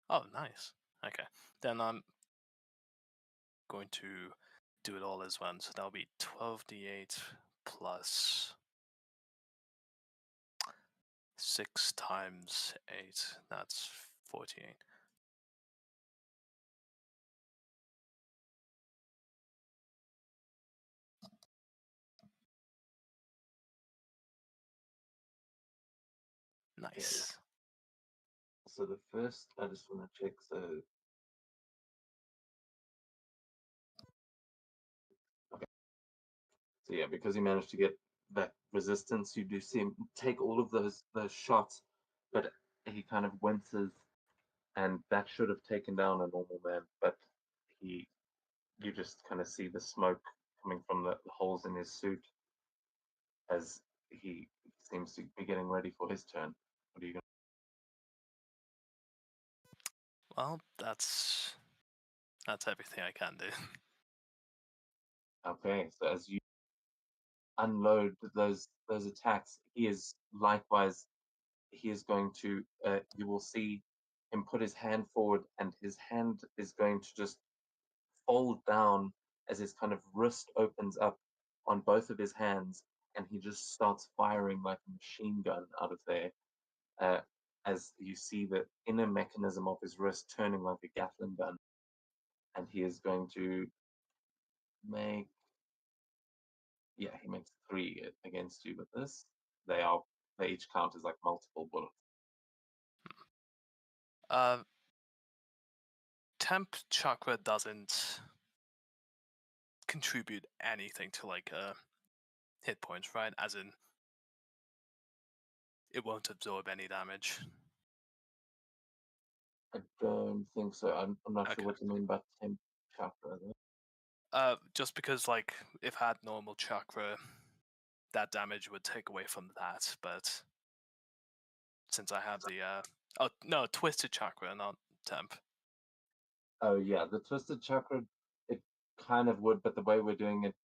Oh, nice. Okay. Then I'm going to do it all as one. So that'll be 12d8 plus 6 times 8. That's 48. Nice. So the first, I just want to check. So okay, so yeah, because he managed to get that resistance, you do see him take all of those shots, but he kind of winces, and that should have taken down a normal man, but he, you just kind of see the smoke coming from the holes in his suit as he seems to be getting ready for his turn. What are you going Well, that's everything I can do. to? Okay, so as you unload those attacks, he is likewise he is going to, you will see him put his hand forward, and his hand is going to just fold down as his kind of wrist opens up on both of his hands, and he just starts firing like a machine gun out of there. As you see the inner mechanism of his wrist turning like a Gatling gun, and he is going to make, yeah, he makes 3 against you with this. They each count as like multiple bullets. Temp chakra doesn't contribute anything to like hit points, right? As in, it won't absorb any damage. I don't think so. I'm not Okay. sure what you mean by temp chakra. Though. Just because like if I had normal chakra, that damage would take away from that, but since I have the oh no, twisted chakra, not temp. Oh yeah, the twisted chakra, it kind of would, but the way we're doing it,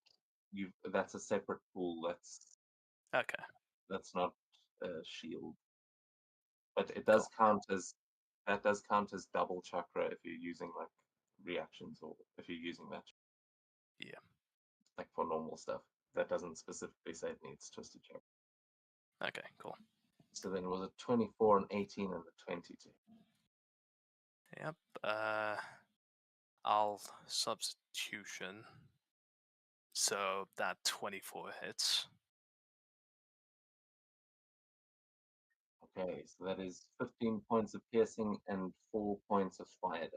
that's a separate pool. Okay. That's not a shield, but it does count as double chakra if you're using like reactions, or if you're using that. Yeah. Like for normal stuff, that doesn't specifically say it needs twisted chakra. Okay, cool. So then it was a 24, an 18, and a 22. Yep. I'll substitution. So that 24 hits. Okay, so that is 15 points of piercing and 4 points of fire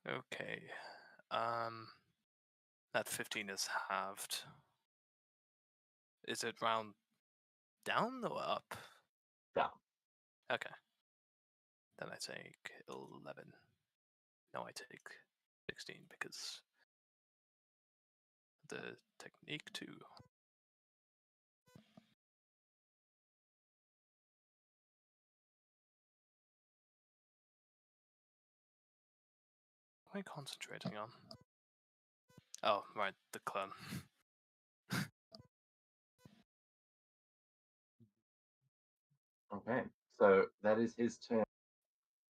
damage. Okay. That 15 is halved. Is it round down or up? Down. Okay. Then I take 11. No, I take 16 because the technique too. What am I concentrating on? Oh, right, the clone. Okay, so that is his turn.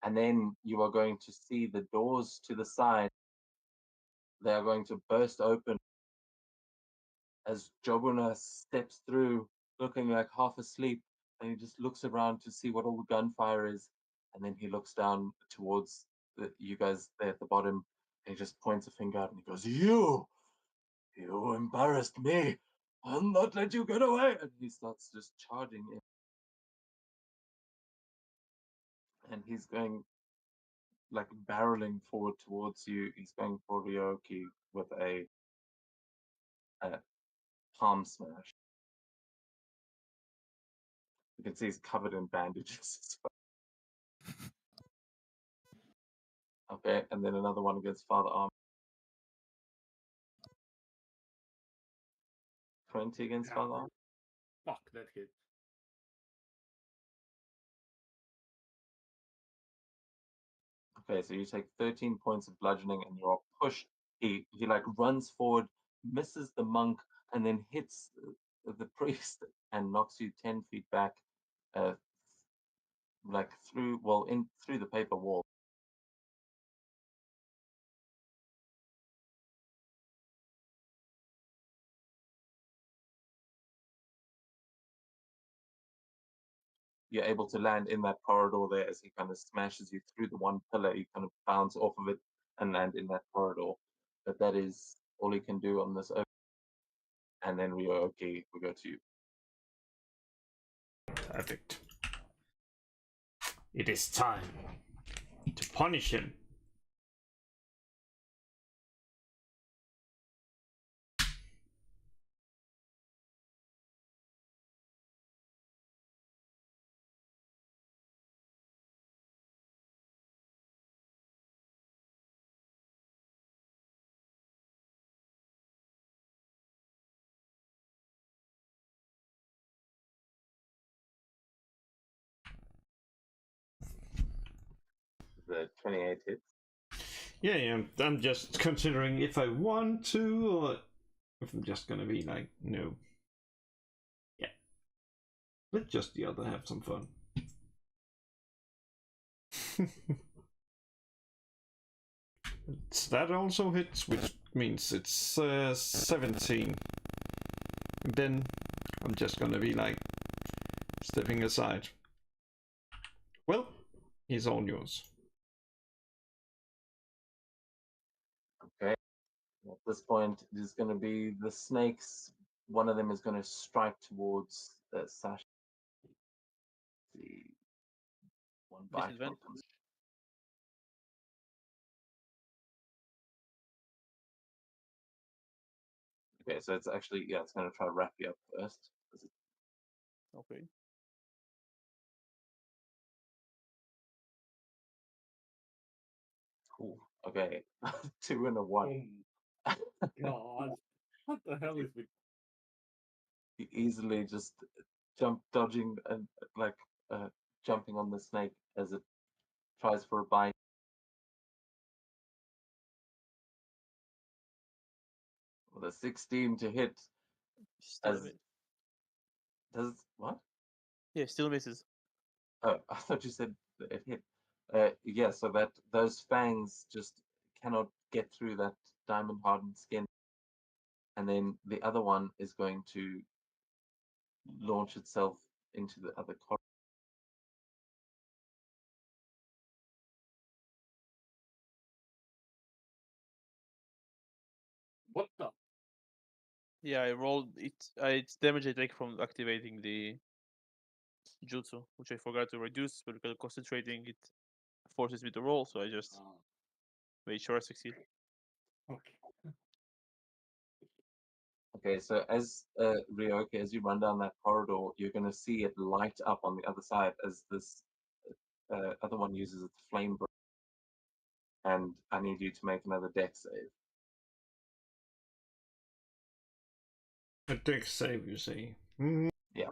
And then you are going to see the doors to the side. They are going to burst open as Jobuna steps through, looking like half asleep, and he just looks around to see what all the gunfire is. And then he looks down towards you guys there at the bottom, and he just points a finger out and he goes, You embarrassed me. I'll not let you get away. And he starts just charging in. And he's going like barreling forward towards you. He's going for Ryoki with a palm smash. You can see he's covered in bandages as well. Okay, and then another one against Father Arm. 20 against Father Arm. Fuck, that hit. Okay, so you take 13 points of bludgeoning and you're pushed. He like runs forward, misses the monk, and then hits the priest and knocks you 10 feet back, like through the paper wall. You're able to land in that corridor there as he kind of smashes you through the one pillar. You kind of bounce off of it and land in that corridor. But that is all he can do on this. And then we are okay. We go to you. Perfect. It is time to punish him. The 28 hits. Yeah, I'm just considering if I want to, or if I'm just gonna be like, no. Yeah. Let just the other have some fun. That also hits, which means it's 17. Then I'm just gonna be like stepping aside. Well, he's all yours. Okay. At this point, it is going to be the snakes. One of them is going to strike towards Sasha. The one bite. Disadvantage. Okay, so it's actually, yeah, it's going to try to wrap you up first. Okay. Cool. Okay, 2 and a 1. Oh God, what the hell is with? You easily just dodging and like jumping on the snake as it tries for a bite. With a 16 to hit, Still as does what? Yeah, still misses. Oh, I thought you said that it hit. Yeah, so that those fangs just cannot get through that diamond hardened skin, and then the other one is going to launch itself into the other corner. What the? Yeah, I rolled it. It's damage I take from activating the jutsu, which I forgot to reduce, but because concentrating it forces me to roll, so I just Ah, made sure I succeed. okay. Okay, so as Ryoke, as you run down that corridor, you're going to see it light up on the other side as this other one uses its flame breath. And I need you to make another dex save. A dex save, you say? Mm. Yeah.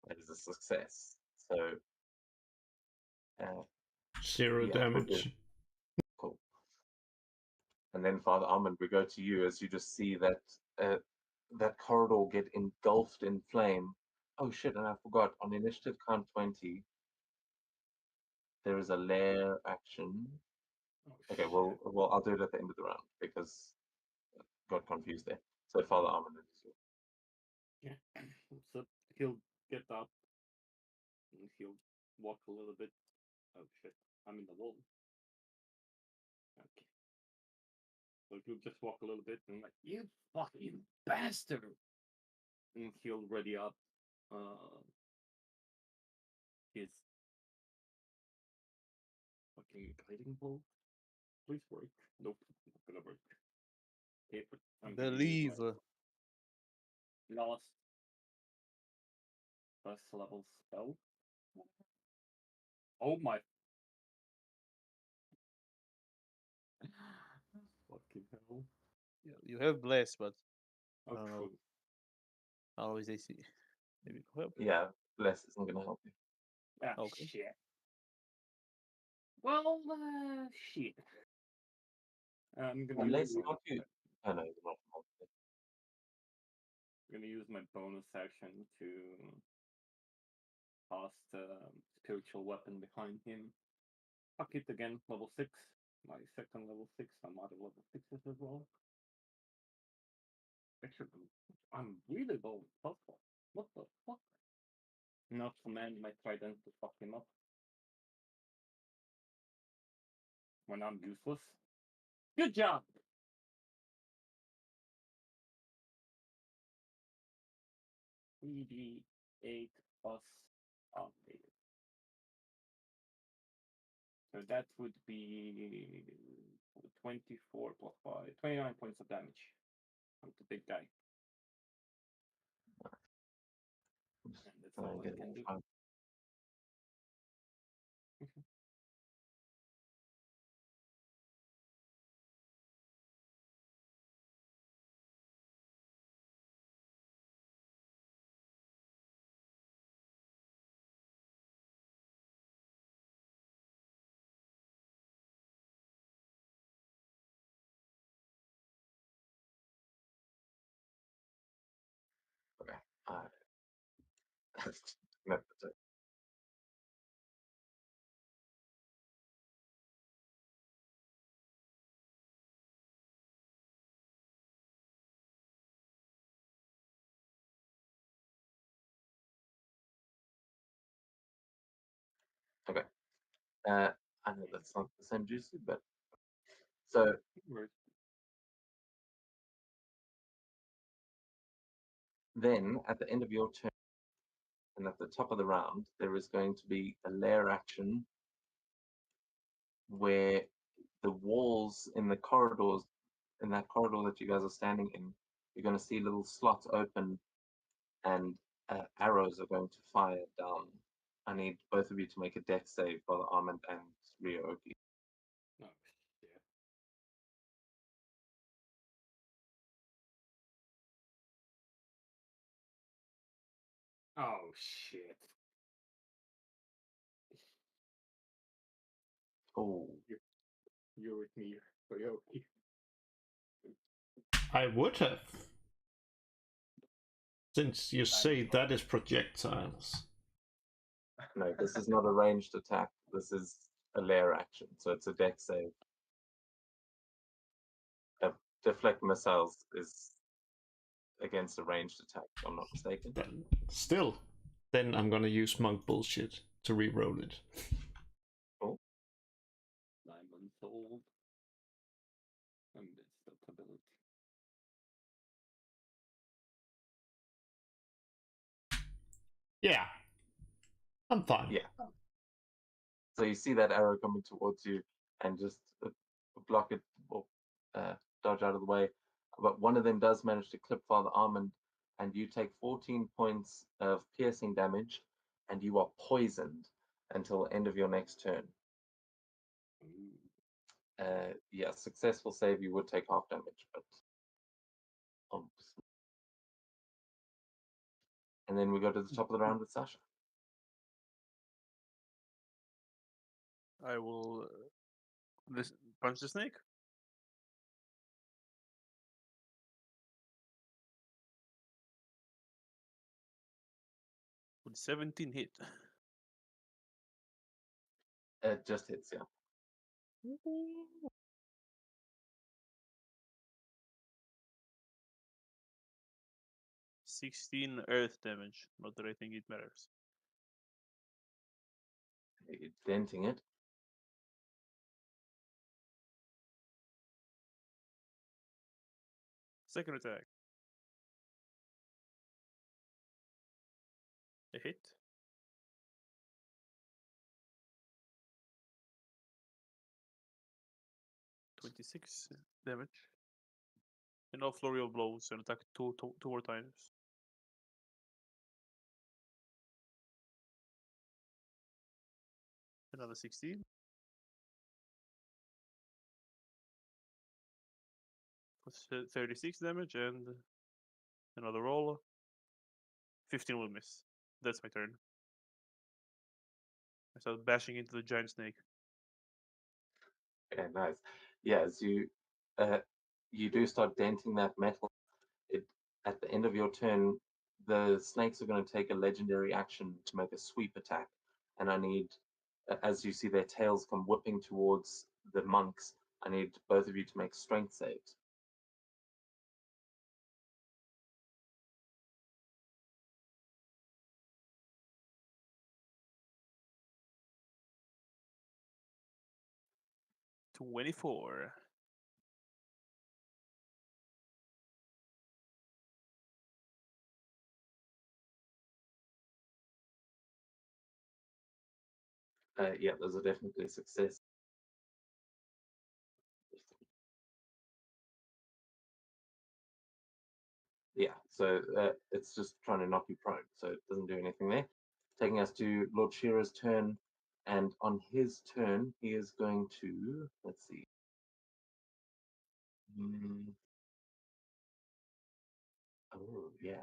That is a success. So, Zero yeah, we'll do. damage. Cool. And then, Father Almond, we go to you as you just see that that corridor get engulfed in flame. Oh shit! And I forgot on initiative count 20, there is a lair action. Oh, Okay, shit. well, I'll do it at the end of the round because I got confused there. So, Father Almond, Yeah. So he'll get up and he'll walk a little bit. Oh shit! I'm in the wall. Okay. So he'll just walk a little bit and like, you fucking bastard! And he'll ready up his fucking guiding bolt. Please work. Nope, not gonna work. Okay, but I'm gonna use Believe. my last first level spell. Oh my fucking hell. Yeah, you have bless, but Oh, I don't know. true. How is AC? Maybe it'll help. yeah, bless isn't going to help you. Ah, Okay. shit. Well, shit. I'm gonna Unless use my, not you. Oh no, you're not help you. gonna use my bonus action to cast spiritual weapon behind him. Fuck it again, level 6. My second level 6, I'm out of level 6s as well. Actually, I'm really low. What the fuck? Not command my trident to fuck him up. When I'm useless. Good job! ED8 plus updated. So that would be 24 plus 5, 29 points of damage from the big guy. And that's Try all and I get can do. it. Not the turn. Okay. I know that's not the same juicy, but so Right. then at the end of your turn and at the top of the round, there is going to be a layer action where the walls in the corridors, in that corridor that you guys are standing in, you're going to see little slots open and arrows are going to fire down. I need both of you to make a dex save for the Armand and Ryoki. Oh shit. Oh shit. Oh, You're with me, Ryoki. I would have. Since you say that is projectiles. no, this is not a ranged attack. This is a layer action, so it's a dex save. Deflect missiles is against a ranged attack, if I'm not mistaken. But still, then I'm gonna use monk bullshit to re-roll it. Diamond sold. And it's that ability. Yeah. I'm fine. Yeah. So you see that arrow coming towards you and just block it or dodge out of the way. But one of them does manage to clip Father Armand, and you take 14 points of piercing damage, and you are poisoned until the end of your next turn. Yeah, successful save, you would take half damage, but and then we go to the top of the round with Sasha. I will punch the snake. Would 17 hit? It just hits, yeah. 16 earth damage. Not that I think it matters. You're denting it. Second attack. A hit. .26 damage. And now flurry of blows and attack two more times. Another 16. Plus 36 damage and another roll. 15 will miss. That's my turn. I start bashing into the giant snake. Okay, nice. Yeah, as you do start denting that metal, at the end of your turn, the snakes are going to take a legendary action to make a sweep attack, and I need, as you see their tails come whipping towards the monks, I need both of you to make strength saves. To 24. Yeah, those are definitely a success. Yeah, so it's just trying to knock you prone, so it doesn't do anything there. Taking us to Lord Shearer's turn, and on his turn, he is going to, let's see. Oh, yeah.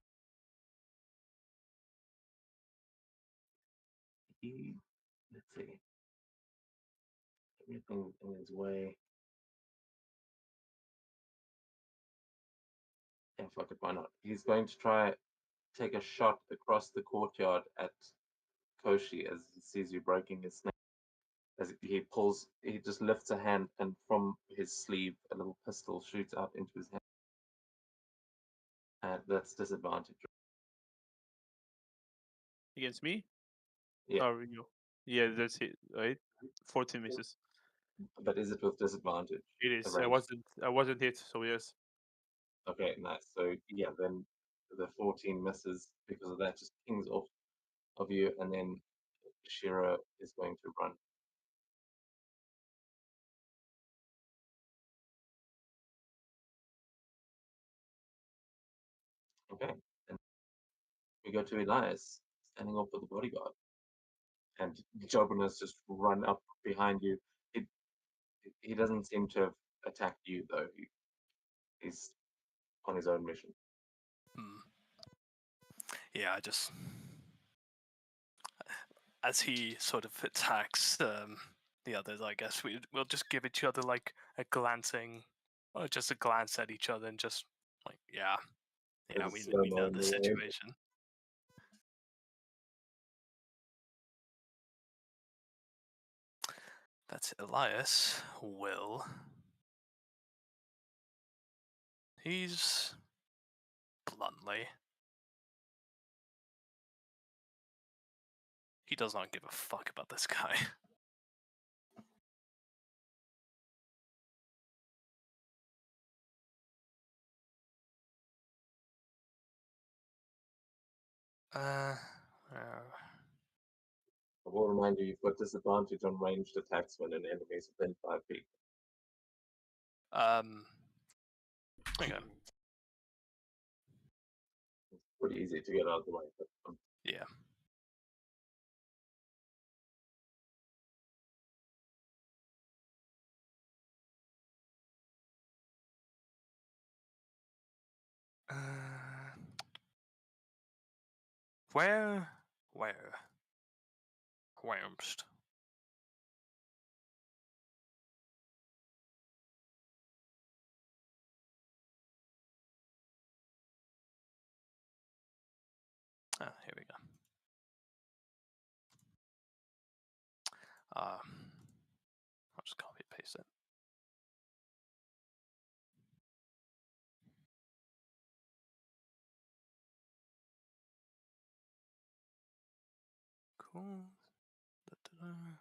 Let's see. Everything in his way. Yeah, fuck it, why not? He's going to try take a shot across the courtyard at Koshi as he sees you breaking his snake. As he just lifts a hand, and from his sleeve, a little pistol shoots out into his hand. That's disadvantage. Against me? Yeah. Or you? Yeah, that's it, right? 14 misses. But is it with disadvantage? It is. Range. I wasn't hit, so yes. Okay, nice. So yeah, then the 14 misses because of that, just pings off of you, and then Shira is going to run. Okay, and we go to Elias, standing up with the bodyguard, and Jobin has just run up behind you. He he doesn't seem to have attacked you though. He's on his own mission. Hmm. Yeah, I just as he sort of attacks the others, I guess we'll just give each other like a glancing, or just a glance at each other, and just like, yeah, There's a we slow-mo know in the the way. situation. That's Elias. Will. He's bluntly. He does not give a fuck about this guy. Uh, I will remind you, you've got disadvantage on ranged attacks when an enemy is within 5 feet. okay. It's pretty easy to get out of the way, but Yeah. Uh, where? Where'st? Ah, here we go. I'll just copy and paste it. Cool. Da-da-da.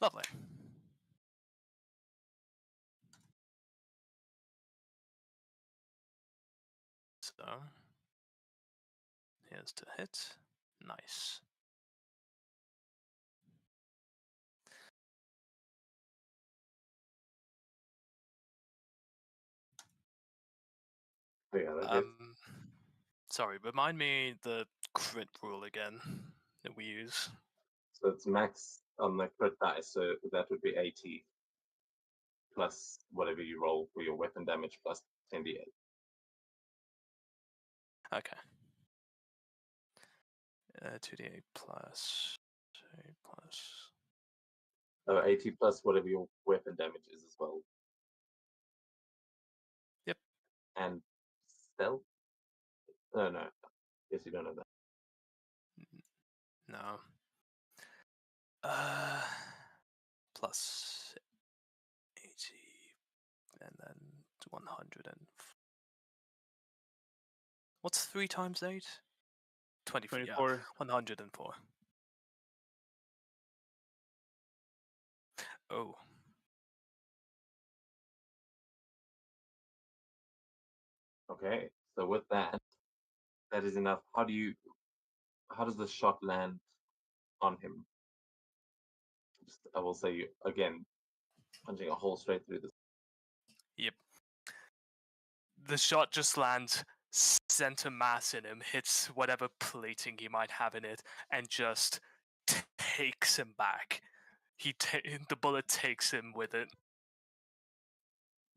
Lovely. So here's to hit. Nice. yeah, that hits. Sorry, remind me the crit rule again that we use. So it's max on the crit dice, so that would be 80 plus whatever you roll for your weapon damage plus 10d8. Okay. 2d8 plus 2 plus. So 80 plus whatever your weapon damage is as well. Yep. And stealth? No. Yes, you don't have that. No. Plus 80, and then 100 and. What's 3 times 8? 24. Yeah, 24. 104. Oh. Okay, so with that, that is enough. How does the shot land on him? Just, I will say again, punching a hole straight through the. Yep. The shot just lands center mass in him, hits whatever plating he might have in it, and just takes him back. The bullet takes him with it.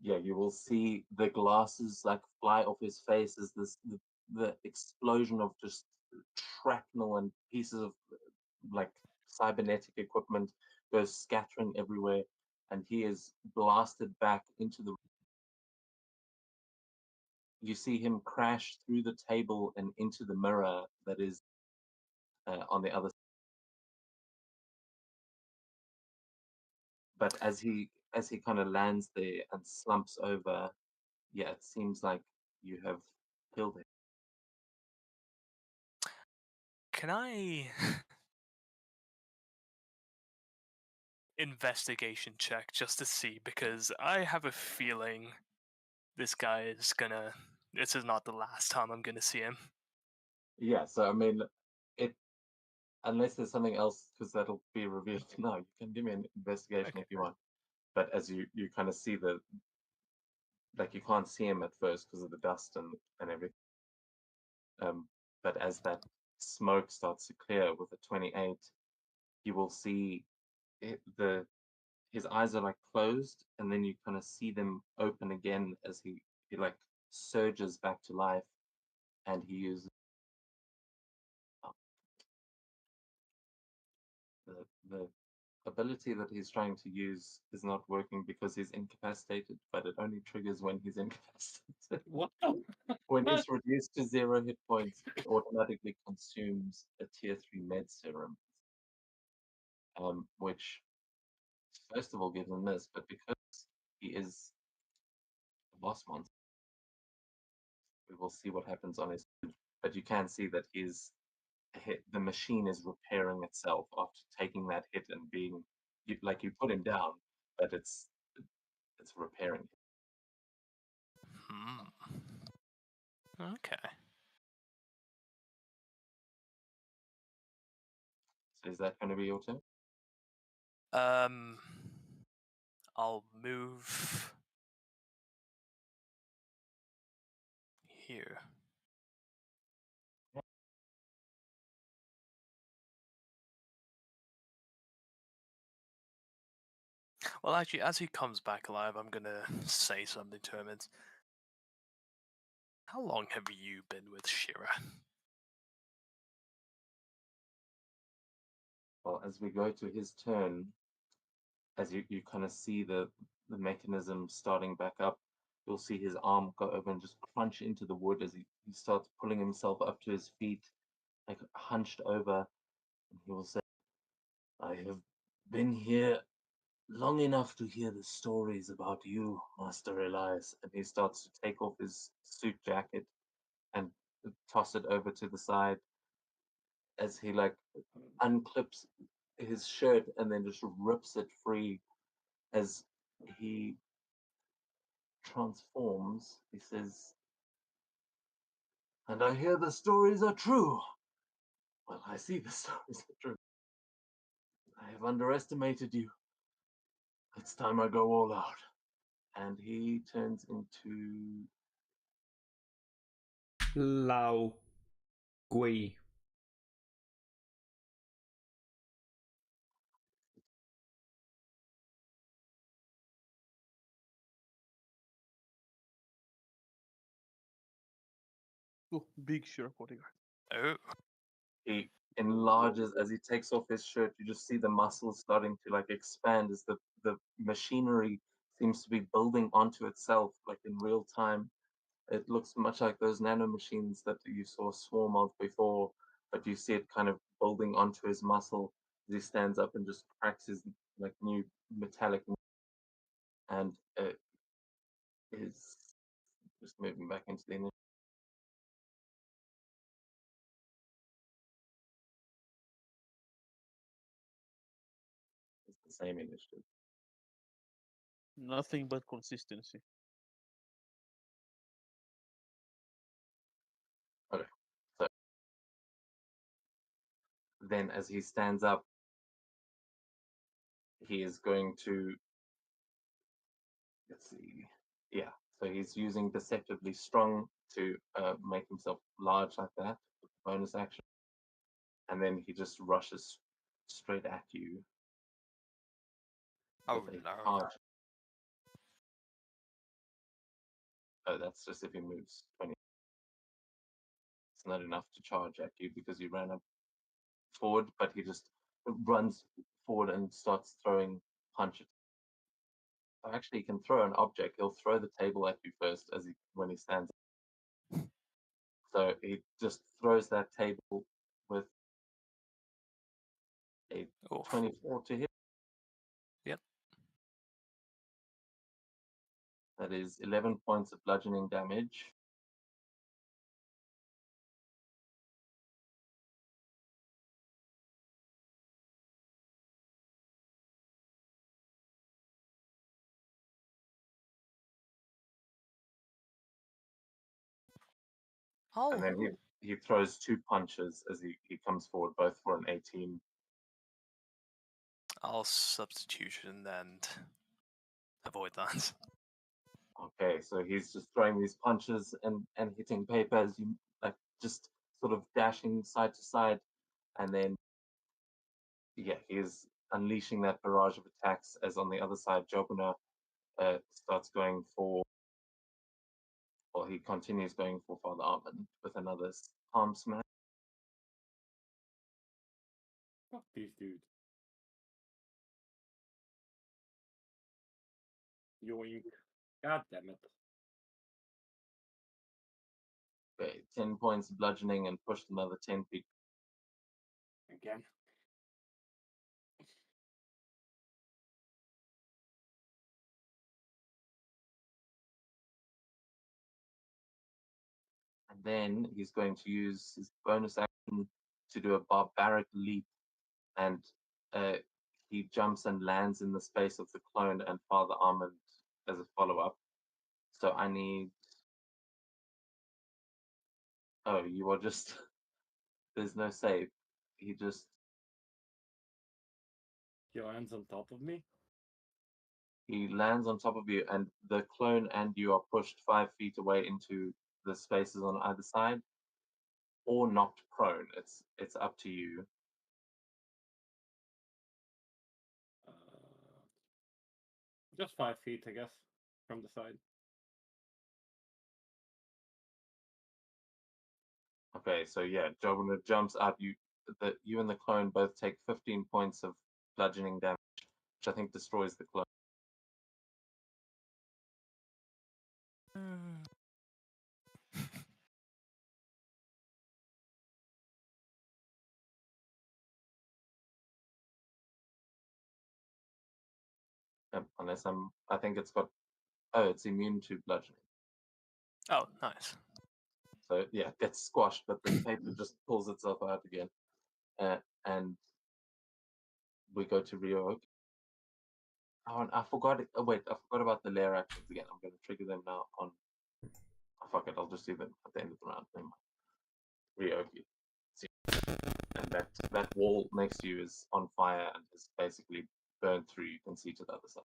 Yeah, you will see the glasses like fly off his face as the explosion of just shrapnel and pieces of like cybernetic equipment goes scattering everywhere, and he is blasted back into the you see him crash through the table and into the mirror that is on the other. But as he kind of lands there and slumps over, yeah, it seems like you have killed him. Can I investigation check just to see? Because I have a feeling this guy is gonna. This is not the last time I'm gonna see him. Yeah, so I mean, it unless there's something else, because that'll be revealed. No, you can give me an investigation Okay. if you want. But as you kind of see the like you can't see him at first because of the dust and everything. But as that smoke starts to clear with a 28, you will see his eyes are like closed, and then you kind of see them open again as he like surges back to life, and he uses the ability that he's trying to use is not working because he's incapacitated, but it only triggers when he's incapacitated. What? When he's reduced to 0 hit points, it automatically consumes a tier 3 med serum, which first of all gives him this, but because he is a boss monster, we will see what happens on his. But you can see that the machine is repairing itself after taking that hit and being like you put him down, but it's repairing. Okay. So is that going to be your turn? I'll move here. Well, actually, as he comes back alive, I'm gonna say something to him. It's, how long have you been with Shira? Well, as we go to his turn, as you kind of see the mechanism starting back up, you'll see his arm go over and just crunch into the wood as he starts pulling himself up to his feet, like hunched over, and he will say, I have been here long enough to hear the stories about you, Master Elias. And he starts to take off his suit jacket and toss it over to the side as he like unclips his shirt and then just rips it free as he transforms. He says, and I hear the stories are true. Well, I see the stories are true. I have underestimated you. It's time I go all out. And he turns into Lao Gui. Oh, big sure bodyguard. Oh, he enlarges as he takes off his shirt. You just see the muscles starting to like expand as the machinery seems to be building onto itself like in real time. It looks much like those nano machines that you saw swarm of before, but you see it kind of building onto his muscle as he stands up and just cracks his like new metallic and is just moving back into the initiative. It's the same initiative. Nothing but consistency. Okay. So then as he stands up, he is going to, let's see, yeah. So he's using deceptively strong to make himself large like that, with the bonus action. And then he just rushes straight at you oh with a no. charge. Oh, that's just if he moves 20. It's not enough to charge at you because you ran up forward, but he just runs forward and starts throwing punches. Actually, he can throw an object. He'll throw the table at you first as when he stands up. So he just throws that table with a Oof. 24 to hit. Yep. That is 11 points of bludgeoning damage. Oh, And then he throws 2 punches as he comes forward, both for an 18. I'll substitution and avoid that. Okay, so he's just throwing these punches and hitting paper as you like, just sort of dashing side to side, and then he's unleashing that barrage of attacks. As on the other side, Jobuna starts going for, or he continues going for Father Armand with another palm smash. Fuck these dudes. Yoink. God damn it. Okay, 10 points of bludgeoning and pushed another 10 feet. Again. And then he's going to use his bonus action to do a barbaric leap, and he jumps and lands in the space of the clone and Father Armand as a follow-up. So I need... Oh, you are just... There's no save. He just... He lands on top of me. He lands on top of you, and the clone and you are pushed 5 feet away into the spaces on either side, or knocked prone. It's up to you. Just 5 feet, I guess, from the side. Okay, so yeah, Jobuna jumps up. You and the clone both take 15 points of bludgeoning damage, which I think destroys the clone. Unless I think it's got... Oh, it's immune to bludgeoning. Oh, nice. So yeah, it gets squashed, but the paper just pulls itself out again. And we go to Rio. Oh, and I forgot it. Oh, wait, I forgot about the lair actions again. I'm going to trigger them now on... Oh, fuck it, I'll just do them at the end of the round. Never mind. Ryoki. And that wall next to you is on fire and is basically burned through. You can see to the other side.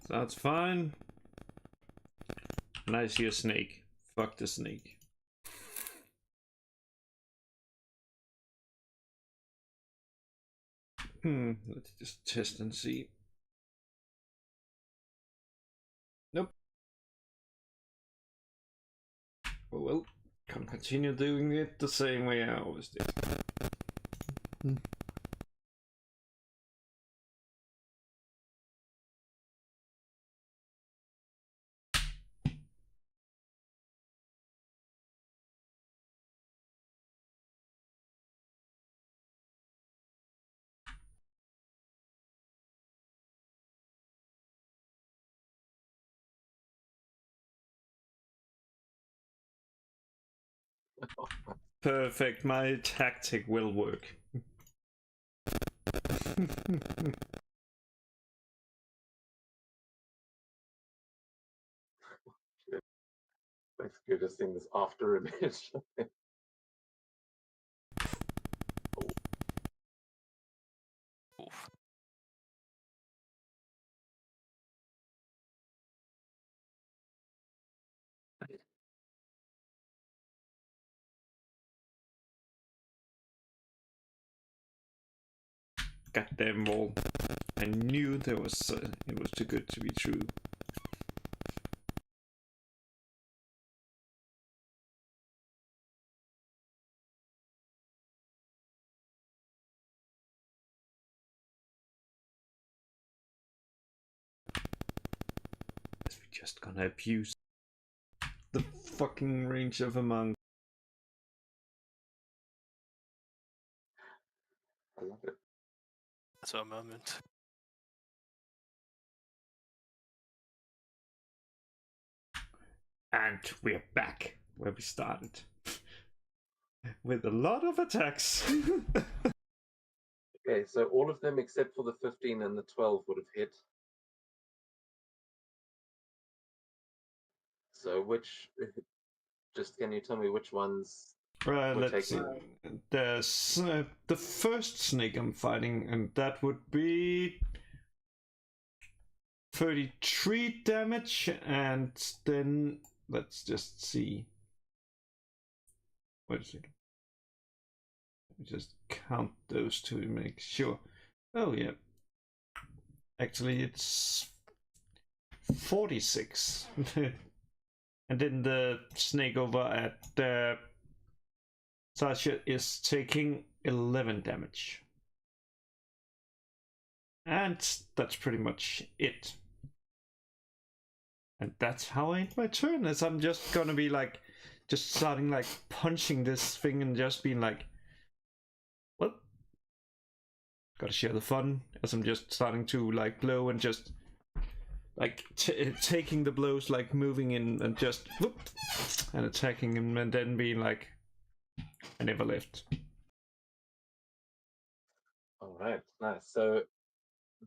That's fine. And I see a snake. Fuck the snake. Let's just test and see. Nope. Oh well, can continue doing it the same way I always did. Perfect, my tactic will work. Basically, just seeing this after image. Oof. Goddamn wall. I knew there was it was too good to be true. We're just gonna abuse the fucking range of a monk. I love it. That's a moment. And we're back where we started. With a lot of attacks. Okay, so all of them except for the 15 and the 12 would have hit. So just can you tell me which ones we're Let's see. taking? There's the first snake I'm fighting, and that would be 33 damage, and then let's just see. Wait a second. Let me just count those to make sure. Oh yeah. Actually, it's 46. And then the snake over at Sasha is taking 11 damage. And that's pretty much it. And that's how I end my turn, as I'm just gonna be like, just starting like punching this thing and just being like, well, gotta share the fun, as I'm just starting to like blow and just like taking the blows, like moving in and just whoop, and attacking him, and then being like, I never left. All right, nice. So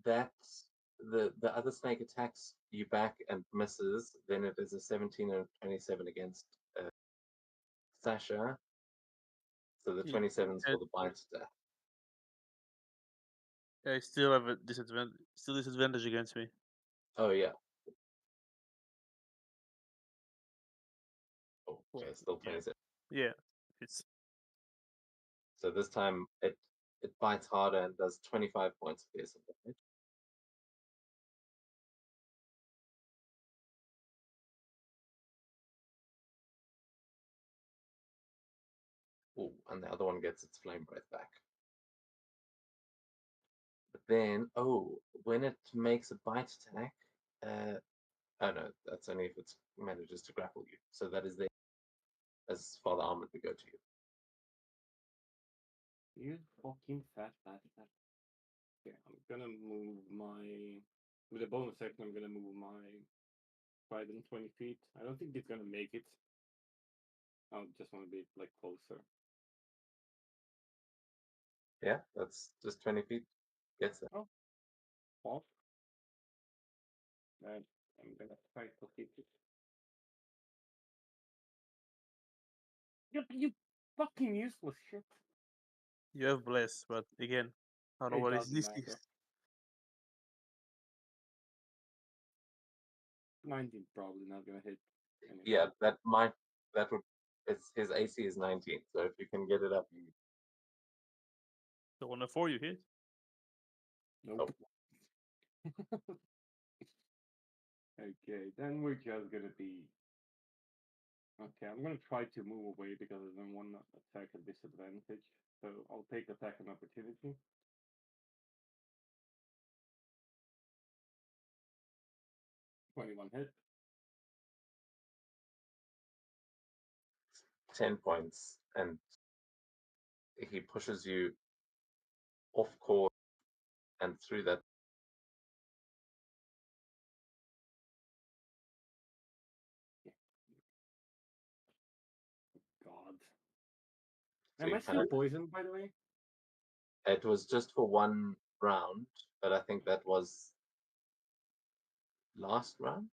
that's the other snake attacks you back and misses. Then it is a 17 and a 27 against Sasha. So the 27s for the bite attack. I still have a disadvantage against me. Oh yeah. Oh, Well, okay, still yeah. 27. Yeah, it's So this time it bites harder and does 25 points of piercing damage. Oh, and the other one gets its flame breath back. But then, when it makes a bite attack, oh no, that's only if it manages to grapple you. So that is there. As Father Armand, we go to you. You fucking fat. Okay, I'm gonna move my. With a bonus action, I'm gonna move my trident 20 feet. I don't think it's gonna make it. I just want to be like closer. Yeah, that's just 20 feet. Gets it. Oh, off. And I'm gonna try to hit it. You fucking useless shit. you have bless, but again, I don't know It what is doesn't this. matter. 19 probably not gonna hit. Anyway. Yeah, that would. His AC is 19, so if you can get it up, The 104 you hit. Nope. Okay, then we're just gonna be. Okay, I'm gonna try to move away because I don't want to attack at disadvantage. So I'll take attack and opportunity. 21 hit. 10 points, and he pushes you off course and through that. God. So Am you I kind still of, poisoned, by the way? it was just for one round, but I think that was last round.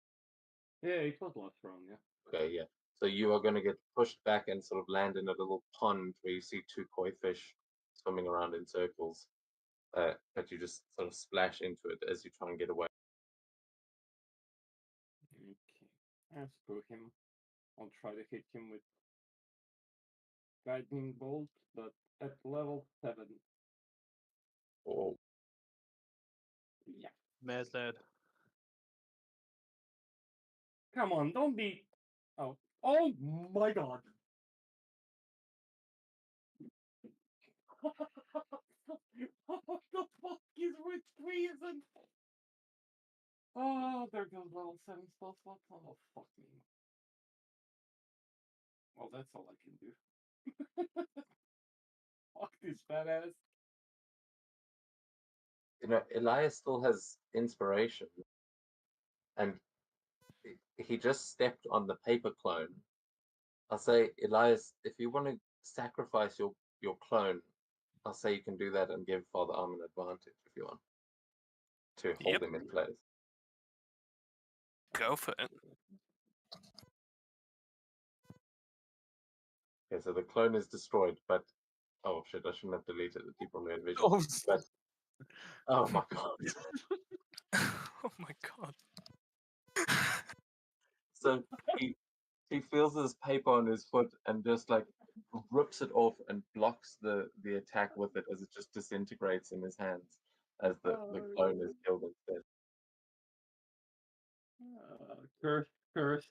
Yeah, it was last round, yeah. Okay, yeah. So you are going to get pushed back and sort of land in a little pond where you see two koi fish swimming around in circles. But you just sort of splash into it as you try and get away. Okay. I'll screw him. I'll try to hit him with Lightning Bolt, but at level 7. Oh, Yeah. Mad lad. Come on, don't be. Oh. Oh my god. What the fuck is with treason? Oh, there goes level 7 spell slots. Oh, fuck me. Well, that's all I can do. Fuck this badass. Elias still has inspiration, and he just stepped on the paper clone. I'll say, Elias, if you want to sacrifice your clone, I'll say you can do that and give Father Arm an advantage if you want to hold Yep. him in place. Go for it. Okay, so the clone is destroyed, but oh shit, I shouldn't have deleted it. He probably had vision. Oh, But oh my god. Oh my god. So he feels this paper on his foot and just like rips it off and blocks the attack with it as it just disintegrates in his hands as the clone is killed instead. Cursed.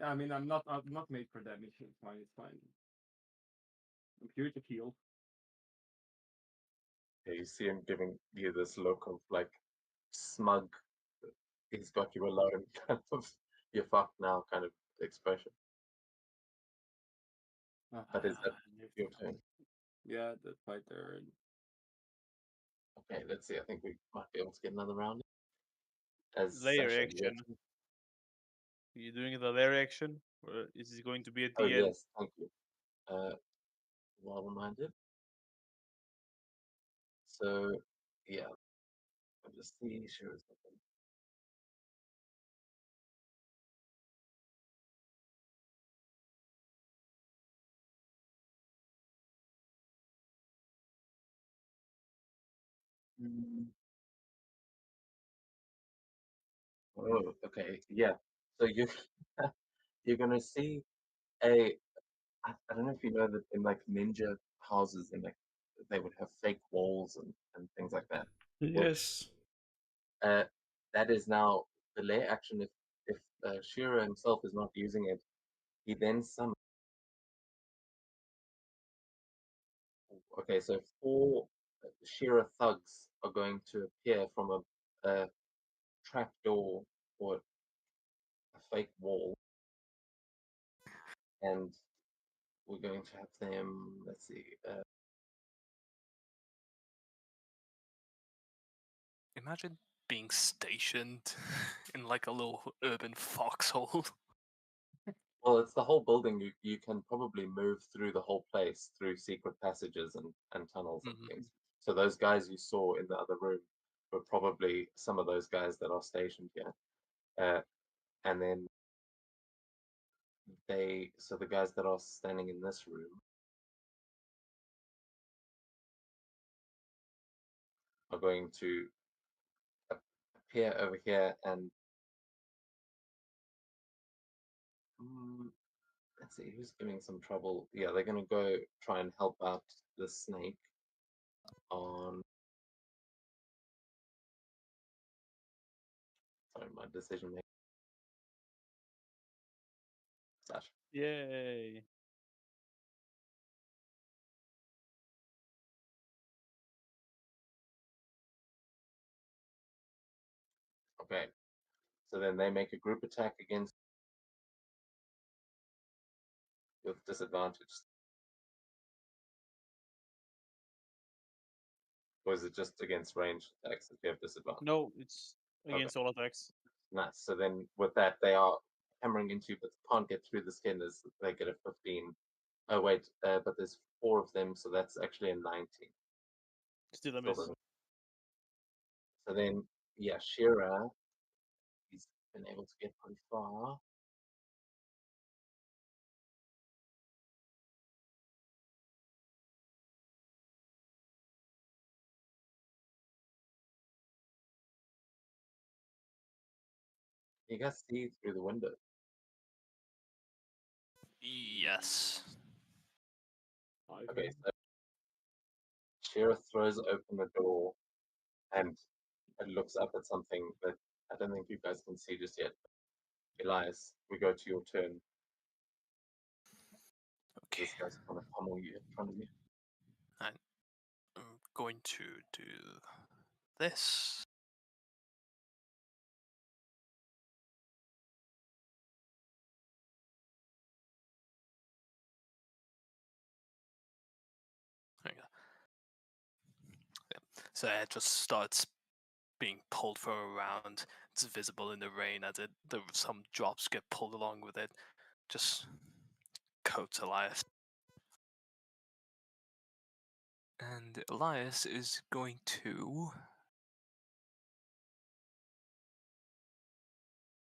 I mean, I'm not made for damage. It's fine. It's fine. I'm here to heal. Yeah, you see him giving you this look of like smug, he's got you alone, kind of you're fucked now kind of expression. But is that your turn? Yeah, that's my turn. Okay, let's see. I think we might be able to get another round. As layer Sasha, your action. turn. Are you doing the layer action? Or is it going to be at Oh the end? yes, thank you. Well reminded. So yeah, I'll just see. Sure. Mm. Oh, okay. Yeah. So you you're gonna see a I don't know if you know that in like ninja houses in like they would have fake walls and things like that. Well, Yes. that is now the layer action. If Shira himself is not using it, he then summons. Okay, so 4 Shira thugs are going to appear from a trap door or a fake wall, and we're going to have them. Let's see. Imagine being stationed in like a little urban foxhole. Well, it's the whole building. You can probably move through the whole place through secret passages and tunnels and Mhm. things. So those guys you saw in the other room were probably some of those guys that are stationed here. And then so the guys that are standing in this room are going to appear over here and mm, let's see who's giving some trouble. Yeah, they're going to go try and help out the snake on. Sorry, my decision making. Slash. Yay. Okay, so then they make a group attack against with disadvantage. Or is it just against range attacks that you have disadvantage? No, it's against all attacks. Nice. So then with that, they are hammering into you, but can't get through the skin as they get a 15. Oh, wait, but there's 4 of them, so that's actually a 19. Still a Still miss. doesn't. So then, yeah, Shira, he's been able to get pretty far. You guys see through the window. Yes. Okay, so Shira throws open the door and it looks up at something that I don't think you guys can see just yet. Elias, we go to your turn. Okay. This guy's trying to pummel you in front of you. I'm going to do this. So it just starts being pulled for a round. It's visible in the rain as some drops get pulled along with it. Just coats Elias. And Elias is going to,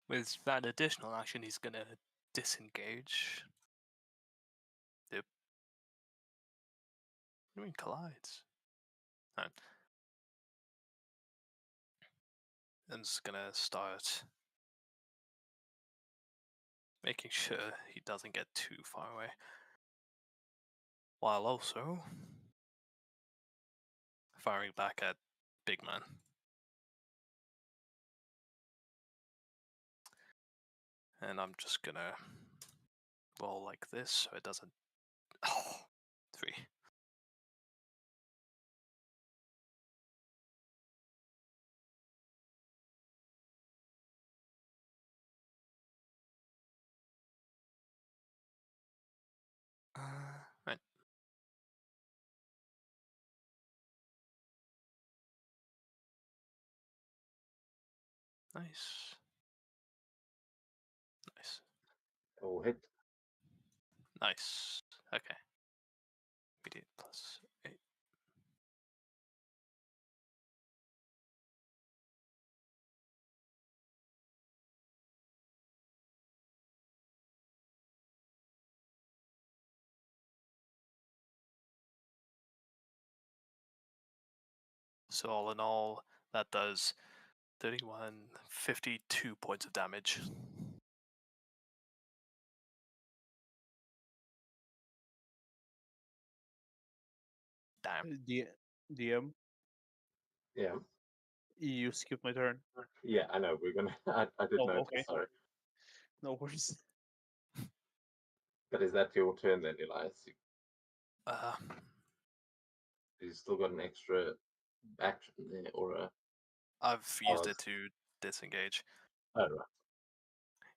with that additional action, he's going to disengage. Yep. What do you mean collides? Right. I'm just going to start making sure he doesn't get too far away. While also firing back at Big Man. And I'm just gonna roll like this so it doesn't. Oh, 3. Right. Nice. Nice. All hit. Nice. Okay. Immediate plus 8. So all in all, that does 31, 52 points of damage. Damn. DM, Yeah. you skipped my turn. Yeah, I know. We're gonna. I did Oh, notice. okay. Sorry. No worries. But is that your turn then, Elias? Uh, You still got an extra action there, or a? I've used it to disengage. Oh, right.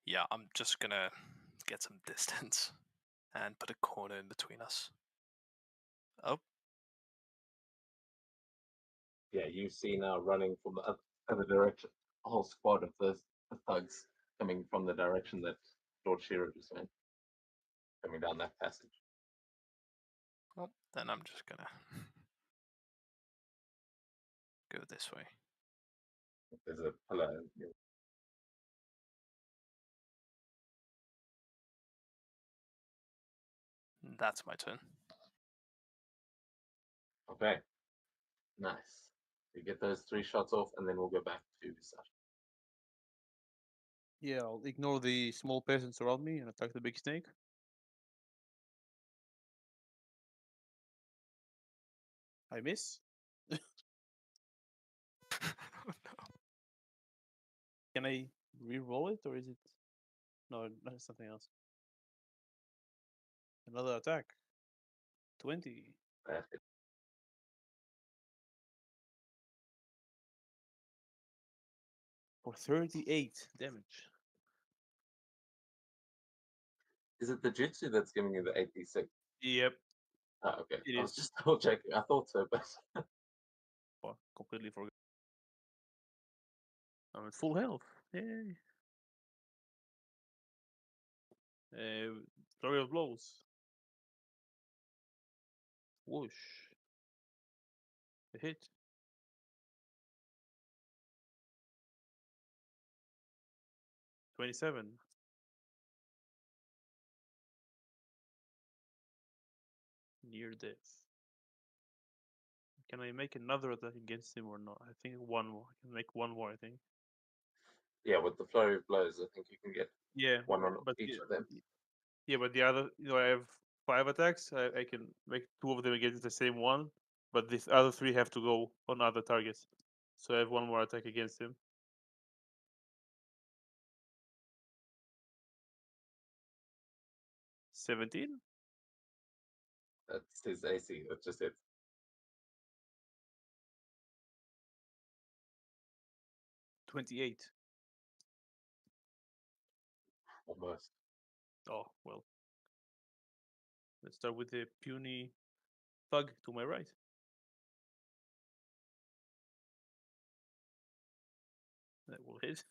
Yeah, I'm just gonna get some distance and put a corner in between us. Oh, Yeah, you see now running from the other direction, a whole squad of the thugs coming from the direction that Lord Shearer just went, coming down that passage. well, then I'm just gonna go this way. There's a pillar. That's my turn. Okay, nice. You get those 3 shots off, and then we'll go back to Sasha. Yeah, I'll ignore the small peasants around me and attack the big snake. I miss. Oh, no. Can I re-roll it, or is it? No, that's something else. Another attack. 20 That hit. for 38 damage. Is it the jutsu that's giving you the 86? Yep, Oh, okay. it I was is. just double checking. I thought so, but Oh, completely forgot. I'm at full health. Yay. Flurry of blows. Whoosh. A hit. $27. Near death. Can I make another attack against him or not? I think one more. I can make one more, I think. yeah, with the flurry of blows, I think you can get Yeah, one on but each of them. yeah, but the other, I have 5 attacks. I can make 2 of them against the same one, but these other 3 have to go on other targets. So I have one more attack against him. 17? That's his AC. That's just it. 28. Almost. Oh, well. Let's start with the puny thug to my right. That will hit.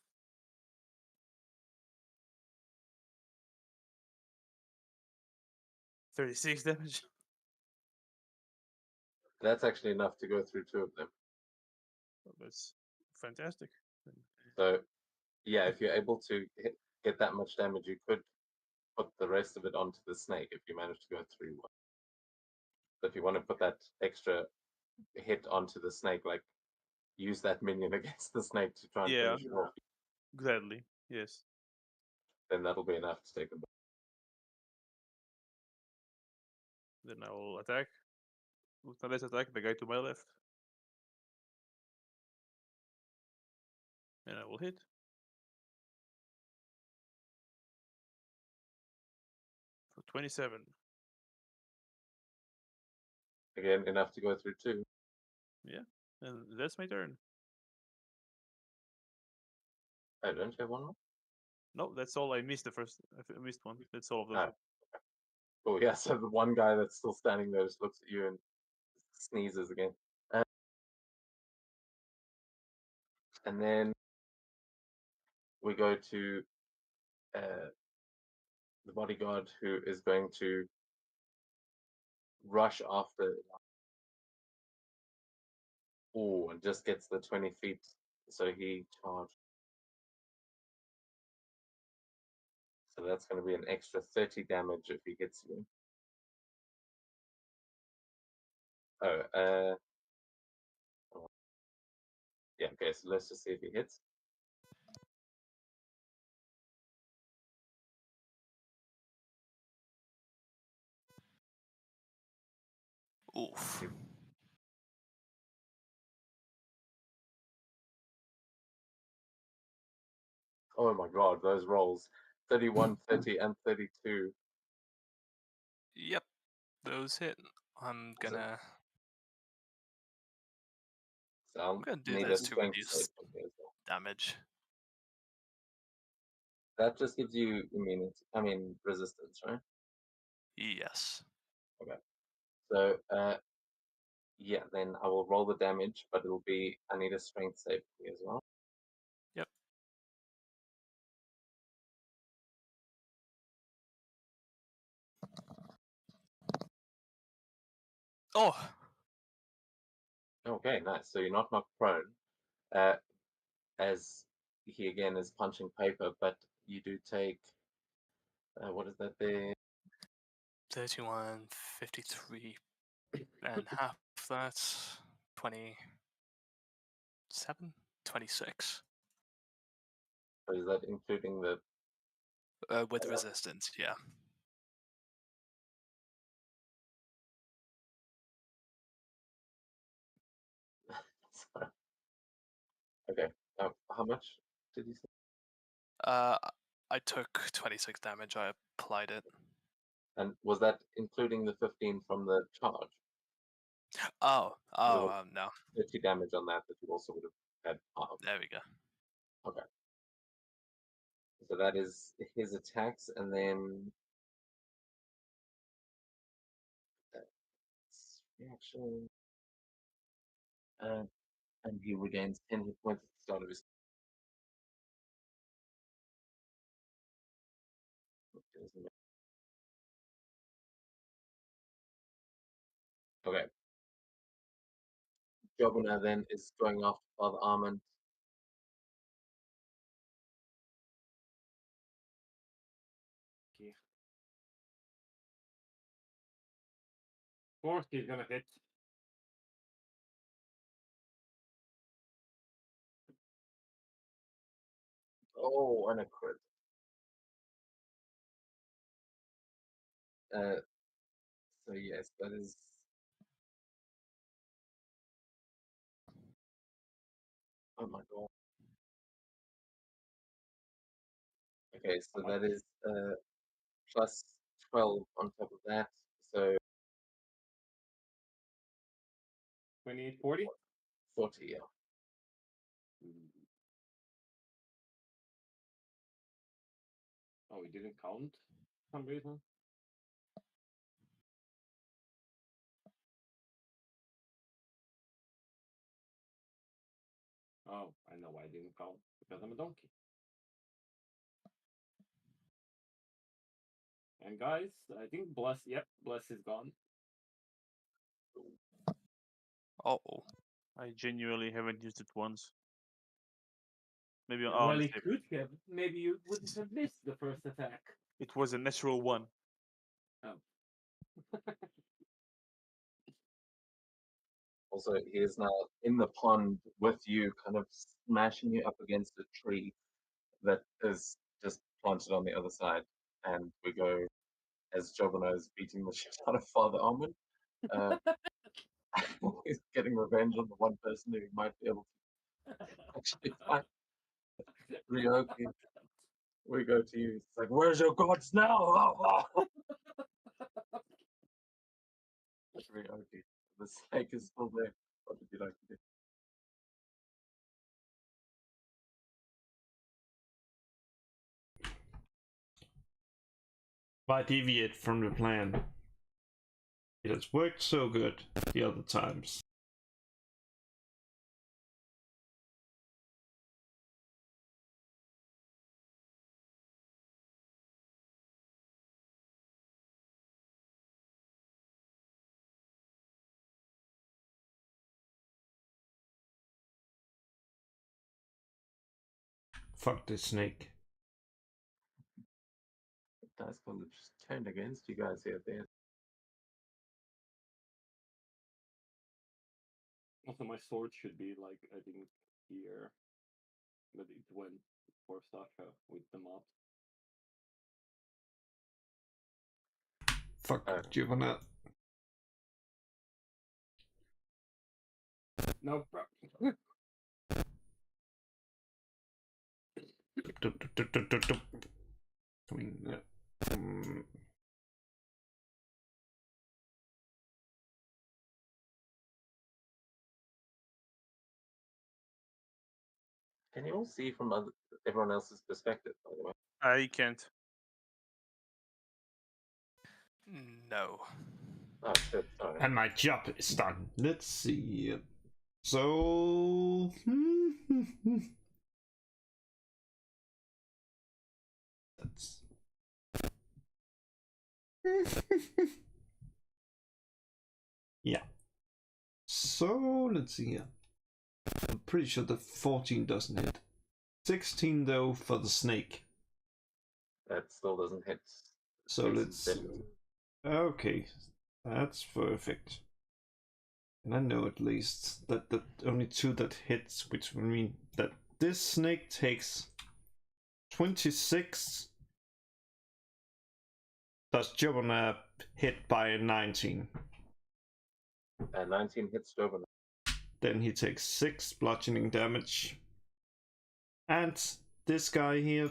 $36 damage. That's actually enough to go through 2 of them. Oh, that's fantastic. So, yeah, if you're able to get that much damage, you could put the rest of it onto the snake if you manage to go through one. But if you want to put that extra hit onto the snake, like use that minion against the snake to try and Yeah. finish it off, Gladly, yes. then that'll be enough to take him. Then I will attack. Let's attack the guy to my left. And I will hit. For 27. Again, enough to go through 2. Yeah. And that's my turn. Oh, don't you have one more? No, that's all. I missed the first. I missed one. That's all of them. Ah. Oh, yeah, so the one guy that's still standing there just looks at you and sneezes again. And then we go to the bodyguard who is going to rush after. Oh, and just gets the 20 feet. So he charged. So that's going to be an extra 30 damage if he hits you. Oh, yeah, okay, so let's just see if he hits. Oof. Oh my god, those rolls. 31, 30, and 32. Yep, those hit. I'm Is it? gonna So I'll do need a this to strength reduce save from you as well. damage. That just gives you immunity. I mean, resistance, right? Yes. Okay. So, yeah, then I will roll the damage, but it'll be, I need a strength save from you as well. Yep. Oh, Okay, nice. So you're not knocked prone, as he again is punching paper, but you do take, what is that there? 31, 53, and half that, 27, 26. Or is that including the, With resistance, yeah. sorry. Okay, how much did you say? I took 26 damage, I applied it. And was that including the 15 from the charge? Oh, was- no. 30 damage on that you also would have had half. There we go. Okay. So that is his attacks, and then reaction, and he regains 10 hit points at the start of his. Okay. Jobuna then is going after Father Armand. Okay. Of course he's gonna hit. Oh, and a crit. So yes, that is. Oh my god. Okay, so How that much? is plus 12 on top of that. So 28, 40? 40, yeah. Oh, we didn't count for some reason. Oh, I know why I didn't come. Because I'm a donkey. And guys, I think Bless, yep, Bless is gone. Oh, I genuinely haven't used it once. Maybe on Well, arms. it could have. Maybe you wouldn't have missed the first attack. It was a natural one. Oh. Also, he is now in the pond with you, kind of smashing you up against a tree that is just planted on the other side. And we go as Jobana is beating the shit out of Father Armin. He's getting revenge on the one person who might be able to actually fight Ryoki. We go to you. It's like, where's your gods now? Ryoki. The snake is still there. What would you like to do? Why deviate from the plan? It has worked so good the other times. Fuck this snake. The dice will have just turned against you guys here at the end. Also, my sword should be like, I think, here. But it went for Sasha with the mop. Fuck Juvenile. No, bro. Can you all see from everyone else's perspective, by the way? I can't. no. Oh, shit, sorry. And my job is done. Let's see. So. That's. Yeah. So, let's see here. I'm pretty sure the 14 doesn't hit. 16 though for the snake. That still doesn't hit. So It's let's. 17. Okay, that's perfect. And I know at least that the only two that hits, which would mean that this snake takes 26. Does Jobana hit by 19? 19 hits Jobana. Then he takes 6 bludgeoning damage. And this guy here,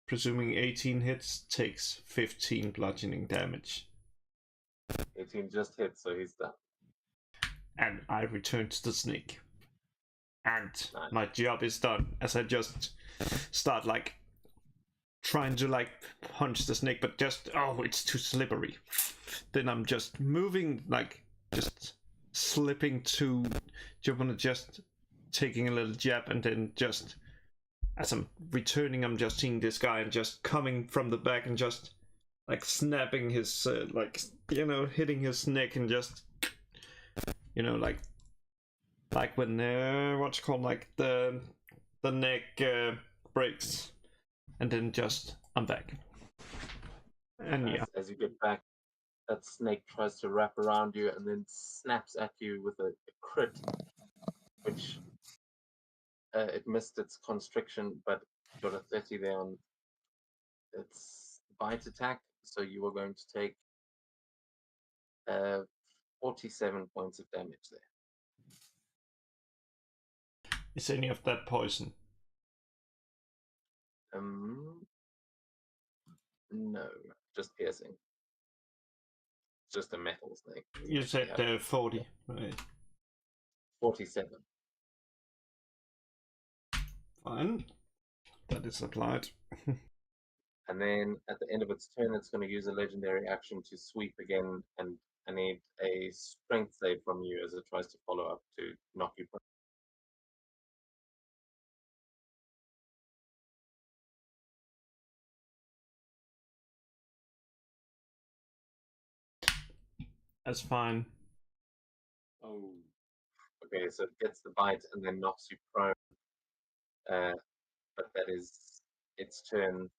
presuming 18 hits, takes 15 bludgeoning damage. 18 just hits, so he's done. And I return to the snake. And Nice. my job is done as I just start like trying to like punch the snake, but just it's too slippery. Then I'm just moving, like just slipping to Jobana, just taking a little jab, and then just as I'm returning, I'm just seeing this guy and just coming from the back and just like snapping his hitting his neck and just like when what's it called, like the neck breaks, and then just I'm back. And yeah, As you get back, that snake tries to wrap around you and then snaps at you with a crit, which it missed its constriction, but got a 30 there on its bite attack. So you are going to take 47 points of damage there. is any of that poison? No, just piercing. Just a metal snake. You said 40, right? 47. Fine, that is applied. And then at the end of its turn, it's going to use a legendary action to sweep again, and I need a strength save from you as it tries to follow up to knock you. That's fine. Oh, Okay, so it gets the bite and then knocks you prone. But that is its turn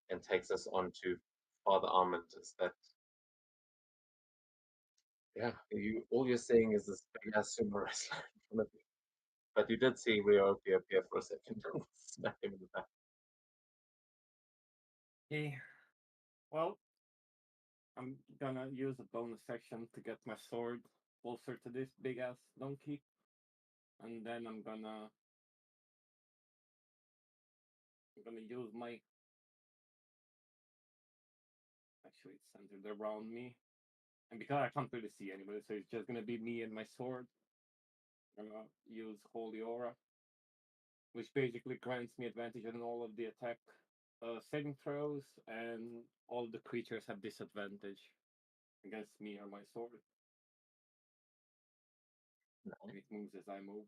and takes us on to Father Armand. Is that yeah? All you're seeing is this big ass sumo wrestler in front of you. But you did see Rio appear for a second and smack him in the back. okay. Well, I'm gonna use a bonus section to get my sword closer to this big ass donkey, and then I'm gonna use my. Actually, it's centered around me, and because I can't really see anybody, so it's just gonna be me and my sword. I'm gonna use Holy Aura, which basically grants me advantage on all of the attack saving throws, and all the creatures have disadvantage against me or my sword. And it moves as I move.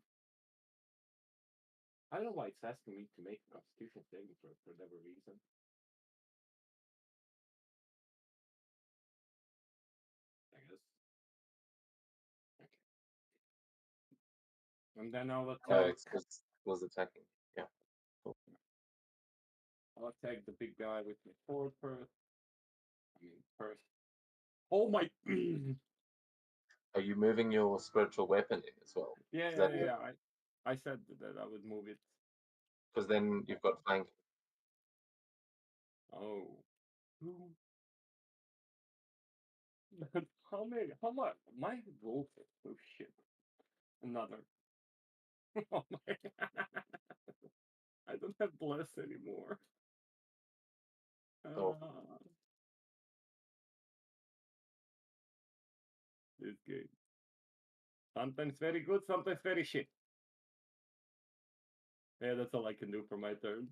I don't know why it's asking me to make a Constitution saving throw for whatever reason. I guess. Okay. And then I'll attack. It was attacking. Yeah. Cool. I'll attack the big guy with my sword first. I mean, first. Oh my! Are you moving your spiritual weapon in as well? Yeah. I said that I would move it. Because then you've got flank. Oh. How many? How much? My roll is oh shit. Another. Oh my! I don't have bless anymore. Oh. This game. Sometimes very good, sometimes very shit. Yeah, that's all I can do for my turn.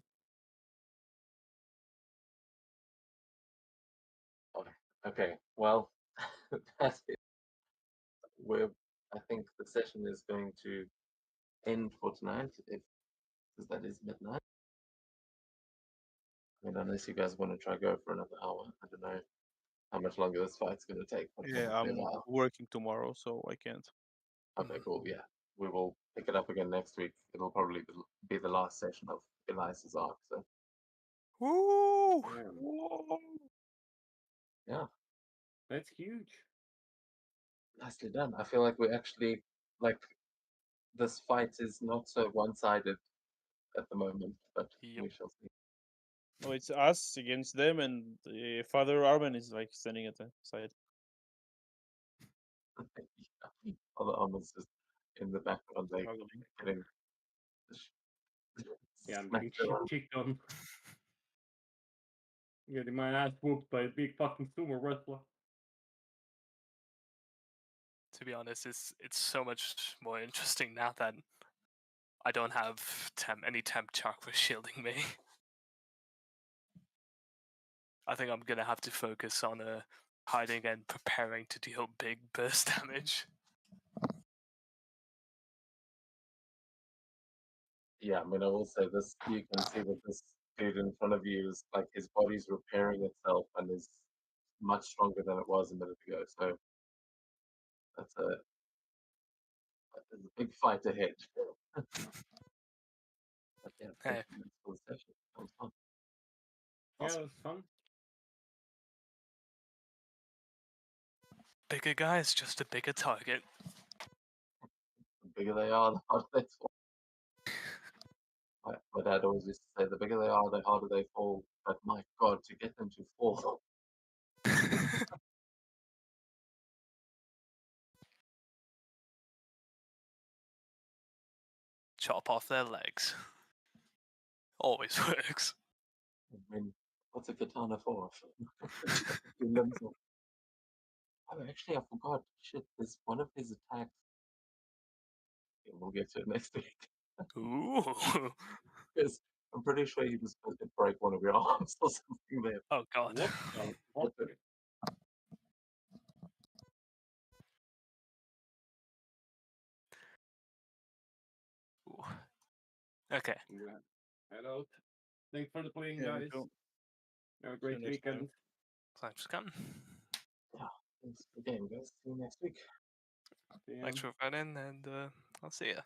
Okay. Well, that's it. I think the session is going to end for tonight, because that is midnight. I mean, unless you guys want to try go for another hour, I don't know how much longer this fight's going to take. But Yeah, probably a I'm while. working tomorrow, so I can't. Okay, cool. Yeah, we will pick it up again next week. It'll probably be the last session of Elias's arc. So Woo! Whoa. yeah, That's huge. nicely done. I feel like we actually like this fight is not so one-sided at the moment, but Yep. we shall see. No, it's us against them, and Father Armin is like standing at the side. Yeah. Other armors just in the background, like Struggling. getting Yeah, I'm getting smacked shit around. kicked on. Getting my ass whooped by a big fucking sumo wrestler. To be honest, it's so much more interesting now that I don't have any temp chakra shielding me. I think I'm gonna have to focus on hiding and preparing to deal big burst damage. Yeah, I mean, I will say this. You can see that this dude in front of you is like his body's repairing itself and is much stronger than it was a minute ago. So that's a big fight ahead. But yeah, thank Hey, you for the session. That was fun. Yeah, Awesome. it was fun. bigger guys, just a bigger target. The bigger they are, the harder they fall. My dad always used to say, the bigger they are, the harder they fall. But my God, to get them to fall. Chop off their legs. Always works. I mean, what's a katana for? Two limbs off. Oh, actually, I forgot. Shit, there's one of his attacks. Yeah, we'll get to it next week. Ooh. Because I'm pretty sure he was supposed to break one of your arms or something there. Oh god. What the fuck? Ooh. Okay. I'm gonna head out. Thanks for the playing, Yeah, me guys. too. Have a See you great next time. weekend. Thanks for coming. Yeah. Thanks for the game, guys. See you next week. Thanks for running, and I'll see ya.